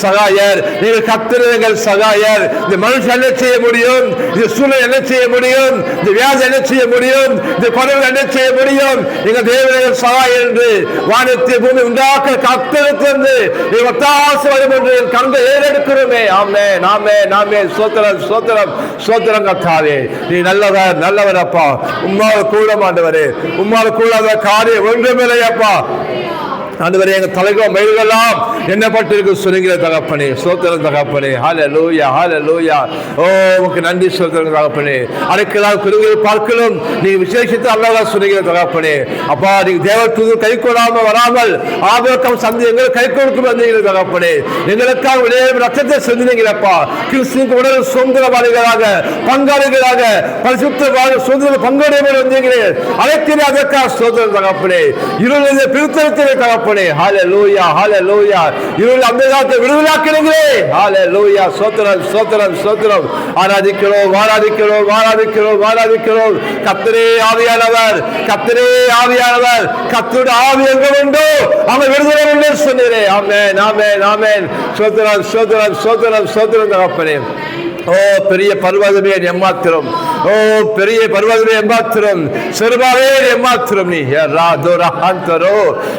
சகாயர், நீங்கள் கர்த்தர் எங்கள் சகாயர். இந்த மனுஷன் என்ன செய்ய முடியும், இந்த சூழல் என்ன செய்ய முடியும், வியாதி என்ன செய்ய முடியும், இந்த குறைவு என்ன செய்ய முடியும், எங்க தேவன் சகாயம் என்று வானத்தை பூமி உண்டாக்க கர்த்தரிடத்திலிருந்து ஒத்தாசை வரும் என்று என் கண்கள் ஏறெடுக்கிறோமே. ஆமென் ஆமென் ஆமென். சோத்திரம் சோத்திரம் சோத்திரம் கர்த்தாவே. நீ நல்லவர் நல்லவர் அப்பா. உம்மால் கூட ஆண்டவரே, உம்மால் கூடாத காரியம் ஒன்றுமில்லை அப்பா. ஆண்டவரே எங்க தலைகள் மயில்களெல்லாம் எண்ணப்பட்டிருக்கு சொல்லுகிற தகப்பனே. சோத்திரம் தகப்பனே. ஹல்லேலூயா ஹல்லேலூயா. ஓ உமக்கு நன்றி சொல்லுங்க தகப்பனே. அடைக்கலால் குருவை பார்க்கலும் நீ விசேஷித்து அல்லாஹ் சொல்லுகிற தகப்பனே. அப்பா நீங்க தேவதூது கை கொடாமல் வராமல் ஆபரகம் சந்தி எங்களை கை கொடுக்கும் வந்தீங்க தகப்பனே. எங்களுக்காக விளைய ரத்தத்தை செஞ்சீங்களப்பா. கிறிஸ்துவுக்கு உடல் சுதந்திரவாதிகளாக பங்காளிகளாக பரிசுத்த சுதந்திர பங்காளிகள் வந்தீங்களே. அழைத்தீரே, அதற்காக சோதனை தகப்பனே. இருளை பிரித்தெடுத்தீரே தகப்பனே. ஹல்லேலூயா ஹல்லேலூயா. இருள் அந்தகாரத்தை விடுதலாக்கினீங்களே. ஹல்லேலூயா. சோத்திரம் சோத்திரம் சோத்திரம். ஆராதிக்கிறோம் ஆராதிக்கிறோம் ஆராதிக்கிறோம் ஆராதிக்கிறோம். கர்த்தரே ஆவியானவர், கர்த்தரே ஆவியானவர், கர்த்தருடைய ஆவி எங்க உண்டோ அங்க விடுதலை உண்டு சொன்னீரே. ஆமென் ஆமென் ஆமென். சோத்திரம் சோத்திரம் சோத்திரம் சோத்திரம் தகப்பனே. ஓ பெரிய பர்வதமே எம்மாத்திரம், ஓ பெரிய பர்வதமே எம்மாத்திரம், செருபாவே எம்மாத்திரம். நீ ராதோரோ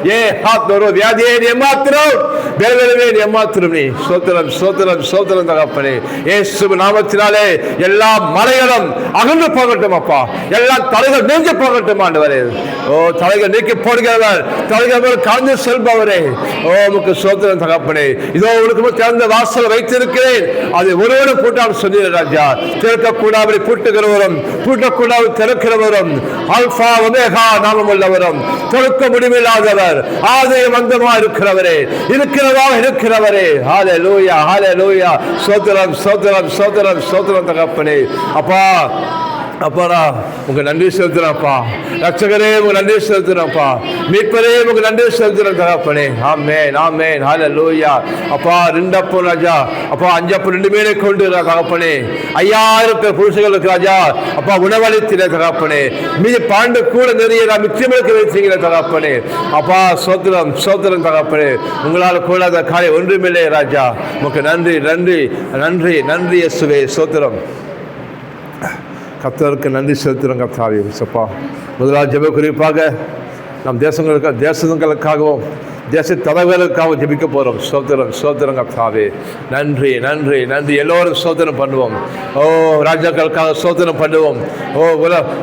ஏ ஹாத்தோரோ வியாதியே எம்மாத்திரம், வேதனவே எம்மாத்திரம். நீ சோத்திரம் சோத்திரம் சோத்திரம் தகப்பனே. இயேசு நாமத்தினாலே எல்லா மலைகளும் அகன்று போகட்டும் அப்பா, எல்லா தலைகள் நீங்கி போகட்டும் ஆண்டவரே. ஓ தலைகள் நீக்கி போடுகிறவர், தலைகள் காந்து செல்பவரே. ஓ உமக்கு சோத்திரம் தகப்பனே. இதோ உனக்கு திறந்த வாசல் வைத்திருக்கிறேன், அது ஒருவரு கூட்டால் சொன்னீர் ராஜா. திறக்கக்கூடாது பூட்டுகிறவரும் பூட்டக்கூடாது திறக்கிறவரும் அல்பா ஒமேகா நாமம் உள்ளவரும் திறக்க முடிவில்லாதவர் ஆதியும் அந்தமா இருக்கிறவரே, இருக்கிறதாக இருக்கிறவரே. ஹல்லேலூயா ஹல்லேலூயா. சோத்திரம் சோத்திரம் சோத்திரம் சோத்திரம் தகப்பனே. அப்பா அப்பாடா உங்க நன்றி செலுத்துறப்பா. ரட்சகரே உங்க நன்றி செலுத்துறப்பா. மீட்பரே உங்க நன்றி செலுத்துற தகப்பனே. ஆமென் ஆமென். ஹல்லேலூயா. அப்பா ரெண்டப்போ ராஜா, அப்பா அஞ்சப்போ 2 மீனை கொண்டு தகப்பனே. 5000 பேர் புருஷர்கள் இருக்கு ராஜா. அப்பா உணவளித்திர தகப்பனே. மீது பாண்டு கூட நிறைய மிச்சமிழக்க வைத்தீங்க தகப்பனே. அப்பா சோத்திரம் சோத்திரம் தகப்பனே. உங்களால் கூடாத காரியம் ஒன்றுமில்லை ராஜா. உமக்கு நன்றி நன்றி நன்றி நன்றி இயேசுவே. சோத்திரம். கர்த்தருக்கு நன்றி செலுத்துகிறோம் கர்த்தாவே. சப்பா முதலாவது ஜெப குறிப்பாக நம் தேசங்களுக்காகவும் தேச தலைவர்களுக்காக ஜெபிக்க போகிறோம். ஸ்தோத்திரம் ஸ்தோத்திரம் கர்த்தாவே. நன்றி நன்றி நன்றி. எல்லோரும் ஸ்தோத்திரம் பண்ணுவோம். ஓ ராஜாக்களுக்காக ஸ்தோத்திரம் பண்ணுவோம். ஓ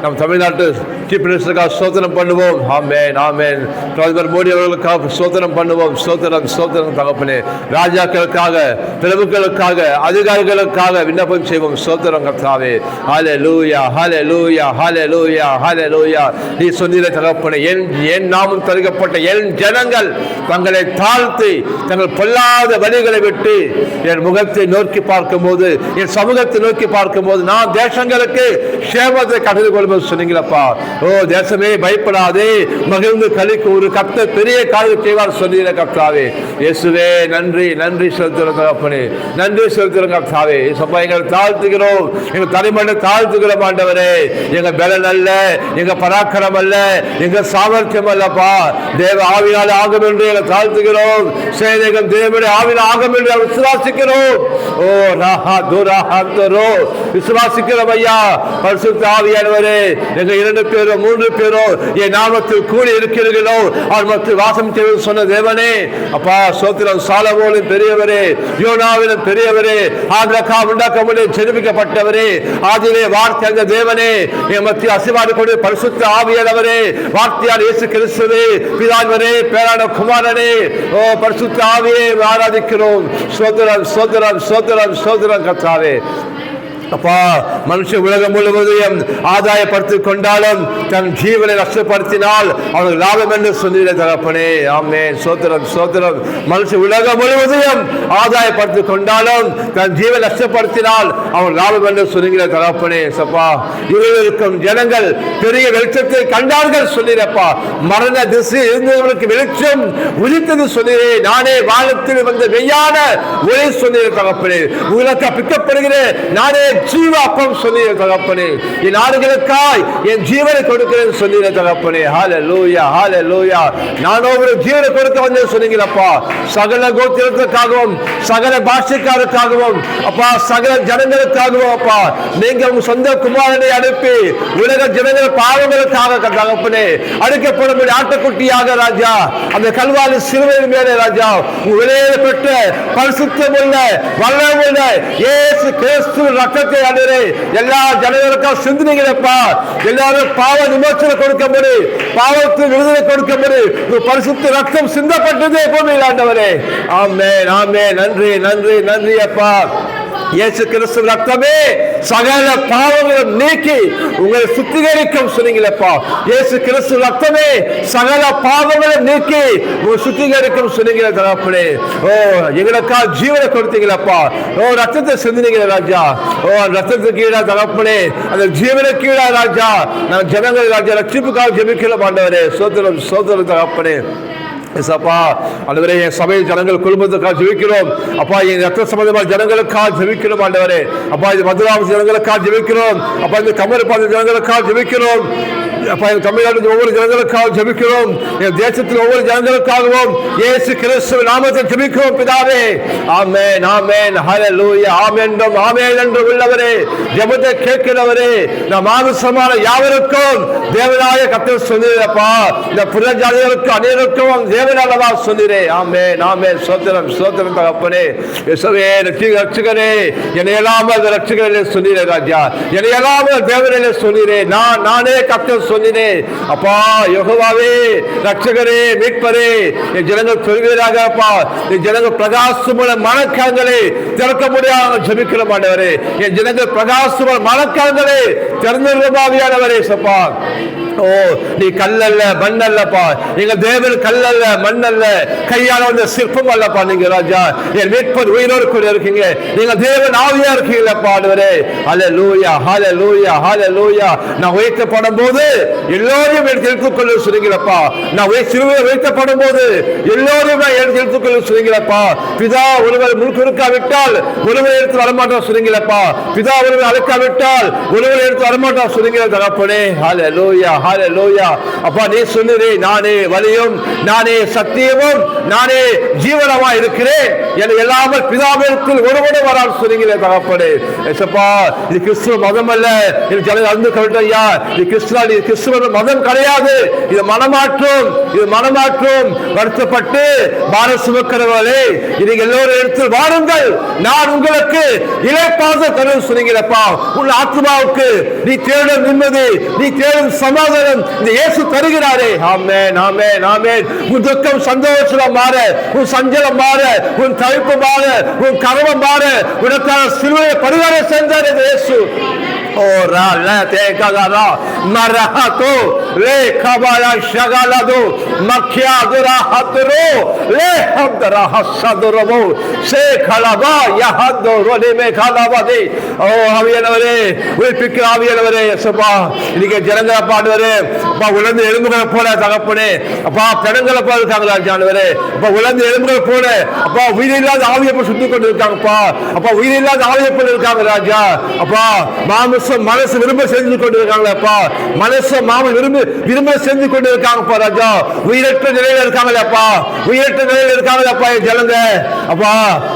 நம்ம தமிழ்நாட்டு சீஃப் மினிஸ்டருக்காக ஸ்தோத்திரம் பண்ணுவோம். ஆமென் ஆமென். பிரதமர் மோடி அவர்களுக்காக ஸ்தோத்திரம் பண்ணுவோம். ஸ்தோத்திரம் ஸ்தோத்திரம் தகப்பனே. ராஜாக்களுக்காக, பிரபுக்களுக்காக, அதிகாரிகளுக்காக விண்ணப்பம் செய்வோம். ஸ்தோத்திரம் கர்த்தாவே. ஹல்லேலூயா ஹல்லேலூயா ஹல்லேலூயா ஹல்லேலூயா. நீ சொன்னீரே தகப்பனே, என் நாமம் தரிக்கப்பட்ட என் ஜனங்கள் தங்களை தாழ்த்தி தங்கள் பொல்லாத வழிகளை விட்டு என் முகத்தை நோக்கி பார்க்கும்போது, என் சமூகத்தை நோக்கி பார்க்கும்போது நான் தேசங்களுக்கு சேமத்தை கட்டளை கொள்ளும்போது சொன்னீங்களப்பா. ஓ தேசமே பயப்படாதே, மகிழ்ந்து களிக்கு ஒரு கர்த்தர் பெரிய காரியம் செய்வார் சொன்னீங்க கர்த்தாவே. இயேசுவே நன்றி நன்றி செலுத்துகிறோம் தகப்பனே. நன்றி செலுத்துகிறோம் கர்த்தாவே. சப்பா எங்களை தாழ்த்துகிறோம், எங்கள் தலைமண்ணை தாழ்த்துகிறோம் ஆண்டவரே. எங்க பலன் அல்ல, எங்க பராக்கிரம் அல்ல, எங்க சாமர்த்தியம் அல்லப்பா. தேவ ஆவியால் ஆகும் என்று எங்களை தாழ்த்துகிறோம். சேனைகள் தேவனுடைய ஆவியில் ஆகும் என்று விசுவாசிக்கிறோம். ஓ ராஹா துராஹா தரோ விசுவாசிக்கிறோம் ஐயா. பரிசுத்த ஆவியானவரே, எங்க 2 பேரோ 3 பேரோ என் நாமத்தில் கூடி இருக்கிறீர்களோ அவர் மத்தியில் வாசம் செய்வது சொன்ன தேவனே அப்பா ஸ்தோத்திரம். சாலமோனின் பெரியவரே, யோனாவின் பெரியவரே, ஆபிரகாம் உண்டாக்கமுடிய ஜெனிப்பிக்கப்பட்டவரே, ஆதியிலே வார்த்தை அந்த தேவனே, என் மத்தியில் அசிவாடி கொண்டு பரிசுத்த ஆவியானவரே, வார்த்தையால் இயேசு கிறிஸ்துவே, பிதாவரே, பேரான குமாரனே, ஓ பரிசுத்த ஆவியை ஆராதிக்கிறோம். ஸ்தோத்திரம் ஸ்தோத்திரம் ஸ்தோத்திரம் ஸ்தோத்திரம் கர்த்தாவே. அப்பா மனுஷன் உலகம் முழுவதையும் ஆதாயப்படுத்திக் கொண்டாலும் தன் ஜீவனை நஷ்டப்படுத்தினால் அவனுக்கு லாபம் என்று சொன்னீரே தகப்பனே. ஆமென். சோத்திரம் சோத்திரம். மனுஷன் உலகம் முழுவதையும் ஆதாயப்படுத்திக் கொண்டாலும் தன் ஜீவனை நஷ்டப்படுத்தினால் அவன் லாபம் என்று சொன்னீரே தகப்பனே. சப்பா இருக்கும் ஜனங்கள் பெரிய வெளிச்சத்தை கண்டார்கள் சொன்னீரப்பா. மரண திசை இருந்தவர்களுக்கு வெளிச்சம் உதித்தது சொன்னீரே. நானே வானத்தில் வந்த மெய்யான ஒளி சொன்னீரே தகப்பனே. உங்களுக்கு பிக்கப்படுகிறேன், நானே ஜீவாப்பம் சொன்னீரே தகப்பனே. என் ஆடுகளுக்காய் என் ஜீவனை கொடுக்கிறேன் சொன்னீரே தகப்பனே. ஹல்லேலூயா ஹல்லேலூயா. நான் ஒரு ஜீவனை கொடுக்க வந்தேன் சொன்னீங்களப்பா. சகல கோத்திரத்துக்காகவும், சகல பாஷைக்காரருக்காகவும் அப்பா, சகல ஜனங்களுக்காகவும் அப்பா, நீங்க உங்க சொந்த குமாரனை அனுப்பி உலக ஜனங்கள் பாவங்களுக்காக தகப்பனே அடிக்கப்படும் ஆட்டுக்குட்டியாக ராஜா அந்த கல்வாரி சிலுவையின் மேலே ராஜா விலையில பெற்ற பரிசுத்தம் உள்ள வல்லமுள்ள இயேசு கிறிஸ்து ரத்தத்தை அனுரே எல்லா ஜனங்களுக்கும் சிந்தினீங்களப்பா. எல்லாரும் பாவ விமோசனம் கொடுக்கும்படி, பாவத்துக்கு விடுதலை கொடுக்கும்படி பரிசுத்த ரத்தம் சிந்தப்பட்டதே பூமியில் ஆண்டவரே. ஆமென் ஆமென். நன்றி நன்றி நன்றி அப்பா. இயேசு கிறிஸ்து ரத்தமே சகல பாவங்களும் நீக்கி உங்களை சுத்திகரிக்கும் சொன்னீங்களப்பா. இயேசு கிறிஸ்து ரத்தமே சகல பாவங்களும் நீக்கி உங்களை சுத்திகரிக்கும் சொன்னீங்களே தகப்பனே. ஓ எங்களுக்கா ஜீவனை கொடுத்தீங்களப்பா. ஓ ரத்தத்தை சிந்தினீங்களே ராஜா. ஓ ரத்தத்துக்கு கீழா தகப்பனே, அந்த ஜீவனை கீழா ராஜா நான் ஜனங்கள் ராஜா ரட்சிப்புக்காக ஜெபிக்கல ஆண்டவரே. சோதரம் சோதரம் தகப்பனே. ஆண்டவரே என் சபை ஜனங்கள் குடும்பத்துக்காக ஜெபிக்கிறோம் அப்பா. என் ரத்த சம்பந்தமான ஜனங்களுக்காக ஜெபிக்கிறோம் ஆண்டவரே. அப்பா இந்த மதுராம ஜனங்களுக்காக ஜெபிக்கிறோம் அப்பா. இந்த கமலப்பாத ஜனங்களுக்காக ஜெபிக்கிறோம் அப்பா. என் தமிழ்நாட்டில் ஒவ்வொரு ஜனங்களுக்காக ஜெபிக்கிறோம். என் தேசத்தில் ஒவ்வொரு ஜனங்களுக்காகவும் இயேசு கிறிஸ்து நாமத்தில் ஜெபிக்கிறோம் பிதாவே. ஆமென் ஆமென். ஹல்லேலூயா. ஆமென் ஆமென் என்று உள்ளவரே, ஜெபத்தை கேட்கிறவரே, நம் மாம்சமான யாவருக்கும் தேவனாய கர்த்தர் சொன்னீரப்பா. இந்த புறஜாதிகளுக்கு அநேகருக்கும் தேவனாலவா சொன்னீரே. ஆமென் ஆமென். ஸ்தோத்திரம் ஸ்தோத்திரம் தகப்பனே. இயேசுவே ரட்சகரே, என்னை இல்லாமல் ரட்சகரே சொன்னீரே ராஜா. என்னை இல்லாமல் தேவனே சொன்னீரே. நானே கர்த்தர் சொன்னீரே அப்பா. யெகோவாவே ரட்சகரே, மீட்பரே, என் ஜனங்கள் பெறுவீராக அப்பா. என் ஜனங்கள் பிரகாசமான மனக்கண்களை திறக்க முடியாமல் ஜெபிக்கிறோம் ஆண்டவரே. என் ஜனங்கள் பிரகாசமான மனக்கண்களை திறந்திருவாவியானவரே சப்பா. ஓ நீ கல்லல்ல மண்ணல்லப்பா. எங்க தேவன் கல்லல்ல மண்ணல்ல, கையால வந்த சிற்பம் அல்லப்பா நீங்க ராஜா. என் மீட்பர் உயிரோடு கூட இருக்கீங்க. நீங்க தேவன் ஆவியா இருக்கீங்களப்பா ஆண்டவரே. ஹல்லேலூயா ஹல்லேலூயா ஹல்லேலூயா. நான் உயர்த்தப்படும் போது எல்லோரையும் எடுத்துக்கொள்ள சொன்னீங்களப்பா. நான் சிலுவையில் உயர்த்தப்படும் போது எல்லோரையும் நான் எடுத்துக்கொள்ள சொன்னீங்களப்பா. பிதா ஒருவர் முழுக்கவிட்டால் ஒருவர் எடுத்து வரமாட்டான் சொன்னீங்களப்பா. பிதா ஒருவர் அழைக்காவிட்டால் ஒருவர் எடுத்து வரமாட்டான் சொன்னீங்களா தகப்பனே. ஹல்லேலூயா ஹல்லேலூயா. அப்பா நீ சொன்னீரே, நானே வழியும், நானே சத்தியமும், நானே ஜீவனமா இருக்கிறேன். என்னை எல்லாமல் பிதாவிற்குள் ஒருவனே வரான் சொன்னீங்களே தகப்பனே. ஏசப்பா இது கிறிஸ்துவ மதம் அல்ல. இது ஜனங்கள் அறிந்து கொள்ளட்டும் ஐயா. இது கிறிஸ்துவ கிறிஸ்துவ மதம் கிடையாது, இது மனமாற்றம், இது மனமாற்றம். வருத்தப்பட்டு பாரம் சுமக்கிறவர்களே, நீங்க எல்லோரும் எடுத்து வாருங்கள், நான் உங்களுக்கு இளைப்பாறுதல் தருவேன் சொன்னீங்களப்பா. உன் ஆத்மாவுக்கு நீ தேடும் நிம்மதி, நீ தேடும் சமாதானம் இந்த இயேசு தருகிறாரே. ஆமென், ஆமென், ஆமென். உன் துக்கம் சந்தோஷம் மாற, உன் சஞ்சலம் மாற, உன் தவிப்பு மாற, உன் கர்வம் மாற, உனக்கான சிலுவையை பரிகாரம் செஞ்சார் இந்த இயேசு. Ora la te kagara marahato le kabala shagalado makyadura hatro le hamdara hasadorobo se khalaba yahadoro le me khalabade. ஓ ஆவியானவரே, உயிர்ப்பிக்கிற ஆவியானவரே, யேசுப்பா இன்னைக்கு ஜனங்களை பாடுவாரு அப்பா, உலர்ந்து எலும்புகளை போல தகப்பனே, அப்பா பிணங்களை போல இருக்காங்களா ஜானவரே, அப்பா உலர்ந்து எலும்புகள் போல, அப்பா உயிரில்லாத ஆவியை போல சுத்தி கொண்டு இருக்காங்கப்பா, அப்பா உயிரில்லாத ஆவியை போல இருக்காங்க ராஜா. அப்பா மாமிசம் மனசு விரும்ப செஞ்சு கொண்டு இருக்காங்களப்பா, மனசு விரும்ப செஞ்சு கொண்டு இருக்காங்கப்பா ராஜா. உயிரற்ற நிலையில இருக்காங்களப்பா, உயிரற்ற நிலையில இருக்காங்களப்பா ஜனங்க. அப்பா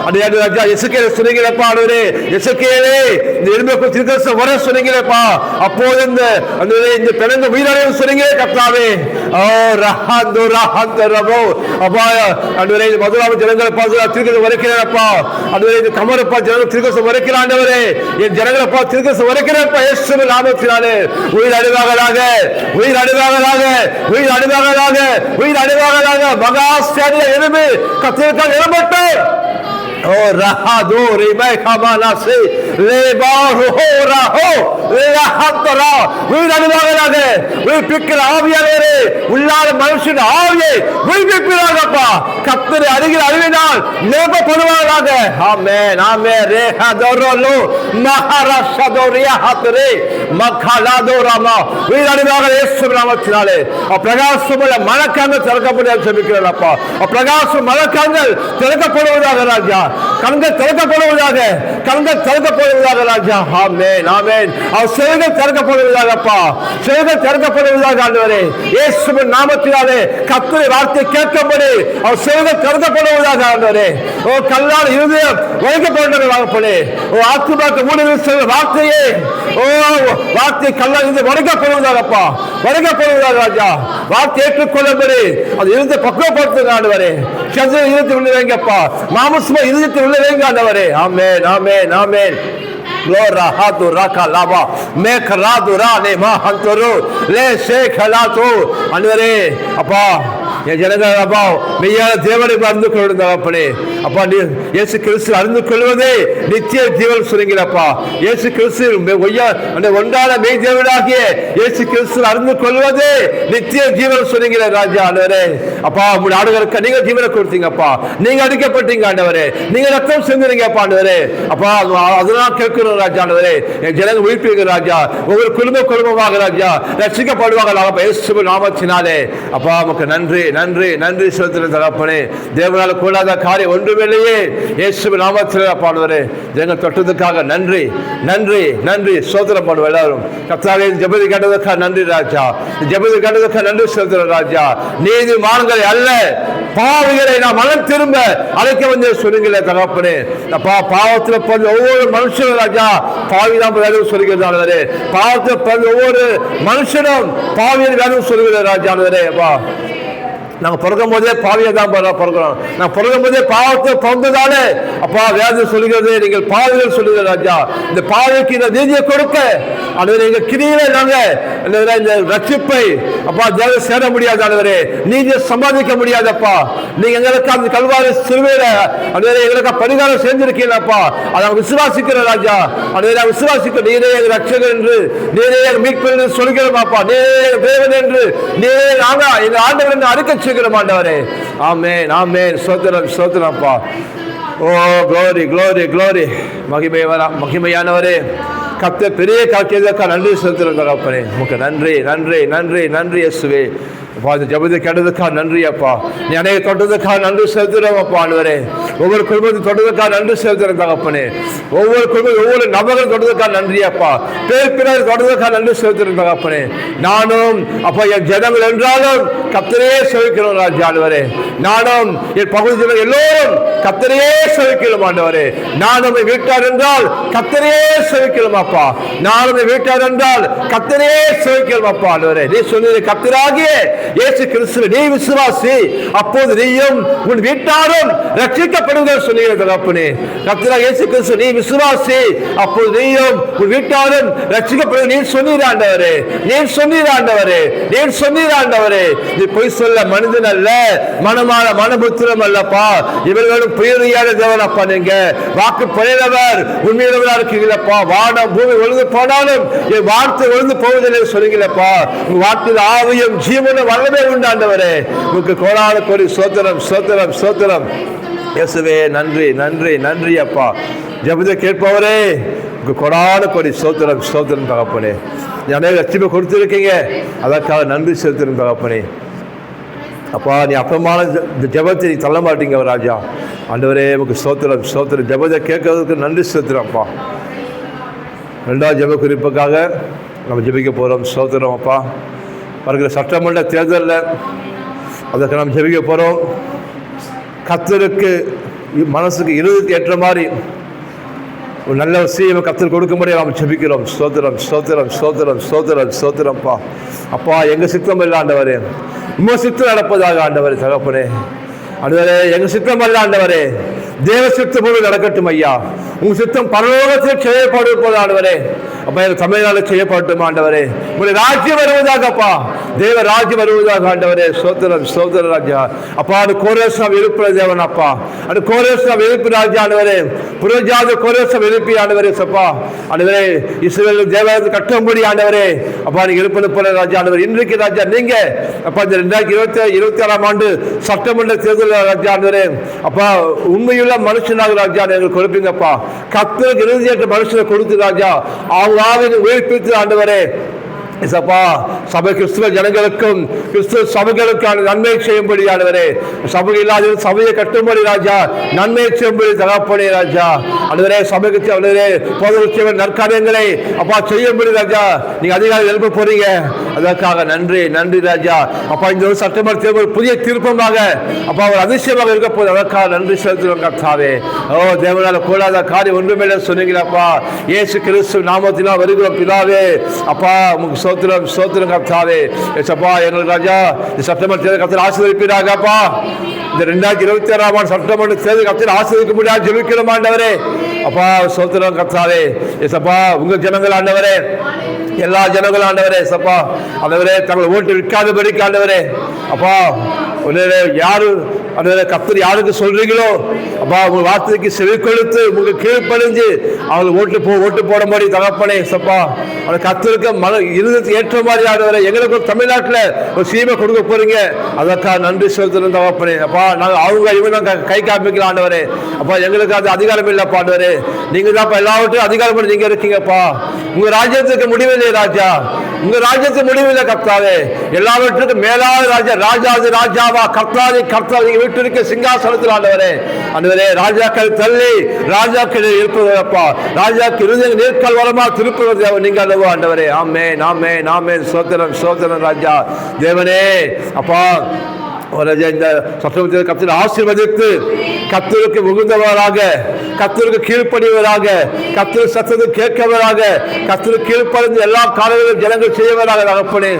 அது ராஜா எசேக்கியேல் சொன்னீங்களப்பா, ஆண்டவரே எசேக்கியேலே இந்த எலும்புக்கு தீர்க்கதரிசனம் வர சொன்னீங்களப்பா, அப்போது இந்த பிணங்க உயிரடையும் சொன்னீங்களே கர்த்தாவே. ஓ ரஹாந்து ரஹாந்து ரபோ அப்பா ஆண்டவரே, மதுராம ஜனங்களை பார்த்து தீர்க்கதரிசனம் வரைக்கிறேன்ப்பா. ஆண்டவரே இந்த கமரப்பா ஜனங்கள் தீர்க்கதரிசனம் வரைக்கிறான் ஆண்டவரே, என் ஜனங்களை பார்த்து தீர்க்கதரிசனம் வரைக்கிறேன்ப்பா இயேசுவின் நாமத்தினாலே. உயிர் அடைவார்களாக, உயிர் அடைவார்களாக, உயிர் அடைவார்களாக, உயிர் அடைவார்களாக. மகாஸ்தானிய எலும்பு கர்த்தருக்காக எழும்பட்டும். ஓ ரஹாதோ ரிமை கமானாசி லேபாரோ ரஹோ லஹத்ரா. உயிர் அடைவார்களாக, உயிர்ப்பிக்கிற ஆவியானவரே, உள்ளான மனுஷன் ஆவியை உயிர்ப்பிப்பார்களப்பா. கர்த்தரை அருகில் அறிவினால் நிரப்பப்படுவார்களாக. ஆமென், ஆமென். ரேஹதோரலோ மஹாராஷதோ ரியாஹத்ரே மகலாதோ ராமா. உயிர் அடைவார்கள் இயேசுவின் நாமத்தினாலே. பிரகாசமுள்ள மனக்கண்கள் திறக்கப்பட ஜெபிக்கிறேன்ப்பா. பிரகாசம் மனக்கண்கள் திறக்கப்படுவதாக ராஜா, கண்கள் திறக்கப்படுவதாக, கண்கள் திறக்கப்படுவதாக ராஜா. ஆமென், ஆமென். அவர் செவிகள் திறக்கப்படுவதாகப்பா, செவிகள் திறக்கப்படுவதாக ஆண்டவரே இயேசுவின் நாமத்தினாலே. கர்த்தருடைய வார்த்தை கேட்கும்படி அவர் செவிகள் திறக்கப்படுவதாக ஆண்டவரே. ஓ கல்லால் இருதயம் உடைக்கப்படுவதாக, ஓ ஆத்துமாக்கு மூடுதல் செய்த வார்த்தையே, ஓ வார்த்தை கல்லால் இருந்து உடைக்கப்படுவதாகப்பா, உடைக்கப்படுவதாக ராஜா. வார்த்தை ஏற்றுக்கொள்ளும்படி அது இருந்து பக்குவப்படுத்துங்க ஆண்டவரே. சந்திர இருதயத்தில் உள்ள வைங்கப்பா, மாமசமா இருதயத்தில் உள்ள வைங்க ஆண்டவரே. ஆமென், ஆமென், ஆமென். Gloria hatu raka lava mekradu rane mahanturu le shekhalatu. ஆண்டவரே அப்பா என் ஜனங்கள் அப்பா மெய்யான தேவனை அறிந்து கொள்ளுங்கப்பா. அப்பா நீ இயேசு கிறிஸ்து அறிந்து கொள்வதே நித்திய ஜீவன் சொன்னீங்களப்பா. இயேசு கிறிஸ்து ஒன்றான மெய் தேவனாகிய இயேசு கிறிஸ்து அறிந்து கொள்வதே நித்திய ஜீவன் சொன்னீங்களே ராஜா. ஆண்டவரே அப்பா உங்களுடைய ஆடுகளுக்கு நீங்க ஜீவனை கொடுத்தீங்கப்பா, நீங்க அடிக்கப்பட்டீங்க ஆண்டவரே, நீங்க ரத்தம் செஞ்சுறீங்கப்பா ஆண்டவரே. அப்பா அதெல்லாம் கேட்கிறோம் ராஜா. ஆண்டவரே என் ஜனங்கள் உயிர்ப்பீங்க ராஜா, ஒவ்வொரு குடும்பமாக ராஜா ரட்சிக்கப்படுவாங்க இயேசுவின் நாமத்தினாலே. அப்பா உமக்கு நன்றி, நன்றி, நன்றி செலுத்துகிறேன் தகப்பனே. தேவனால கூடாத காரியம் ஒன்றுமில்லையே இயேசுவின் நாமத்திலே. ஆண்டவரே ஜனங்கள் தொட்டதுக்காக நன்றி, நன்றி, நன்றி ஸ்தோத்திரம் பண்ணுவோம் எல்லாரும். கர்த்தாவே ஜெபத்தை கேட்டதற்காக நன்றி ராஜா, ஜெபத்தை கேட்டதற்காக நன்றி செலுத்துகிறேன் ராஜா. நீதிமான்களை அல்ல பாவிகளை நாம் மனம் திரும்ப அழைக்க வந்து சொல்லுங்களே தகப்பனே. அப்பா பாவத்தில் பிறந்த ஒவ்வொரு மனுஷனும் ராஜா பாவிதான் வேணும் சொல்லுகிறது. பாவத்தில் பிறந்த ஒவ்வொரு மனுஷனும் பாவியின் வேணும் சொல்லுகிறது ராஜா. அப்பா நாங்கள் பிறக்கும் போதே பாவியை தான் பிறக்கிறோம். நாங்கள் பிறக்கும் போதே பாவத்தை பிறந்ததாலே அப்பா வேதம் சொல்லுகிறது நீங்கள் பாவிகள் சொல்லுகிற ராஜா. இந்த பாவிக்கு இந்த நீதியை கொடுக்க ஆண்டவரே எங்கள் கிரியிலே நாங்கள் இந்த ரட்சிப்பை அப்பா தேவ சேர முடியாது ஆண்டவரே, நீதியை சம்பாதிக்க முடியாதப்பா. நீங்க எங்களுக்கு அந்த கல்வாரி சிலுவையில ஆண்டவரே எங்களுக்கு பரிகாரம் செஞ்சிருக்கீங்கப்பா. அதை விசுவாசிக்கிற ராஜா. ஆண்டவரே விசுவாசிக்க நீரே எங்கள் ரட்சகர் என்று, நீரே எங்கள் மீட்பர் என்று சொல்கிறோமாப்பா. நீரே எங்கள் தேவன் என்று, நீரே நாங்கள் எங்கள் ஆண்டவர் என்று அறிக்கை ஆண்டவரே. Amen, amen. ஸ்தோத்திரம், ஸ்தோத்திரம்ப்பா. Oh glory, glory, glory. மகிமையானவரே கர்த்தர் பெரிய காரியத்திற்காக நன்றி செலுத்துகிறோம் தகப்பனே. உமக்கு நன்றி, நன்றி, நன்றி, நன்றி இயேசுவே. அப்பா இந்த ஜெபத்தை கேட்டதுக்காக நன்றி அப்பா. நீ அநேக தொட்டதுக்காக நன்றி செலுத்துறோம் அப்பா. ஆண்டவரே ஒவ்வொரு குடும்பத்தையும் தொட்டதுக்காக நன்றி செலுத்துறேன் தகப்பனே. ஒவ்வொரு குடும்பம் ஒவ்வொரு நபர்கள் தொட்டதுக்காக நன்றி அப்பா. பேர் பிறகு தொட்டதுக்காக நன்றி செலுத்துறேன் தகப்பனே. நானும் அப்பா என் ஜனங்கள் என்றாலும் கர்த்தரையே செவிக்கிறோம் ராஜா. ஆண்டவரே நானும் என் பகுதியில் எல்லோரும் கர்த்தரையே செவிக்கிறோம் ஆண்டவரே. நானும் என் வீட்டார் என்றால் கர்த்தரையே செவிக்கிறோம் அப்பா. நானும் என் வீட்டார் என்றால் கர்த்தரையே செவிக்கிறோம் அப்பா. ஆண்டவரே நீ சொன்னது கர்த்தராகிய இயேசு கிறிஸ்துவை நீ விசுவாசி, அப்போது நீயும் உன் வீட்டாரும் ரட்சிக்கப்படுவதாக சொன்னீங்க தகப்பனே. கர்த்தராகிய இயேசு கிறிஸ்து நீ விசுவாசி, அப்போது நீயும் உன் வீட்டாரும் ரட்சிக்கப்படுவது நீ சொன்னீர் ஆண்டவரே. நீர் சொன்னீர் ஆண்டவரே. நீர் சொன்னீர் ஆண்டவரே. நீ பொய் சொல்ல மனிதன் அல்ல, மனமான மனபுத்திரம் அல்லப்பா. இவர்களும் புயலியான தேவன் அப்பா. நீங்க வாக்கு பழையவர் உண்மையுள்ளவரா இருக்கீங்களப்பா. வானம் பூமி ஒழுங்கு போனாலும் என் வார்த்தை ஒழுங்கு போவதில்லை சொல்லுங்களப்பா. உங்க வார்த்தையில் ஆவியும் ஜீவனும் வல்லமை உண்டாண்டவரே. உங்களுக்கு கோடான கோடி ஸ்தோத்திரம் ஸ்தோத்திரம் ஸ்தோத்திரம் இயேசுவே. நன்றி நன்றி நன்றி அப்பா. ஜெபத்தை கேட்பவரே உங்களுக்கு கோடான கோடி ஸ்தோத்திரம் ஸ்தோத்திரம் தகப்பனே. நீ அநேக லட்சியமை கொடுத்துருக்கீங்க, அதற்காக நன்றி செலுத்திரும் தகப்பனே. அப்பா நீ அப்பமான இந்த ஜெபத்தை நீ தள்ள மாட்டீங்க ராஜா. ஆண்டவரே உங்களுக்கு ஸ்தோத்திரம் ஸ்தோத்திரம். ஜெபத்தை கேட்கறதுக்கு நன்றி செலுத்துறோம்ப்பா. ரெண்டாவது ஜெப குறிப்புக்காக நம்ம ஜெபிக்க போகிறோம். ஸ்தோத்திரம் அப்பா. வருகிற சட்டமன்ற தேர்தலில் அதற்கு நாம் ஜெபிக்க போகிறோம். கர்த்தருக்கு மனசுக்கு இருதயத்துக்கு ஏற்ற மாதிரி ஒரு நல்ல விஷயம் கர்த்தர் கொடுக்க முடியும் நாம் ஜெபிக்கிறோம். ஸ்தோத்திரம் ஸ்தோத்திரம் ஸ்தோத்திரம் ஸ்தோத்திரம் ஸ்தோத்திரம்ப்பா. அப்பா எங்கள் சித்தம் இல்லை ஆண்டவரே, உங்க சித்தம் நடப்பதாக ஆண்டவரே தகப்பனே. ஆண்டவரே எங்கள் சித்தம் அல்ல ஆண்டவரே, தேவ சித்தம் போது நடக்கட்டும் ஐயா. உங்க சித்தம் பரலோகத்தில் செய்யப்படுவது ஆண்டவரே. அப்பா எங்கள் தமிழ்நாடு செய்யப்பட்டும் ஆண்டவரே. உங்களுடைய ராஜ்யம் வருவதாகப்பா, தேவ ராஜ்யம் வருவதாக ஆண்டவரே. சோத்திரம் சோதர ராஜா. அப்பா அது கோரேசம் எழுப்புற தேவன் அப்பா. அது கோரேசம் எழுப்பு ராஜா ஆண்டவரே. புரஜாத கோரேசம் எழுப்பி ஆண்டவரே சப்பா. ஆண்டவரே இஸ்ரவேல் தேவாலயத்தை கட்டும்படி ஆண்டவரே அப்பா நீங்க எழுப்பது போல ராஜா. ஆண்டவர் இன்றைக்கு ராஜா நீங்க அப்பா இந்த 2026ஆம் ஆண்டு சட்டமன்ற தேர்தல் ராஜா ஆண்டவரே அப்பா உண்மையுள்ள மனுஷனாக ராஜா எங்களுக்கு கொடுப்பீங்கப்பா. கர்த்தருக்கு இறுதியற்ற மனுஷனை கொடுத்து ராஜா அவங்க உயிர்ப்பித்து ஆண்டவரே இசப்பா சபை கிறிஸ்துவ ஜனங்களுக்கும் கிறிஸ்துவ சபைகளுக்கான நன்மை செய்யும்படி ஆண்டவரே. சபை இல்லாத சபையை கட்டும்படி ராஜா நன்மை செய்யும்படி தகப்பனே ராஜா. ஆண்டவரே சபைக்கு போதனை நற்காரியங்களை அப்பா செய்யும்படி ராஜா நீங்க அதிகாரி எழுப்ப போறீங்க. அதற்காக நன்றி நன்றி ராஜா. அப்பா இந்த ஒரு சட்டமன்ற தேர்தல் புதிய திருப்பமாக அப்பா ஒரு அதிசயமாக இருக்க போது அதற்காக நன்றி செலுத்துவோம் கர்த்தாவே. ஓ தேவனால கூடாத காரியம் ஒன்றுமே சொன்னீங்களப்பா. இயேசு கிறிஸ்து நாமத்தினால் வருகிறோம் பிதாவே. அப்பா உங்களுக்கு சோத்திரம் சோத்திரம் கர்த்தாவே. ஏசப்பா எங்களுக்கு ராஜா இந்த சட்டமன்ற தேர்தல் கர்த்தர் ஆசீர்வதிப்பீராகப்பா. இந்த 2026ஆம் ஆண்டு சட்டமன்ற தேர்தல் கர்த்தர் ஆசீர்வதிக்க முடியாது ஜெபிக்கிறோம் ஆண்டவரே. அப்பா சோத்திரம் கர்த்தாவே. ஏசப்பா உங்க ஜனங்கள் ஆண்டவரே, எல்லா ஜனங்களும் ஆண்டவரே சப்பா ஆண்டவரே தங்களை ஓட்டு விற்காதபடிக்கு ஆண்டவரே அப்பா யாரு ஆண்டவரே கர்த்தர் யாருக்கு சொல்றீங்களோ அப்பா உங்க வார்த்தைக்கு செவி கொடுத்து உங்க கீழ்ப்படிஞ்சு அவங்க ஓட்டு போடும்படி தகப்பனே சப்பா அந்த கர்த்தருக்கு இருதயத்துக்கு ஏற்ற மாதிரி ஆண்டவரே எங்களுக்கு தமிழ்நாட்டில் ஒரு சீமை கொடுக்க போறீங்க. அதற்காக நன்றி செலுத்தணும் தகப்பனே. அப்பா நாங்கள் அவங்க இவங்க கை காமிக்கலாம் ஆண்டவரே. அப்பா எங்களுக்கு அது அதிகாரம் இல்லைப்பா ஆண்டவரே. நீங்க தான் எல்லாவற்றையும் அதிகாரம் நீங்க இருக்கீங்கப்பா. உங்க ராஜ்யத்துக்கு முடிவில்லை ராஜா, உங்க ராஜ்யத்துக்கு முடிவில்லை கர்த்தாவே. எல்லாவற்றுக்கும் மேலான ராஜா, ராஜாது ராஜாவா கர்த்தாதி கர்த்தா நீங்க வீட்டு இருக்க சிங்காசனத்தில் ஆண்டவரே. ஆண்டவரே ராஜாக்கள் தள்ளி ராஜாக்கள் இருப்பதப்பா, ராஜாக்கு இருந்த நேர்கால் வரமா திருப்பது நீங்க அல்லவோ ஆண்டவரே. ஆமென் ஆமென் ஆமென். சோத்திரம் சோத்திரம் ராஜா தேவனே. அப்பா இந்த சட்டமன்ற கர்த்தர் ஆசீர்வதித்து கர்த்தருக்கு உகந்தவராக, கர்த்தருக்கு கீழ்ப்படிவராக, கர்த்தர் சத்தத்தை கேட்கவராக, கர்த்தருக்கு கீழ்ப்படிந்து எல்லா காலங்களிலும் ஜனங்கள் செய்வராக தகப்பனே.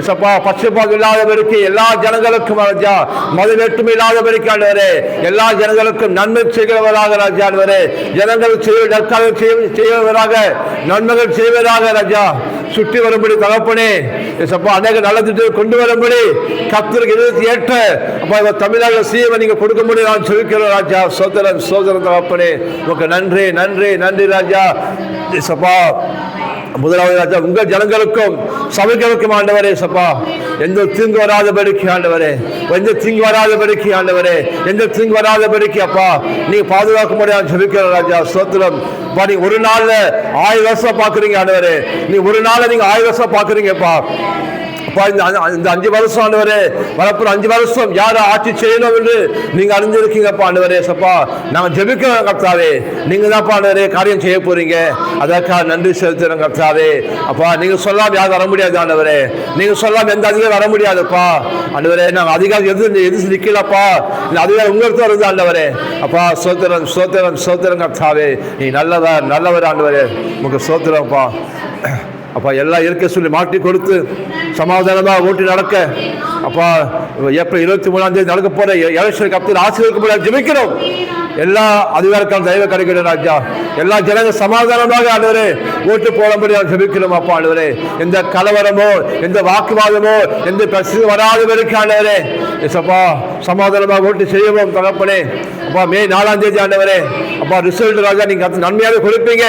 சப்பா பட்சபாதம் இல்லாதவருக்கு எல்லா ஜனங்களுக்கும் ராஜா மத வேற்றுமை இல்லாதவருக்கு ஆண்டவரே எல்லா ஜனங்களுக்கும் நன்மை செய்கிறவராக ராஜா ஆண்டவரே. ஜனங்கள் செய்வராக நன்மைகள் செய்வதாக ராஜா சுற்றி வரும்படி தகப்பனே. சப்பா அநேக நல்ல திட்டத்தை கொண்டு வரும்படி கர்த்தருக்கு ஏற்ற அப்பா தமிழ்நாடு சீவை நீங்க கொடுக்க முடியும் நான் சொல்லிக்கிறோம் ராஜா. சோதரன் சோதரன் தகப்பனே உங்களுக்கு நன்றி நன்றி நன்றி ராஜா. சப்பா முதலாவது ராஜா உங்க ஜனங்களுக்கும் சபைகளுக்கும் ஆண்டவரே சப்பா எந்த தீங்கு வராதபடிக்கு ஆண்டவரே, எந்த தீங்கு வராதபடிக்கு ஆண்டவரே, எந்த தீங்கு வராதபடிக்கு அப்பா நீங்க பாதுகாக்க முடியாது சொல்லிக்கிறோம் ராஜா. சோத்திரம். நீங்க ஒரு நாள்ல 1000 வருஷம் பாக்குறீங்க ஆண்டவரே. நீ ஒரு நாள் நீங்க 1000 வருஷம் பாக்குறீங்கப்பா. அப்பா இந்த 5 வருஷம் ஆண்டவரே, வரப்புற 5 வருஷம் யாரை ஆட்சி செய்யணும் என்று நீங்க அறிஞ்சிருக்கீங்கப்பா ஆண்டவரே. சப்பா நாங்கள் ஜெபிக்கிறோம் கர்த்தாவே, நீங்க தான் ஆண்டவரே காரியம் செய்ய போறீங்க. அதற்காக நன்றி செலுத்துறோம் கர்த்தாவே. அப்பா நீங்க சொல்லாம யாரும் வர முடியாது ஆண்டவரே, நீங்க சொல்லாம எந்த அதிகாரம் வர முடியாதுப்பா ஆண்டவரே. நாங்கள் அதிகாரம் எது நிக்கலப்பா, இந்த அதிகாரம் உங்களுக்கு வருது ஆண்டவரே. அப்பா சோத்திரம் சோத்திரம் சோத்திரம் கர்த்தாவே, நீ நல்லவர் ஆண்டவரே, உங்களுக்கு சோத்திரம்ப்பா. அப்பா எல்லா இயற்கை சொல்லி மாற்றி கொடுத்து சமாதானமாக ஓட்டி நடக்க அப்பா ஏப்ரல் 23 நடக்க போற எலெக்ஷன் கப்தில் ஆசீர்வதிக்கப்பட ஜெபிக்கிறோம். எல்லா அதிகாரக்கான தயவு கிடைக்கணும் ராஜா. எல்லா ஜனங்கள் சமாதானமாக ஆண்டவரே ஓட்டு போடும்படி ஜெபிக்கிறோம் அப்பா ஆண்டவரே. எந்த கலவரமோ எந்த வாக்குவாதமோ எந்த பிரச்சனை வராதவருக்கு ஆண்டவரே அப்பா சமாதானமாக ஓட்டு செய்யவும் தகப்பனே. அப்பா மே 4 ஆண்டவரே அப்பா ரிசல்ட் ராஜா நீங்க நன்மையாக கொடுப்பீங்க.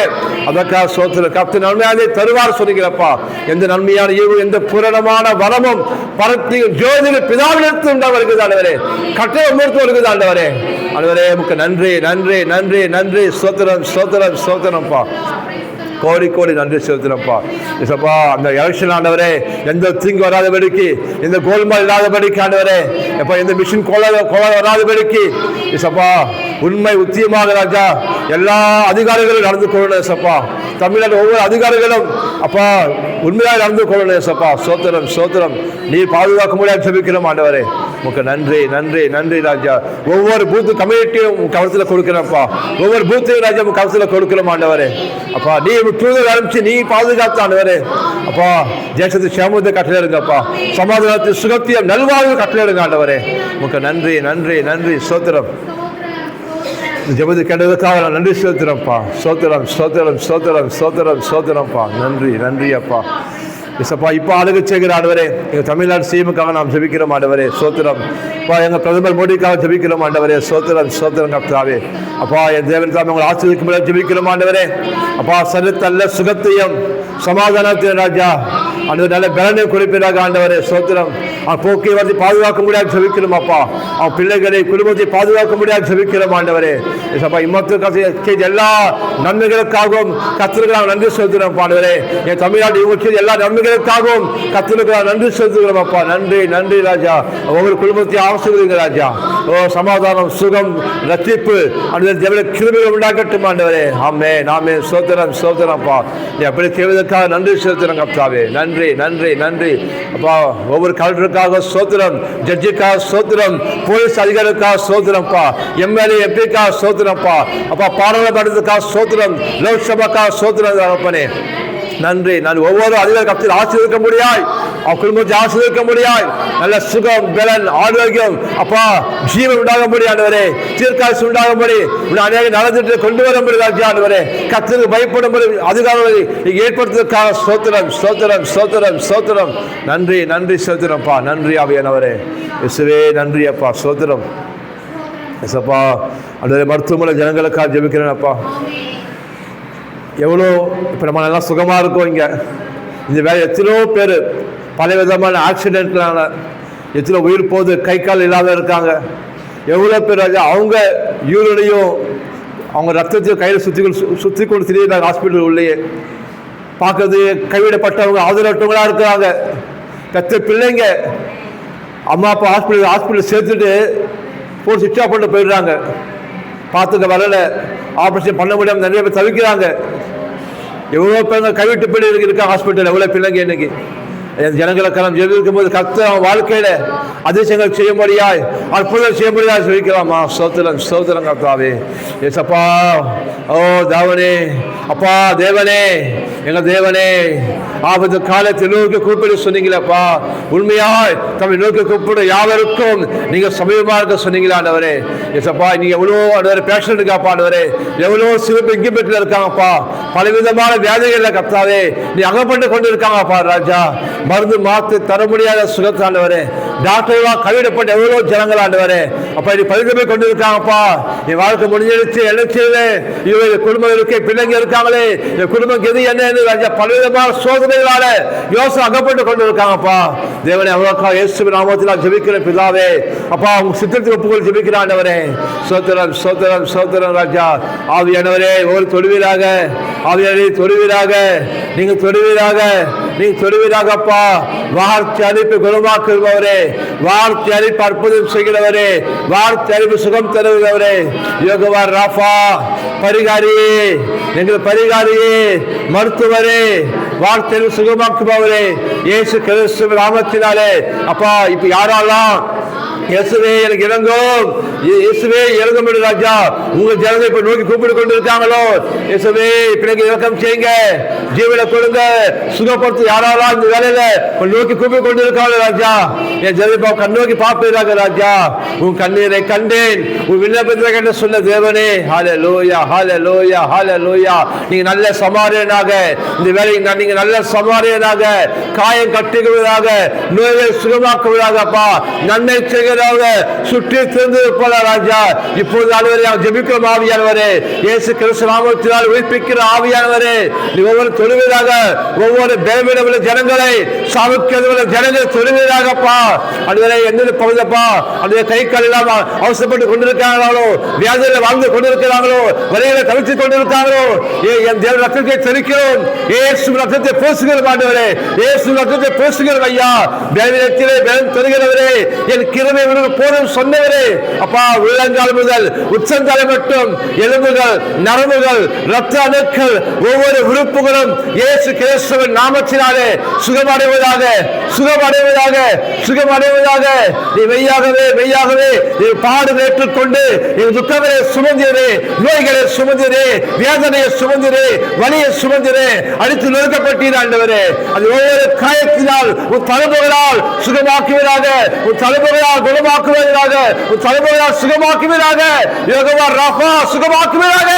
அதற்காக சோத்திர கப்தி நன்மையாக தருவார் சொன்னீங்களப்பா. எந்த நன்மையான ஈவு எந்த பூரணமான வரமும் பரத்தி ஜோதிட பிதாவினத்து உண்டாவது ஆண்டவரே, கட்டளை மூர்த்து வருகிறது ஆண்டவரே. ஆண்டவரே உமக்கு நன்றி நன்றி நன்றி நன்றி. சோத்திரம் சோத்திரம் சோத்திரம்ப்பா, கோடி கோடி நன்றி செலுத்துறப்பா. இசப்பா அந்த எலெக்ஷன் ஆண்டவரே எந்த தீங்கு வராதபடிக்கு, எந்த கோல்மால் இல்லாதபடிக்கு ஆண்டவரே, எப்பா எந்த மிஷின் கோல வராதபடிக்கு இசப்பா உண்மை உத்தியமாக ராஜா எல்லா அதிகாரிகளும் நடந்து கொள்ளணும் இசப்பா. தமிழ்நாடு ஒவ்வொரு அதிகாரிகளும் அப்பா உண்மையாக நடந்து கொள்ளணும் இசப்பா. சோத்திரம் சோத்திரம் நீ பாதுகாக்க முடியாது ஜெபிக்கிறோம் ஆண்டவரே. உமக்கு நன்றி நன்றி நன்றி ராஜா. ஒவ்வொரு பூத்து கம்யூனிட்டியும் கவசத்தில் கொடுக்கிறப்பா, ஒவ்வொரு பூத்தையும் ராஜா கவசத்தில் கொடுக்கிறோம் ஆண்டவரே. அப்பா நீ தூதர் அனுப்பிச்சு நீ பாதுகாத்த ஆண்டவரே. அப்பா தேசத்து சேமத்தை கட்டளையிடுங்கப்பா, சமாதானத்தின் சுகத்தியம் நல்வாழ்வு கட்டளையிடுங்க ஆண்டவரே. உமக்கு நன்றி நன்றி நன்றி. சோத்திரம் ஜெபத்து கேட்டதுக்காக நான் நன்றி செலுத்துறேன்ப்பா. சோத்திரம் சோத்திரம் சோத்திரம் சோத்திரம் சோத்திரம்ப்பா. நன்றி நன்றி அப்பா. இசப்பா இப்போ அழகு செய்கிற ஆண்டவரே, எங்கள் தமிழ்நாடு சிஎமுக்காக நாம் ஜெபிக்கிறோம் ஆண்டவரே. சோத்திரம் அப்பா, எங்கள் பிரதமர் மோடிக்காக ஜெபிக்கிறோம் ஆண்டவரே. சோத்திரம் சோத்திரம் கர்த்தாவே. அப்பா என் தேவன் தாமே உங்களை ஆசீர்வதிக்கும் ஜெபிக்கிறோம் ஆண்டவரே. அப்பா சரத்தல்ல சுகத்தையும் சமாதானத்தையும் ராஜா ஆண்டவர் நல்ல பலனை குறிப்பிடாக ஆண்டவரே. சோத்திரம் அவன் போக்கை வந்து பாதுகாக்க முடியாது ஜெபிக்கிறோம் அப்பா. அவன் பிள்ளைகளை குடும்பத்தை பாதுகாக்க முடியாது ஜெபிக்கிறோம் ஆண்டவரே. இசப்பா இம்மத்து எல்லா நன்மைகளுக்காகவும் கர்த்தருக்கு நன்றி செலுத்துகிறோம் ஆண்டவரே. என் தமிழ்நாடு இவங்க எல்லா நன்மைகளுக்காகவும் கர்த்தருக்கு நன்றி செலுத்துகிறோம் அப்பா. நன்றி நன்றி ராஜா. ஒவ்வொரு குடும்பத்தையும் ஆசீர்வதிங்க ராஜா. ஓ சமாதானம் சுகம் ரட்சிப்பு அந்த கிருபைகள் உண்டாக்கட்டும் ஆண்டவரே. ஆமே நாமே சோத்திரம் சோத்திரம்ப்பா. நீ அப்படி செய்வதற்காக நன்றி செலுத்துகிறோம் கர்த்தாவே. நன்றி நன்றி நன்றி அப்பா. ஒவ்வொரு கலெக்டருக்காக சோத்திரம், ஜட்ஜுக்காக சோத்திரம், போலீஸ் அதிகாரிக்காக சோத்திரம்ப்பா, எம்எல்ஏ எம்பிக்காக சோத்திரம்ப்பா. அப்பா பாராளுமன்றத்துக்காக சோத்திரம், லோக்சபாக்காக சோத்திரம் அப்பனே. நன்றி. நான் ஒவ்வொரு அதிகாரி கப்தில் ஆசீர்வதிக்க முடியாய், அவன் குடும்பத்தை ஆசீர்வதிக்க முடியாய். நல்ல சுகம் பலன் ஆரோக்கியம் அப்பா ஜீவன் உண்டாக முடியாதவரே, தீர்க்காசு உண்டாக முடி அநேக நலத்திட்டத்தை கொண்டு வர முடியாதவரே. கர்த்தருக்கு பயப்படும்படி அதிகாரங்களை ஏற்படுத்துவதற்காக சோத்திரம் சோத்திரம் சோத்திரம் சோத்திரம். நன்றி நன்றி சோத்திரம்ப்பா. நன்றி ஆவியானவரே. இயேசுவே நன்றி அப்பா. சோத்திரம் எஸ்அப்பா. அந்த மருத்துவமனை ஜனங்களுக்காக ஜெபிக்கிறேன் அப்பா. எவ்வளோ இப்போ நம்ம நல்லா சுகமாக இருக்கோம் இங்கே. இந்த வேலை எத்தனையோ பேர் பல விதமான ஆக்சிடென்ட்னால எத்தனை உயிர் போகுது, கை கால் இல்லாத இருக்காங்க. எவ்வளோ பேர் அவங்க யூரினையும் அவங்க ரத்தத்தையும் கையில் சுற்றி கொண்டு திரியிறாங்க ஹாஸ்பிட்டல் உள்ளேயே. பார்க்கறது கைவிடப்பட்டவங்க ஆதரவற்றவங்களாக இருக்கிறாங்க. பெற்ற பிள்ளைங்க அம்மா அப்பா ஹாஸ்பிட்டல் சேர்த்துட்டு போய் சுவிட்ச் ஆஃப் பண்ணிட்டு போயிடுறாங்க. பார்த்துக்க வரலை, ஆப்ரேஷன் பண்ண முடியாமல் நிறைய பேர் தவிக்கிறாங்க. எவ்வளோ பேருங்க கைவிட்டு போய் இருக்காங்க ஹாஸ்பிட்டல். எவ்வளோ பிள்ளைங்க இன்னைக்கு ஜனங்களுக்கெல்லாம் ஜெபிக்கும் போது கர்த்தர் அவன் வாழ்க்கையில அதிசயங்கள் செய்ய முடியாய், அற்புதம் செய்ய முடியாது சொல்லிக்கலாமா. சோத்திரம் சோத்திரம் கர்த்தாவே. ஏசப்பா ஓ தேவனே அப்பா, தேவனே எங்க தேவனே, ஆபத்து காலத்தில் நோக்கி கூப்பிடு சொன்னீங்களப்பா. உண்மையாய் தம்மை நோக்கி கூப்பிடு யாவருக்கும் நீங்க சமயமா இருக்க சொன்னீங்களா ஆண்டவரே. ஏசப்பா நீங்க எவ்வளோ ஆண்டவரே பேஷண்ட் இருக்காப்பா ஆண்டவரே. எவ்வளோ சிவப்பு இங்கிபெட்டில் இருக்காங்கப்பா. பலவிதமான வியாதிகள்ல கர்த்தாவே நீ அகப்பட்டு கொண்டு இருக்காங்கப்பா ராஜா. மருந்து மாத்து தர முடியாத சுகத்தாண்டவரே. டாக்டர்களா கைவிடப்பட்ட எவ்வளோ ஜனங்கள் ஆண்டவரே. அப்பா நீ பரிதமை கொண்டு இருக்காங்கப்பா. நீ வாழ்க்கை முடிஞ்சிருச்சு எழுச்சியிலே இவங்க குடும்பம் இருக்கு, பிள்ளைங்க இருக்காங்களே, என் குடும்பம் எது என்ன ராஜா பலவிதமான சோதனைகளால யோசனை அகப்பட்டு கொண்டு இருக்காங்கப்பா. தேவனே அவ்வளோக்கா இயேசுவின் நாமத்தில் நான் ஜெபிக்கிறேன் பிதாவே. அப்பா உங்க சித்தத்துக்கு ஒப்புக்கொள் ஜெபிக்கிறேன் ஆண்டவரே. சோத்திரம் சோத்திரம் சோத்திரம் ராஜா. ஆவியானவரே ஒரு தொடுவீராக, ஆவியானவரே தொடுவீராக, நீங்க தொடுவீராக. நீ தொடுவீராகப்பா. வார்த்தை அனுப்பி குணமாக்குகிறவரே, வார்த்தை அனுப்பி அற்புதம் செய்கிறவரே, வார்த்தை அனுப்பி சுகம் தருகிறவரே, யோகவா ராஃபா, பரிகாரியே, எங்கள் பரிகாரியே, மருத்துவரே, வார்த்தை சுகமாக்குபவரே, இயேசு கிறிஸ்து நாமத்தினாலே அப்பா இப்ப யாரெல்லாம் இயேசுவே எனக்கு இறங்கும், இயேசுவே இறங்கும் ராஜா உங்க ஜனங்களை இப்ப நோக்கி கூப்பிட்டு கொண்டு இருக்காங்களோ, இயேசுவே இப்ப இறக்கம் செய்யுங்க, ஜீவனை கொடுங்க, சுகப்படுத்த யாரெல்லாம் இந்த வேலையில நோக்கி கூப்பிட்டு கொண்டு இருக்காங்களோ ராஜா, என் ஜனத்தை கண்ணோக்கி பார்ப்பீராக ராஜா. உன் கண்ணீரை கண்டேன், உன் விண்ணப்பத்தை கண்டு சொன்ன தேவனே, ஹல்லேலூயா ஹல்லேலூயா ஹல்லேலூயா. நீங்க நல்ல சமாரியனாக இந்த வேலையை நீங்க நல்ல சமாரியனாக காயம் கட்டுகிறதாக, நோயை சுகமாக்குவதாகப்பா, நன்மை செய்கிறதாக, சுற்றி திறந்தது போல ராஜா. இப்போது ஆண்டவரே ஜெபிக்கும் ஆவியானவரே, இயேசு கிறிஸ்து நாமத்தினால் உயிர்ப்பிக்கிற ஆவியானவரே, நீ ஒவ்வொரு தொழுவதாக, ஒவ்வொரு பலவீனமுள்ள ஜனங்களை சாவுக்கிற ஜனங்களை தொழுவதாகப்பா. ஆண்டவரே எந்த பகுதிப்பா அந்த கை கால் இல்லாம அவசரப்பட்டு கொண்டிருக்கிறாங்களோ, வியாதியில வாழ்ந்து கொண்டிருக்கிறாங்களோ, வரையில தவித்துக் கொண்டிருக்காங்களோ, என் தேவ ரத்தத்தை தெரிக்கிறோம், இயேசு ரத்தத்தை பூசுகிறோம் ஆண்டவரே, இயேசு ரத்தத்தை பூசுகிறோம் ஐயா. பலவீனத்திலே பலன் தருகிறவரே, என் கிருபை போதும் சொன்னவரே அப்பா, உள்ளங்கால் முதல் உச்சந்தாலை மட்டும் எலும்புகள், நரம்புகள், ரத்த அணுக்கள், ஒவ்வொரு உறுப்புகளும் இயேசு கிறிஸ்துவின் நாமத்தினாலே சுகமடைவதாக, சுகமடைவதாக, சுகமடைவதாக. நீ மெய்யாகவே மெய்யாகவே நீ பாடுகளை ஏற்றுக்கொண்டு என் துக்கங்களை சுமந்திரே, நோய்களை சுமந்திரே, வேதனையை சுமந்திரே, வலியை சுமந்திரே, அடித்து நொறுக்கப்பட்டீர் ஆண்டவரே. அது ஒவ்வொரு காயத்தினால் உன் தலைமுறையால் சுகமாக்குவதாக, உன் தலைமுறையால் குணமாக்குவதாக, உன் தலைமுறையால் சுகமாக்குவதாக, யோகவா ராஃபா சுகமாக்குவதாக.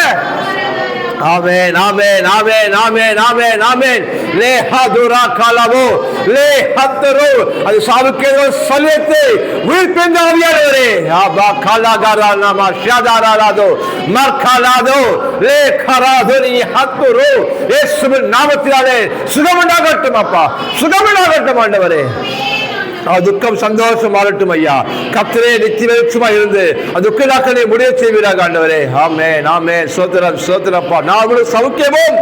ஆமென் ஆமென் ஆமென் ஆமென் ஆமென் ஆமென். லே ஹதுரா காலவோ லே ஹத்தரோ அது சாவுக்கேதோ சலியத்தை உயிர்ப்பிந்த ஆவியானவரே, ஆபா காலாகாரா நாமா ஷாதாராதோ மர்காலாதோ லே கராதோனி ஹத்துரோ இயேசுவின் நாமத்தினாலே சுகமுண்டாகட்டும் அப்பா, சுகமுண்டாகட்டும் ஆண்டவரே. துக்கம் சந்தோஷம் மாறட்டும் ஐயா. கர்த்தரே நித்திய வெளிச்சமா இருந்து துக்கதாக்களை முடிய செய்வீராக ஆண்டவரே. ஆமென் ஆமென். சோத்திரம் சோத்திரப்பா. நான் ஒரு சௌக்கியமும்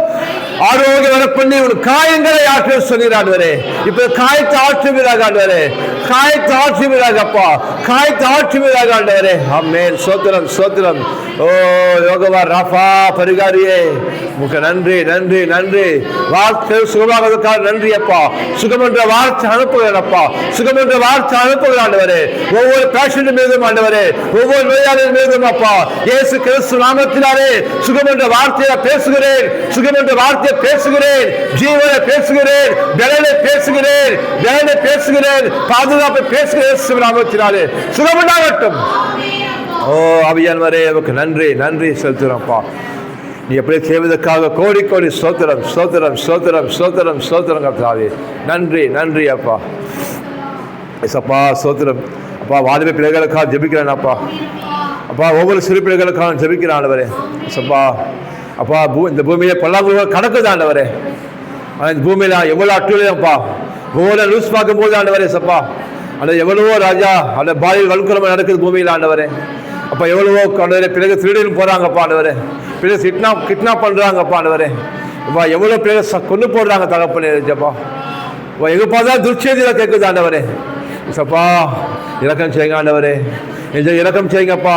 ஆரோக்கியம் வர பண்ணி ஒரு காயங்களை ஆற்ற சொல்லிடுறாண்டவரே. இப்ப காயத்தை ஆற்றுவீராக ஆண்டவரே, காயத்தை ஆற்றுவீராக அப்பா, காயத்தை ஆற்றுவீராக ஆண்டவரே. ஆமென். சோத்திரம் சோத்திரம். ஓ யோகவா ராஃபா பரிகாரியே, உங்க நன்றி நன்றி நன்றி. வார்த்தை சுகமாவதற்காக நன்றி அப்பா. சுகம் என்ற வார்த்தை அனுப்புகிறேன் அப்பா, சுகம் என்ற வார்த்தை அனுப்புகிறேன் ஆண்டவரே. ஒவ்வொரு பேஷண்ட் மீதும் ஆண்டவரே, ஒவ்வொரு நோயாளியின் மீதும் அப்பா, இயேசு கிறிஸ்து நாமத்தினாலே சுகம் என்ற வார்த்தையை பேசுகிறேன், சுகம் என்ற வார்த்தையை பேசுகிறேன், ஜீவனை பேசுகிறேன், பலனை பேசுகிறேன், பலனை பேசுகிறேன், பாதுகாப்பை பேசுகிறேன். இயேசு நாமத்தினாலே சுகம் உண்டாகட்டும். ஓ ஆவியானவரே உமக்கு நன்றி நன்றி செலுத்துகிறோம்ப்பா. நீ எப்படி செய்வதற்காக கோடி கோடி ஸ்தோத்திரம் ஸ்தோத்திரம் ஸ்தோத்திரம் ஸ்தோத்திரம் ஸ்தோத்திரம் கர்த்தாவே. நன்றி நன்றி அப்பா. அப்பா ஸ்தோத்திரம் அப்பா. வாலிப பிள்ளைகளுக்காக ஜெபிக்கிறேன் அப்பா. அப்பா ஒவ்வொரு சிறு பிள்ளைகளுக்காக ஜெபிக்கிறேன் ஆண்டவரே. அப்பா அப்பா இந்த பூமியில பல்லாங்குகள் கணக்குது ஆண்டவரே. ஆனால் இந்த பூமியில எவ்வளோ அட்டுலையப்பா, ஒவ்வொரு நியூஸ் பார்க்கும்போது ஆண்டவரே சப்பா, அந்த எவ்வளவோ ராஜா அந்த பாலியல் வன்கொடுமை நடக்குது பூமியில் ஆண்டவரே. அப்போ எவ்வளவோ ஆண்டவரே பிள்ளைங்க திருடின்னு போகிறாங்கப்பா ஆண்டவரே, பிள்ளைங்க கிட்னாப் பண்ணுறாங்கப்பா ஆண்டவரே. அப்பா எவ்வளோ பிள்ளைங்க கொண்டு போடுறாங்க தகப்பனே ஜப்பா. எங்கே பார்த்தா துர்ச்செய்தியில் கேட்குது ஆண்டவரே. சப்பா இறக்கம் செய்யுங்க ஆண்டவரே, இறக்கம் செய்யுங்கப்பா.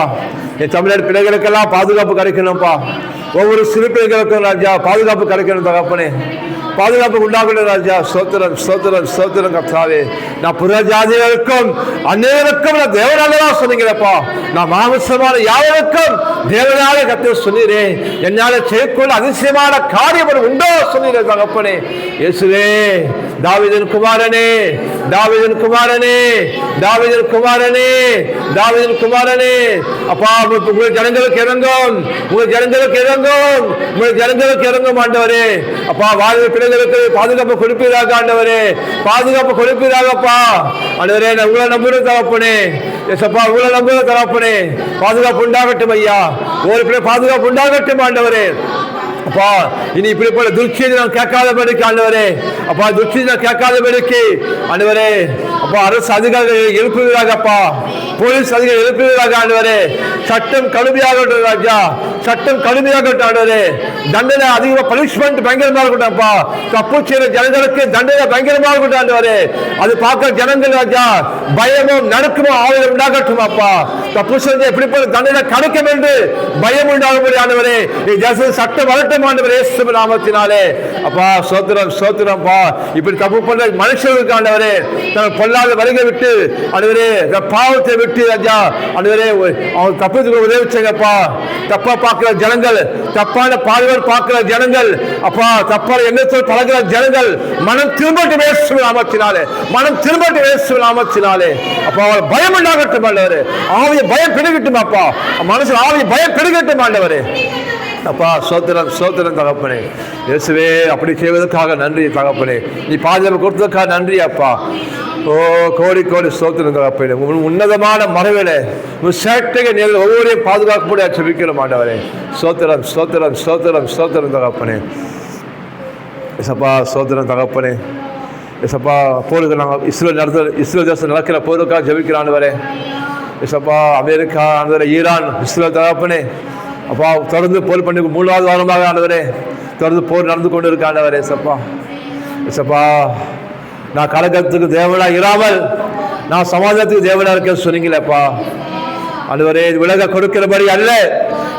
என் தமிழ்நாடு பிள்ளைகளுக்கெல்லாம் பாதுகாப்பு கிடைக்கணும்ப்பா. ஒவ்வொரு சிறு பிள்ளைகளுக்கும் ராஜா பாதுகாப்பு கிடைக்கணும் தகப்பனே, பாதுகாப்பு உண்டாகணும் ராஜா. ஸ்தோத்திரம் ஸ்தோத்திரம் ஸ்தோத்திரம் கர்த்தாவே. நான் புற ஜாதிகளுக்கும் அநேகருக்கும் நான் தேவனாலதான் சொன்னீங்களப்பா. நான் மாமிசமான யாவருக்கும் தேவனாலே கர்த்தர் சொன்னீரே. என்னால செய்யக்கூடிய அதிசயமான காரியம் உண்டோ சொன்னீரே தகப்பனே. இயேசுவே தாவீதின் குமாரனே, தாவீதின் குமாரனே, தாவீதின் குமாரனே, தாவீதின் குமாரனே. அப்பா உங்கள் ஜனங்களுக்கு இறங்கும், உங்கள் ஜனங்களுக்கு இறங்கும், உங்கள் ஜனங்களுக்கு இறங்கும் ஆண்டவரே. அப்பா வாழ்வு பிள்ளைகளுக்கு பாதுகாப்பு கொடுப்பீராக ஆண்டவரே, பாதுகாப்பு கொடுப்பீராகப்பா ஆண்டவரே. நான் உங்களை நம்புறது தகப்பனே, எஸ்ப்பா உங்களை நம்புறது தகப்பனே. பாதுகாப்பு உண்டாகட்டும் ஐயா, ஒரு பிள்ளை பாதுகாப்பு உண்டாகட்டும் ஆண்டவரே. அப்பா இனி இப்படி போல துர்ச்செய்தி நான் கேட்காதபடிக்கு ஆண்டவரே, அப்பா துர்ச்செய்தி நான் கேட்காதபடிக்கு ஆண்டவரே. அப்பா அரசு அதிகாரிகள் எழுப்புவீராகப்பா, போலீஸ் அதிகாரிகள் எழுப்புவீராக ஆண்டவரே. சட்டம் கடுமையாக ராஜா, சட்டம் கடுமையாக ஆண்டவரே, தண்டனை அதிகமாக, பனிஷ்மெண்ட் பயங்கரமாக இருக்கட்டும்ப்பா. தப்பு செய்யற ஜனங்களுக்கு தண்டனை பயங்கரமாக இருக்கட்டும் ஆண்டவரே. அது பார்க்க ஜனங்கள் ராஜா பயமும் நடுக்கமும் ஆவலும் உண்டாகட்டும் அப்பா. தப்பு செஞ்ச எப்படிப்பட்ட தண்டனை கிடைக்கும் என்று பயம் உண்டாகும்படி ஆண்டவரே சட்டம் வரட்டும் ஆண்டவரே, இயேசுவின் நாமத்தினாலே. அப்பா ஸ்தோத்திரம் ஸ்தோத்திரம்ப்பா. இப்படி தப்பு பண்ற மனுஷர்களுக்கு ஆண்டவரே தன் பொல்லாத வழிகளை விட்டு ஆண்டவரே பாவத்தை விட்டு ராஜா ஆண்டவரே அவங்க தப்புக்கு உதவி செய்யப்பா. தப்பா பார்க்கிற ஜனங்கள், தப்பான பாதுகாப்பு பார்க்கிற ஜனங்கள், அப்பா தப்பான எண்ணத்தோடு பழகிற ஜனங்கள் மனம் திரும்பட்டும் இயேசுவின் நாமத்தினாலே, மனம் திரும்பட்டும் இயேசுவின் நாமத்தினாலே. அப்பா அவள் பயம் உண்டாகட்டும் ஆண்டவரே, ஆவிய பயம் பெருகட்டும் அப்பா, மனசு ஆவிய பயம் பெருகட்டும் ஆண்டவரே. அப்பா ஸ்தோத்திரம் ஸ்தோத்திரம் தகப்பனே. இயேசுவே அப்படி செய்வதற்காக நன்றி தகப்பனே, நீ பாதுகாப்பு கொடுத்ததற்காக நன்றி அப்பா. ஓ கோடி கோடி ஸ்தோத்திரம் தகப்பனே. உன்னதமான மறைவிலே சேட்டையை நேரில் ஒவ்வொருவரையும் பாதுகாக்கப்பட செபிக்கிறோம் ஆண்டவரே. ஸ்தோத்திரம் ஸ்தோத்திரம் ஸ்தோத்திரம் ஸ்தோத்திரம் தகப்பனே. எசப்பா ஸ்தோத்திரம் தகப்பனே. எசப்பா போருக்கு நாங்கள் இஸ்ரேல் தேசம் நடக்கிற போருக்காக ஜெபிக்கிற ஆண்டவரே. எசப்பா அமெரிக்கா ஆண்டவரே, ஈரான், இஸ்ரேல் தகப்பனே அப்பா தொடர்ந்து போர் பண்ணி 3வது வாரமாக ஆண்டவரே தொடர்ந்து போர் நடந்து கொண்டு இருக்க ஆண்டவரே. எசப்பா எசப்பா நான் கலகத்துக்கு தேவனா இராமல் நான் சமாதானத்துக்கு தேவனா இருக்கேன்னு சொன்னீங்களேப்பா ஆண்டவரே. விலக கொடுக்கிறபடி அல்ல,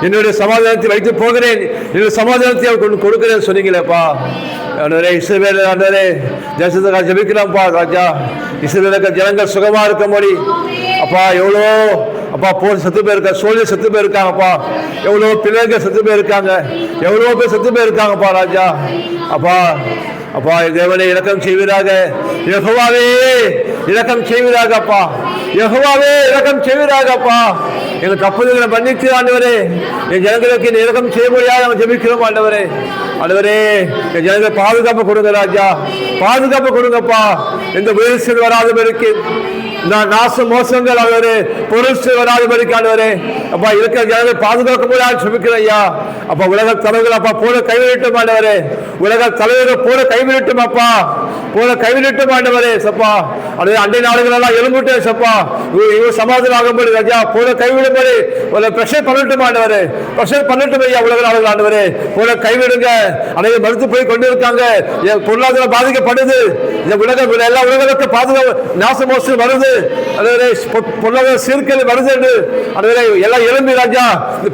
என்னுடைய சமாதானத்தை வைத்து போகிறேன், என்னுடைய சமாதானத்தை கொண்டு கொடுக்கிறேன்னு சொன்னீங்களேப்பா ஆண்டவரே. இஸ்ரவேல் ஆண்டவரே தேசத்துக்காக ஜெபிக்கிறோம்ப்பா ராஜா. இஸ்ரவேலுக்கு ஜனங்கள் சுகமா இருக்கும்படி அப்பா எவ்வளோ அப்பா போர் செத்து போயிருக்க, சோழி செத்து போயிருக்காங்கப்பா, எவ்வளோ பிள்ளைகள் செத்து போயிருக்காங்க, எவ்வளோ பேர் செத்து போயிருக்காங்கப்பா ராஜா. அப்பா அப்பா தேவனே இரக்கம் செய்வீராக, யெகோவாவே இரக்கம் செய்வீராகப்பா, யெகோவாவே இரக்கம் செய்வீராகப்பா. எங்கள் தப்புதல்களை மன்னித்து ஆண்டவரே என் ஜனங்களுக்கு இரக்கம் செய்ய முடியாது நம்ம ஜெபிக்கிறோம் ஆண்டவரே. ஆண்டவரே என் ஜனங்களை பாதுகாப்பு கொடுங்க ராஜா, பாதுகாப்பு கொடுங்கப்பா. எந்த முயற்சியில் வராதபடிக்கு நான் நாச மோசங்கள் ஆண்டவரே பொருள் வராதபடிக்கு ஆண்டவரே அப்பா இருக்கிற ஜனங்களை பாதுகாக்க முடியாது ஜெபிக்கிறேன் ஐயா. அப்பா உலக தலைவர்கள் அப்பா போல கைவிடட்டும் ஆண்டவரே, உலக தலைவர்கள் போல கைவிடட்டும் அப்பா, போல கைவிடட்டும் ஆண்டவரே. சப்பா அது அண்டை நாடுகள் எல்லாம் எழும்பிட்டு சப்பா இவர் சமாதானம் ஆகும்படி ராஜா போல கைவிடும்படி ஒரு பிரஷர் பண்ணட்டும் ஆண்டவரே, பிரஷர் பண்ணட்டும் ஐயா. உலக நாடுகள் ஆண்டவரே போல கைவிடுங்க. அனைத்து மறுத்து போய் கொண்டு இருக்காங்க, பொருளாதாரம் பாதிக்கப்படுது, இந்த உலக எல்லா உலகத்துக்கு பாதுகாப்பு நாச மோசம் வருது, பொருளாதார சீர்கேடு வருது என்று எல்லாம் எழும்பி ராஜா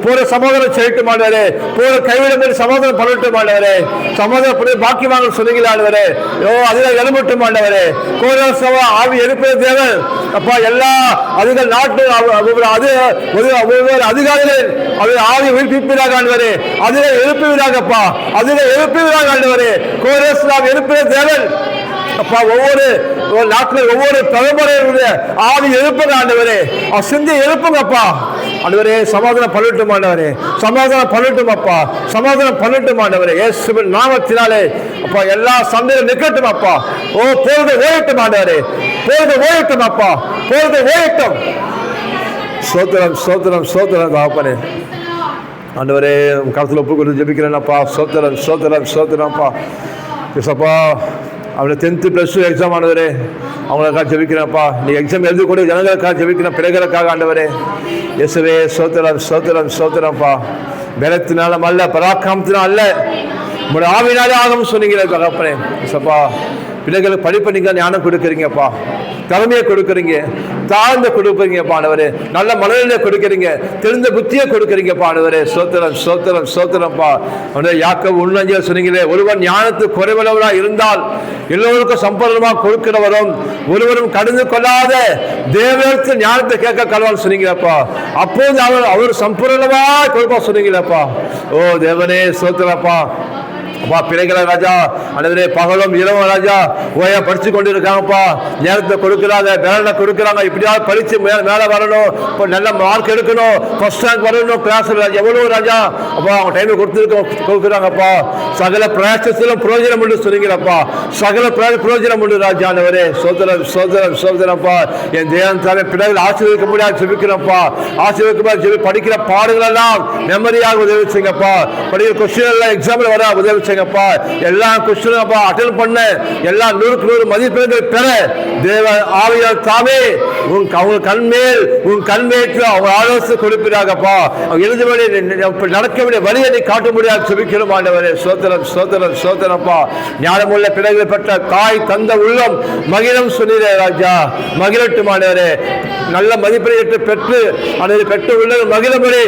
போற சமாதானம் செய்யட்டும் ஆண்டவரே, போற கைவிடும்படி சமாதானம் பண்ணட்டும் ஆண்டவரே, சமாதானம் பண்ணி பாக்கி வாங்க சொன்னீங்களா ஆண்டவரே. அதில் எழும்பட்டும் ஆண்டவரே. கோரசவா ஆவி எழுப்பது தேவன் அப்பா. எல்லா அதிகள் நாட்டு அதிகாரிகள் அவர் ஆவி உயிர்ப்பிப்பதாக ஆண்டவரே, அதில் எழுப்புவீராகப்பா, அதில் எழுப்புவீராக ஆண்டவரே. கோரசவா எழுப்பது தேவன் அப்பா. ஒவ்வொரு நாட்கள் ஒவ்வொரு தலைமுறையுடைய ஆவி எழுப்புங்க ஆண்டவரே, சிந்தி எழுப்புங்கப்பா ஆண்டவரே. சமாதானம் பண்ணட்டும் ஆண்டவரே, சமாதானம் பண்ணட்டும் அப்பா, சமாதானம் பண்ணட்டும் ஆண்டவரே. இயேசுவின் நாமத்தினாலே அப்பா எல்லா சண்டையும் நிக்கட்டும் அப்பா. ஓ போறது ஓயட்டும் ஆண்டவரே, போறது ஓயட்டும் அப்பா, போறது ஓயட்டும். ஸ்தோத்திரம் ஸ்தோத்திரம் ஸ்தோத்திரம் தாப்பனே ஆண்டவரே. கருத்தில் ஒப்பு கொடுத்து ஜெபிக்கிறேன் அப்பா. ஸ்தோத்திரம் ஸ்தோத்திரம் ஸ்தோத்திரம்ப்பா. அப்பா அவனை 10th +2 எக்ஸாம் ஆண்டவரே அவங்களுக்காக ஜெபிக்கிறேன்ப்பா. நீ எக்ஸாம் எழுதி கூட ஜனங்களுக்காக ஜெபிக்கிறேன், பிள்ளைகளுக்காக ஆண்டவரே. இயேசுவே ஸ்தோத்திரம் ஸ்தோத்திரம் ஸ்தோத்திரம்ப்பா. பலத்தினாலும் அல்ல, பராக்கிரமத்தினாலும் அல்ல, உங்களுடைய ஆவினாலே ஆகும் சொன்னீங்களே தகப்பனே. சப்பா பிள்ளைகளுக்கு படிப்பை நீங்கள் ஞானம் கொடுக்குறீங்கப்பா, திறமையை கொடுக்குறீங்க, தாழ்ந்த கொடுக்குறீங்கப்பா ஆண்டவரே, நல்ல மனநிலையை கொடுக்குறீங்க, தெரிந்த புத்தியை கொடுக்குறீங்கப்பா ஆண்டவரே. ஸ்தோத்திரம் ஸ்தோத்திரம் ஸ்தோத்திரம்ப்பா. யாக்கோபு 1:5 சொன்னீங்களே, ஒருவன் ஞானத்துக்கு குறைவுள்ளவராக இருந்தால் எல்லோருக்கும் சம்பூர்ணமாக கொடுக்கிறவரும் ஒருவரும் கடந்து கொள்ளாத தேவனுக்கு ஞானத்தை கேட்க கடவுள் சொன்னீங்களப்பா. அப்போது அவர் சம்பூர்ணமாக கொடுப்பா சொன்னீங்களப்பா. ஓ தேவனே ஸ்தோத்திரப்பா. அப்பா பிள்ளைகளை ராஜா ஆண்டவரே பகலும் இரவும் ராஜா ஓயா படிச்சு கொண்டு இருக்காங்கப்பா, நேரத்தை கொடுக்குறாங்க, வேலை கொடுக்குறாங்க, இப்படியாவது படிச்சு மேலே வரணும், இப்போ நல்ல மார்க் எடுக்கணும், ஃபர்ஸ்ட் ரேங்க் வரணும் கிளாஸில் ராஜா எவ்வளோ ராஜா அப்பா அவங்க டைமை கொடுக்குறாங்கப்பா. சகல பிரயாசத்திலும் பிரயோஜனம் உண்டு சொன்னீங்களப்பா, சகல பிரயோஜனம் உண்டு ராஜா ஆண்டவரே. சோதரம் சோதரம் சோதரப்பா. என் தேவன் தானே பிள்ளைகள் ஆசீர்வதிக்க முடியாது ஜெபிக்கிறப்பா, ஆசீர்வதிக்க ஜெபி படிக்கிற பாடுகளெல்லாம் மெமரியாக உதவி செய்யுங்கப்பா, படிக்கிற கொஸ்டின் எல்லாம் எக்ஸாமில் வர உதவி செய்யுங்க செய்யுங்கப்பா. எல்லா கொஸ்டினும் அட்டெண்ட் பண்ண எல்லா 100க்கு 100 மதிப்பெண்கள் பெற தேவ ஆவியார் தாமே அவங்க கண்மேல் உன் கண்மேற்று அவங்க ஆலோசனை கொடுப்பீராகப்பா. அவங்க எழுதுபடி நடக்க வேண்டிய வழியை நீ காட்ட முடியாது செபிக்கிறோம் ஆண்டவரே. ஸ்தோத்திரம் ஸ்தோத்திரம் ஸ்தோத்திரப்பா. ஞானமுள்ள பிள்ளைகள் பெற்ற தாய் தந்த உள்ளம் மகிழும் சொன்னீரே ராஜா, மகிழட்டும் ஆண்டவரே. நல்ல மதிப்பெண்ணை பெற்று அதை பெற்று உள்ளது மகிழபடி.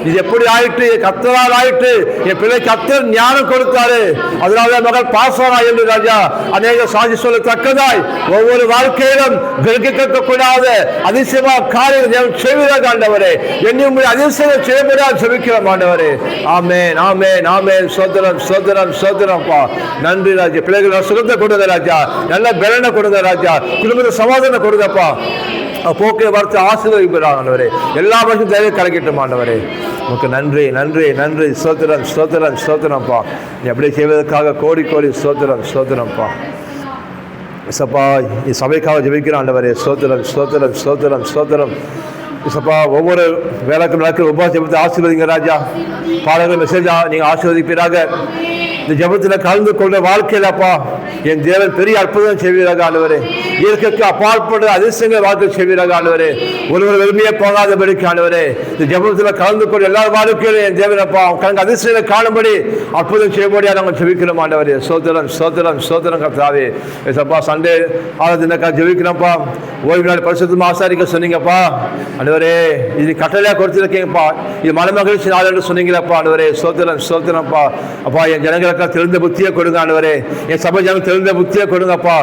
இது எப்படி ஆயிட்டு? கர்த்தரால் ஆயிட்டு. என் பிள்ளை கர்த்தர் ஞானம் கொடுத்தாரு, அதனால மகள் பாசனா என்று ராஜா அநேக சாட்சி சொல்லத்தக்கதாய் ஒவ்வொரு வாழ்க்கையிலும் கிரகிக்கக்கூடாத அதிசயமா காரியம் செய்வதாக ஆண்டவரே. என்னும் அதிசயம் செய்யப்படாது செபிக்கிறோம் ஆண்டவரே. ஆமென் ஆமென் ஆமென். சோதரம் சோதரம் சோதரம்ப்பா. நன்றி ராஜா. பிள்ளைகள் சுகத்தை கொடுங்க ராஜா, நல்ல பலனை கொடுங்க ராஜா, குடும்பத்தை சமாதானம் கொடுங்கப்பா. போக்கை வார்த்தை ஆசீர்வதிப்பாண்டவரே. எல்லா மனுஷனும் தேவை கலக்கிட்டோம் ஆண்டவரே. உங்களுக்கு நன்றி நன்றி நன்றி. ஸ்தோத்திரம் ஸ்தோத்திரம் ஸ்தோத்திரம்ப்பா. நீ அப்படியே செய்வதற்காக கோடி கோடி ஸ்தோத்திரம் ஸ்தோத்திரம்ப்பா. சப்பா நீ சபைக்காக ஜெபிக்கிற ஆண்டவரே. ஸ்தோத்திரம் ஸ்தோத்திரம் ஸ்தோத்திரம் ஸ்தோத்திரம். சப்பா ஒவ்வொரு வேலைக்கும் நடக்கிற உபவாச ஜெபத்தை ஆசீர்வதிங்க ராஜா. பாடல்கள் மெசேஜா நீங்கள் ஆசீர்வதிப்பீராக. இந்த ஜெபத்தில் கலந்து கொண்ட வாழ்க்கையிலப்பா என் தேவன் பெரிய அற்புதம் செய்வீராக ஆண்டவரே. இயற்கைக்கு அப்பாற்பட்ட அதிசயங்கள் வாழ்க்கை செய்வீராக ஆண்டவரே. ஒருவர் வெறுமையே போகாதபடிக்கு ஆண்டவரே இந்த ஜெபத்தில் கலந்து கொண்டு எல்லா வாழ்க்கையிலும் என் தேவனப்பா கலந்து அதிசயங்களை காணும்படி அற்புதம் செய்யபடியாக நாங்கள் ஜெபிக்கிறோம் ஆண்டவரே. சோத்திரம் சோத்திரம் சோத்திரம் கர்த்தாவே. சப்பா சண்டே ஆராதனைக்காக ஜெபிக்கிறோம்ப்பா. ஓய்வு நாள் பரிசுத்தமா ஆசாரிக்க சொன்னீங்கப்பா ஆண்டவரே. இது கட்டளையாக கொடுத்துருக்கீங்கப்பா. இது மனமகிழ்ச்சி நாள் என்று சொன்னீங்களப்பா ஆண்டவரே. சோத்திரம் சோத்திரம்ப்பா. அப்பா என் ஜனங்களுக்கு தெரிந்த புத்தியை கொடுங்க ஆண்டவரே. என் சபை ஜனங்கள் தெரிந்த புத்தியை கொடுங்கப்பா.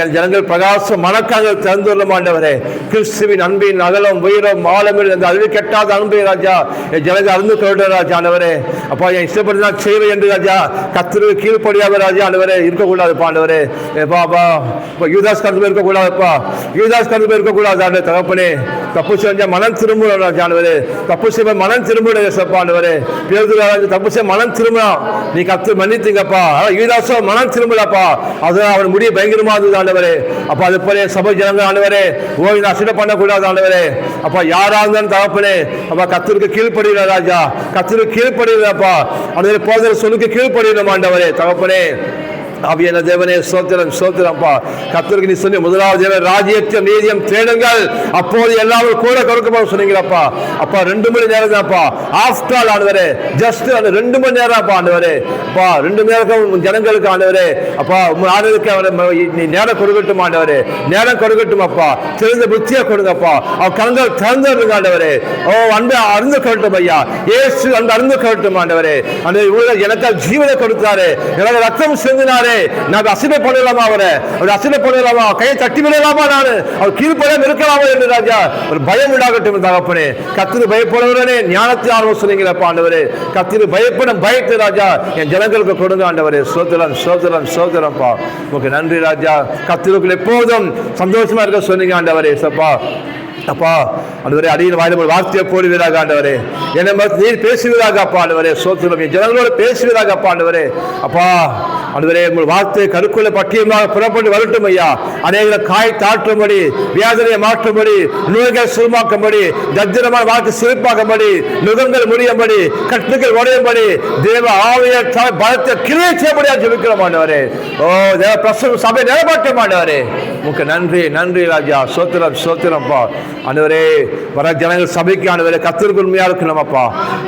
என் ஜனங்கள் பிரகாச மனக்காக திறந்து கொள்ள ஆண்டவரே. கிறிஸ்துவின் அன்பின் அகலம் உயரம் ஆழமில் அந்த அறிவு கெட்டாத அன்பை ராஜா என் ஜனங்கள் அறிந்து கொள்ற ராஜா ஆண்டவரே. அப்பா என் இஷ்டப்படி நான் செய்வேன் என்று ராஜா கர்த்தருக்கு கீழ்ப்படியாக ராஜா ஆண்டவரே இருக்கக்கூடாதுப்பா ஆண்டவரே. பாபா யூதாஸ் கருத்து இருக்கக்கூடாதுப்பா. யூதாஸ் கருத்து இருக்கக்கூடாது ஆண்டு தகப்பனே. தப்பு செஞ்ச மனம் திரும்ப ராஜா ஆண்டவரே. தப்பு செய்ய மனம் திரும்ப சப்பா ஆண்டவரே. தப்பு செய்ய மனம் திரும்ப நீ கத்து மன்னித்தீங்கப்பா. யூதாசோ மனம் திரும்பலப்பா. அதுதான் அவன் முடிய பயங்கரமா இருந்தது ஆண்டவரே. அப்ப அது போல சபை ஜனங்கள் ஆண்டவரே ஓய்வு அசிட பண்ணக்கூடாது ஆண்டவரே. அப்ப யாரா இருந்தாலும் தகப்பனே அப்ப கர்த்தருக்கு கீழ்ப்படுகிற ராஜா, கர்த்தருக்கு கீழ்ப்படுகிறப்பா ஆண்டவரே. போதர் சொல்லுக்கு கீழ்ப்படுகிறோம் ஆண்டவரே தகப்பனே. ஆவியான தேவனே ஸ்தோத்திரம் ஸ்தோத்திரம்ப்பா. கர்த்தருக்கு நீ சொன்ன முதலாவது தேவன் ராஜ்யத்தையும் நீதியும் தேடுங்கள் அப்போது எல்லாரும் கூட கொடுக்கப்படும் சொன்னீங்களப்பா. அப்பா 2 மணி நேரம் தான்ப்பா. ஆஃப்டர் ஆல் ஆண்டவரே ஜஸ்ட் அந்த 2 மணி நேரம் ஆண்டவரே. அப்பா 2 மணி நேரம் ஜனங்களுக்கு ஆண்டவரே. அப்பா ஆண்டவருக்கு நீ நேரம் கொடுக்கட்டும் ஆண்டவரே. நேரம் கொடுக்கட்டும் அப்பா. தெரிந்த புத்தியை கொடுங்கப்பா. அவன் கண்கள் திறந்து ஆண்டவரே. ஓ அன்பை அறிந்து கொள்ளட்டும் ஐயா. ஏசு அந்த அறிந்து கொள்ளட்டும் ஆண்டவரே. அந்த எனக்கு ஜீவனை கொடுத்தாரு, எனக்கு ரத்தம் சிந்தினாரு. நான் அசிலை பண்ணலாமா? அவரை அசிலை பண்ணலாமா? கையை தட்டி விடலாமா? நான் அவர் கீழ்ப்படம் இருக்கலாமா என்று ராஜா ஒரு பயம் உண்டாகட்டும் தகப்பனே. கத்திரி பயப்படுவரே ஞானத்தை ஆலோசனைங்களப்பா ஆண்டவரே. கத்திரி பயப்படும் பயத்தை ராஜா என் ஜனங்களுக்கு கொடுங்க ஆண்டவரே. சோதரம் சோதரம் சோதரம்ப்பா. உங்களுக்கு நன்றி ராஜா. கத்திரிக்குள் எப்போதும் சந்தோஷமா இருக்க சொன்னீங்க ஆண்டவரே. சப்பா அப்பா ஆண்டவரே அடியின் வாயில ஒரு வார்த்தையை போடுவீராக ஆண்டவரே. என்னை நீர் பேசுவீராக அப்பா ஆண்டவரே. சோத்திரம் என் ஜனங்களோடு பேசுவீராக அப்பா ஆண்டவரே. அப்பா ஆண்டவரே உங்கள் வார்த்தை கருக்குள்ள பட்டியமாக புறப்பட்டு வரட்டும் ஐயா. அநேக காய் தாற்றும்படி, வியாதனையை மாற்றும்படி, நோய்கள் சுகமாக்கும்படி, தத்திரமான வாழ்க்கை சிறப்பாகும்படி, நுகங்கள் முடியும்படி, கட்டுகள் உடையும்படி தேவ ஆவிய பலத்தை கிரியை செய்யப்படியாக ஜெபிக்கிறோம் ஆண்டவரே. ஓ தேவ பிரசவ சபை நிலமாட்ட ஆண்டவரே. உங்களுக்கு நன்றி நன்றி ராஜா. சோத்திரம் சோத்திரம்ப்பா ஆண்டவரே. வர ஜனங்கள் சபைக்கு ஆண்டவரே கர்த்தருக்கு உண்மையா இருக்கணும்ப்பா.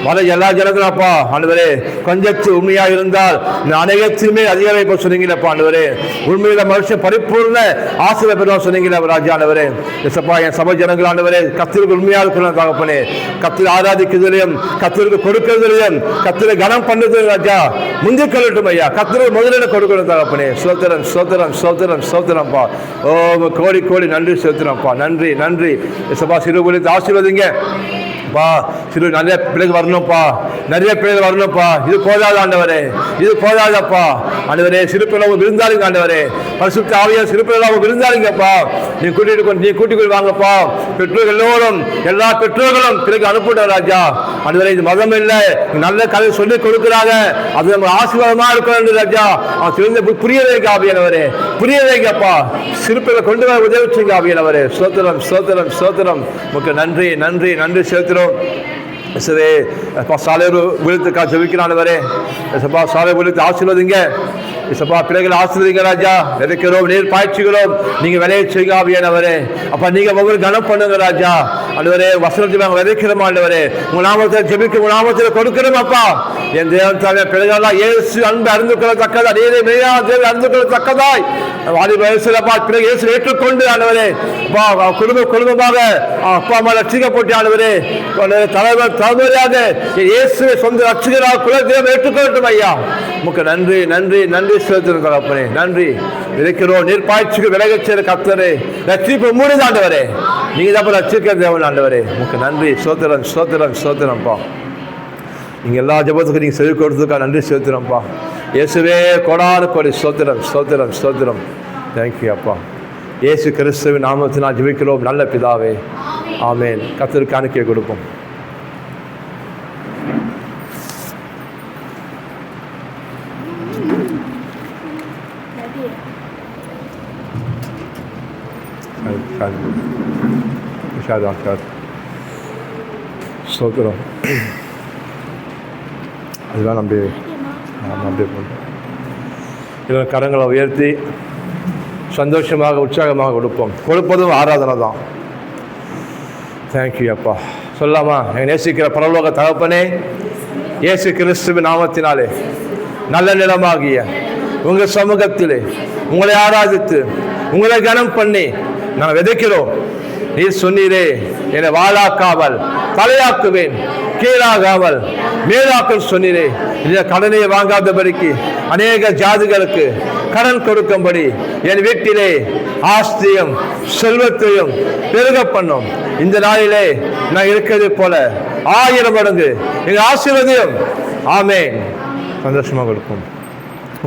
வர எல்லா ஜனங்களும் அப்பா ஆண்டவரே கொஞ்சத்து உண்மையா இருந்தால் அனைத்துமே அதிகாரம் சொன்னீங்களப்பா ஆண்டவரே. உண்மையில மனுஷன் பரிபூர்ண ஆசீர்வாதம் பெறுவான் சொன்னீங்களா ராஜா ஆண்டவரே. என் சபை ஜனங்கள் ஆண்டவரே கர்த்தருக்கு உண்மையா இருக்கணும் தகப்பனே. கர்த்தரை ஆராதிக்கிறதுலையும் கர்த்தருக்கு கொடுக்கிறதுலையும் கர்த்தரை கனம் பண்ணுறது ராஜா முந்தி கொள்ளட்டும் ஐயா. கர்த்தருக்கு முதலில் கொடுக்கணும் தகப்பனே. சோத்திரம் சோத்திரம் சோத்திரம் சோத்திரம்ப்பா. ஓ கோடி கோடி நன்றி செலுத்துறோம்ப்பா. நன்றி நன்றி. சபா சிறுபுலி ஆசீர்வதிங்க பா. சிறு நிறைய பிள்ளைகள் வரணும்ப்பா. நிறைய பிள்ளைகள் வரணும்ப்பா. இது போதாது ஆண்டவரே. இது போதாதப்பா ஆண்டவரே. சிறு பிள்ளை விருந்தாளிங்க ஆண்டவரே. பரிசுத்த ஆவியா சிறு பிள்ளை விருந்தாளிங்கப்பா. நீ கூட்டிக் கொண்டு வாங்கப்பா. பெற்றோர்கள் எல்லோரும் எல்லா பெற்றோர்களும் பிறகு அனுப்பிட்ட ராஜா ஆண்டவரே. இது மதம் இல்லை, நல்ல கதை சொல்லி கொடுக்குறாங்க. அது நம்ம ஆசீர்வாதமா இருக்கணும் ராஜா. அவன் தெரிந்த புரிய வைக்க ஆவியானவரே. புரிய வைக்கப்பா. சிறு பிள்ளை கொண்டு வர உதவிச்சுங்க ஆவியானவரே. சோத்திரம் சோத்திரம் சோத்திரம். உங்களுக்கு நன்றி நன்றி நன்றி செலுத்துறோம். இயேசுவே சாலையூர் விழுத்துக்கா ஜெபிக்கிறானவரே. இயேசுப்பா சாலை விழுத்து ஆசீர்வதிங்க. இயேசுப்பா பிள்ளைகளை ஆசீர்வதிங்க ராஜா. விதைக்கிறோம், நீர் பாய்ச்சுகிறோம், நீங்க விளைய செய்யுங்க ஆவியானவரே. அப்பா நீங்க ஒவ்வொரு கனம் பண்ணுங்க ராஜா. ஆண்டவரே வசனத்தை நாங்கள் விதைக்கிறோம் ஆண்டவரே. உங்க நாமத்தை ஜெபிக்க உங்க நாமத்தில் கொடுக்கிறோம் அப்பா. என் தேவன் தாவே பிள்ளைகளா இயேசு அன்பு அறிந்து கொள்ளத்தக்கதா, நீரே மெய்யா தேவை அறிந்து கொள்ளத்தக்கதாய் வாலிப வயசுலப்பா பிள்ளைகள் இயேசு ஏற்றுக்கொண்டு ஆண்டவரே குடும்பமாக அப்பா அம்மா ரட்சிக்கப்பட்டு ஆண்டவரே தலைமுறையாக இயேசுவை சொந்த ரட்சிகராக குலதெய்வம் ஏற்றுக்கொள்ளட்டும் ஐயா. உமக்கு நன்றி நன்றி நன்றி செலுத்துகிறோம் அப்பனே. நன்றி இருக்கிறோம். நீர் பாய்ச்சிக்கு விலகச் செய்கிற கர்த்தரே, ரட்சிப்பு மூடுது ஆண்டவரே. நீங்க தான் ரட்சிக்கிற தேவன் ஆண்டவரே. உமக்கு நன்றி சோத்திரம் சோத்திரம் சோத்திரம்ப்பா. நீங்கள் எல்லா ஜபத்துக்கும் நீங்கள் செவி கொடுத்ததுக்கா நன்றி செலுத்துகிறோம்ப்பா. இயேசுவே கொடான கொடி சோத்திரம் சோத்திரம் சோத்திரம். தேங்க்யூ அப்பா. இயேசு கிறிஸ்துவின் நாமத்தினால் ஜெபிக்கிறோம் நல்ல பிதாவே, ஆமேன். கர்த்தருக்கு காணிக்கை கொடுப்போம். சோத்திரம். அதுதான் நம்பி பண்ணுறோம். இதில் கரங்களை உயர்த்தி சந்தோஷமாக உற்சாகமாக கொடுப்பதும் ஆராதனை தான். தேங்க்யூ அப்பா. சொல்லாமா? எங்கள் நேசிக்கிற பரலோக தகப்பனே, இயேசு கிறிஸ்துவின் நாமத்தினாலே நல்ல நிலமாகிய உங்கள் சமூகத்திலே உங்களை ஆராதித்து உங்களை கனம் பண்ணி நான் விதைக்கிறோம். நீர் சொன்னீரே, என்னை வாழாக்காமல் தலையாக்குவேன், கீழாகாமல் மேலாக்கும் சொன்னீரே. இந்த கடனை வாங்காதபடிக்கு அநேக ஜாதிகளுக்கு கடன் கொடுக்கும்படி என் வீட்டிலே ஆஸ்தியும் செல்வத்தையும் பெருக பண்ணும். இந்த நாளிலே நான் இருக்கிறது போல 1000 மடங்கு எங்கள் ஆசீர்வாதம். ஆமேன். சந்தோஷமாக கொடுக்கும்.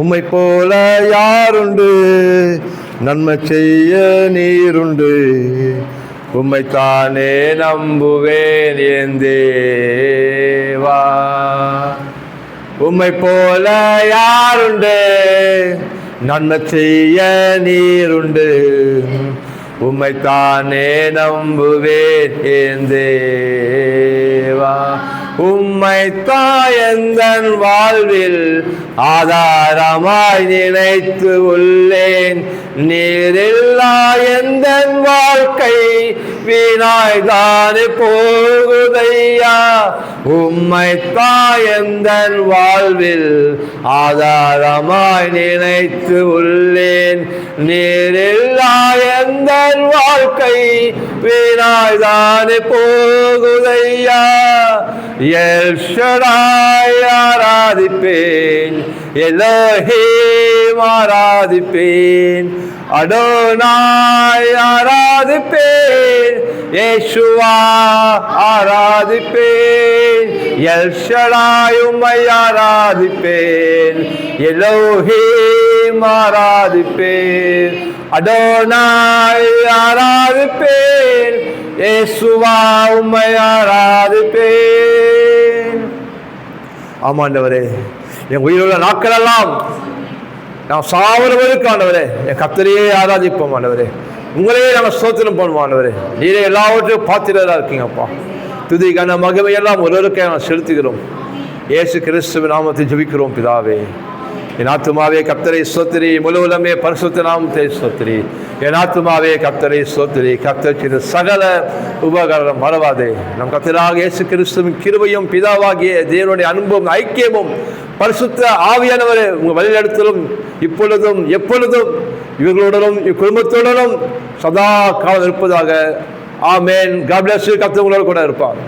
உம்மை போல யாருண்டு, நன்மை செய்ய நீருண்டு, உம்மைத்தானே நம்புவேன் என் தேவா. உம்மை போல யாருண்டு, நன்மை செய்ய நீருண்டு, உம்மைத்தானே நம்புவேன் என் தேவா. உம்மைத்தான் எந்தன் வாழ்வில் ஆதாரமாய் நினைத்து உள்ளேன். நீரில்லா எந்தன் வாழ்க்கை வீணாய்தானே போகுதையா. உம்மைத்தான் எந்தன் வாழ்வில் ஆதாரமாய் நினைத்து உள்ளேன். நீரில்லா எந்தன் வாழ்க்கை வீணாய்தானே போகுதையா. எல் ஷடாய் ஆராதிப்பேன், எலோஹீம் ஆராதிப்பேன், அடோனாய் ஆராதிப்பேன், யேசுவா ஆராதிப்பேன், எல் ஷடாய் உம்மை ஆராதிப்பேன், எலோஹீம் ஆராதிப்பேன், அடோனாய் ஆராதிப்பேன், இயேசுவா உம்மை ஆராதிப்பேன். ஆமாண்டவரே, என் உயிருள்ள நாட்களெல்லாம் நான் சாவரவருக்கு ஆண்டவரே என் கர்த்தரையே ஆராதிப்போம் ஆண்டவரே. உங்களையே நாங்கள் ஸ்தோத்திரம் பண்ணுவோம் ஆண்டவரே. நீரே எல்லாவற்றையும் பாத்திரராக இருக்கீங்கப்பா. துதி கன மகிமையெல்லாம் ஒருவருக்கே நான் செலுத்துகிறோம். இயேசு கிறிஸ்துவின் நாமத்தை ஜெபிக்கிறோம் பிதாவே. என் ஆத்துமாவே கர்த்தரை ஸ்தோத்திரி, முழு உலகமே பரிசுத்த நாமத்தை ஸ்தோத்திரி. என் ஆத்துமாவே கர்த்தரை ஸ்தோத்திரி. கர்த்தர் செய்த சகல உபகாரம் மறவாதே. நம் கர்த்தராக இயேசு கிறிஸ்துவின் கிருபையும் பிதாவாகிய தேவனுடைய அன்பும் ஐக்கியமும் பரிசுத்த ஆவியானவரே உங்கள் வழிநடத்தலும் இப்பொழுதும் எப்பொழுதும் இவர்களுடனும் இக்குடும்பத்துடனும் சதா காலம் இருப்பதாக. ஆமேன். God bless you. கர்த்தர் உங்களோடு கூட இருப்பார்.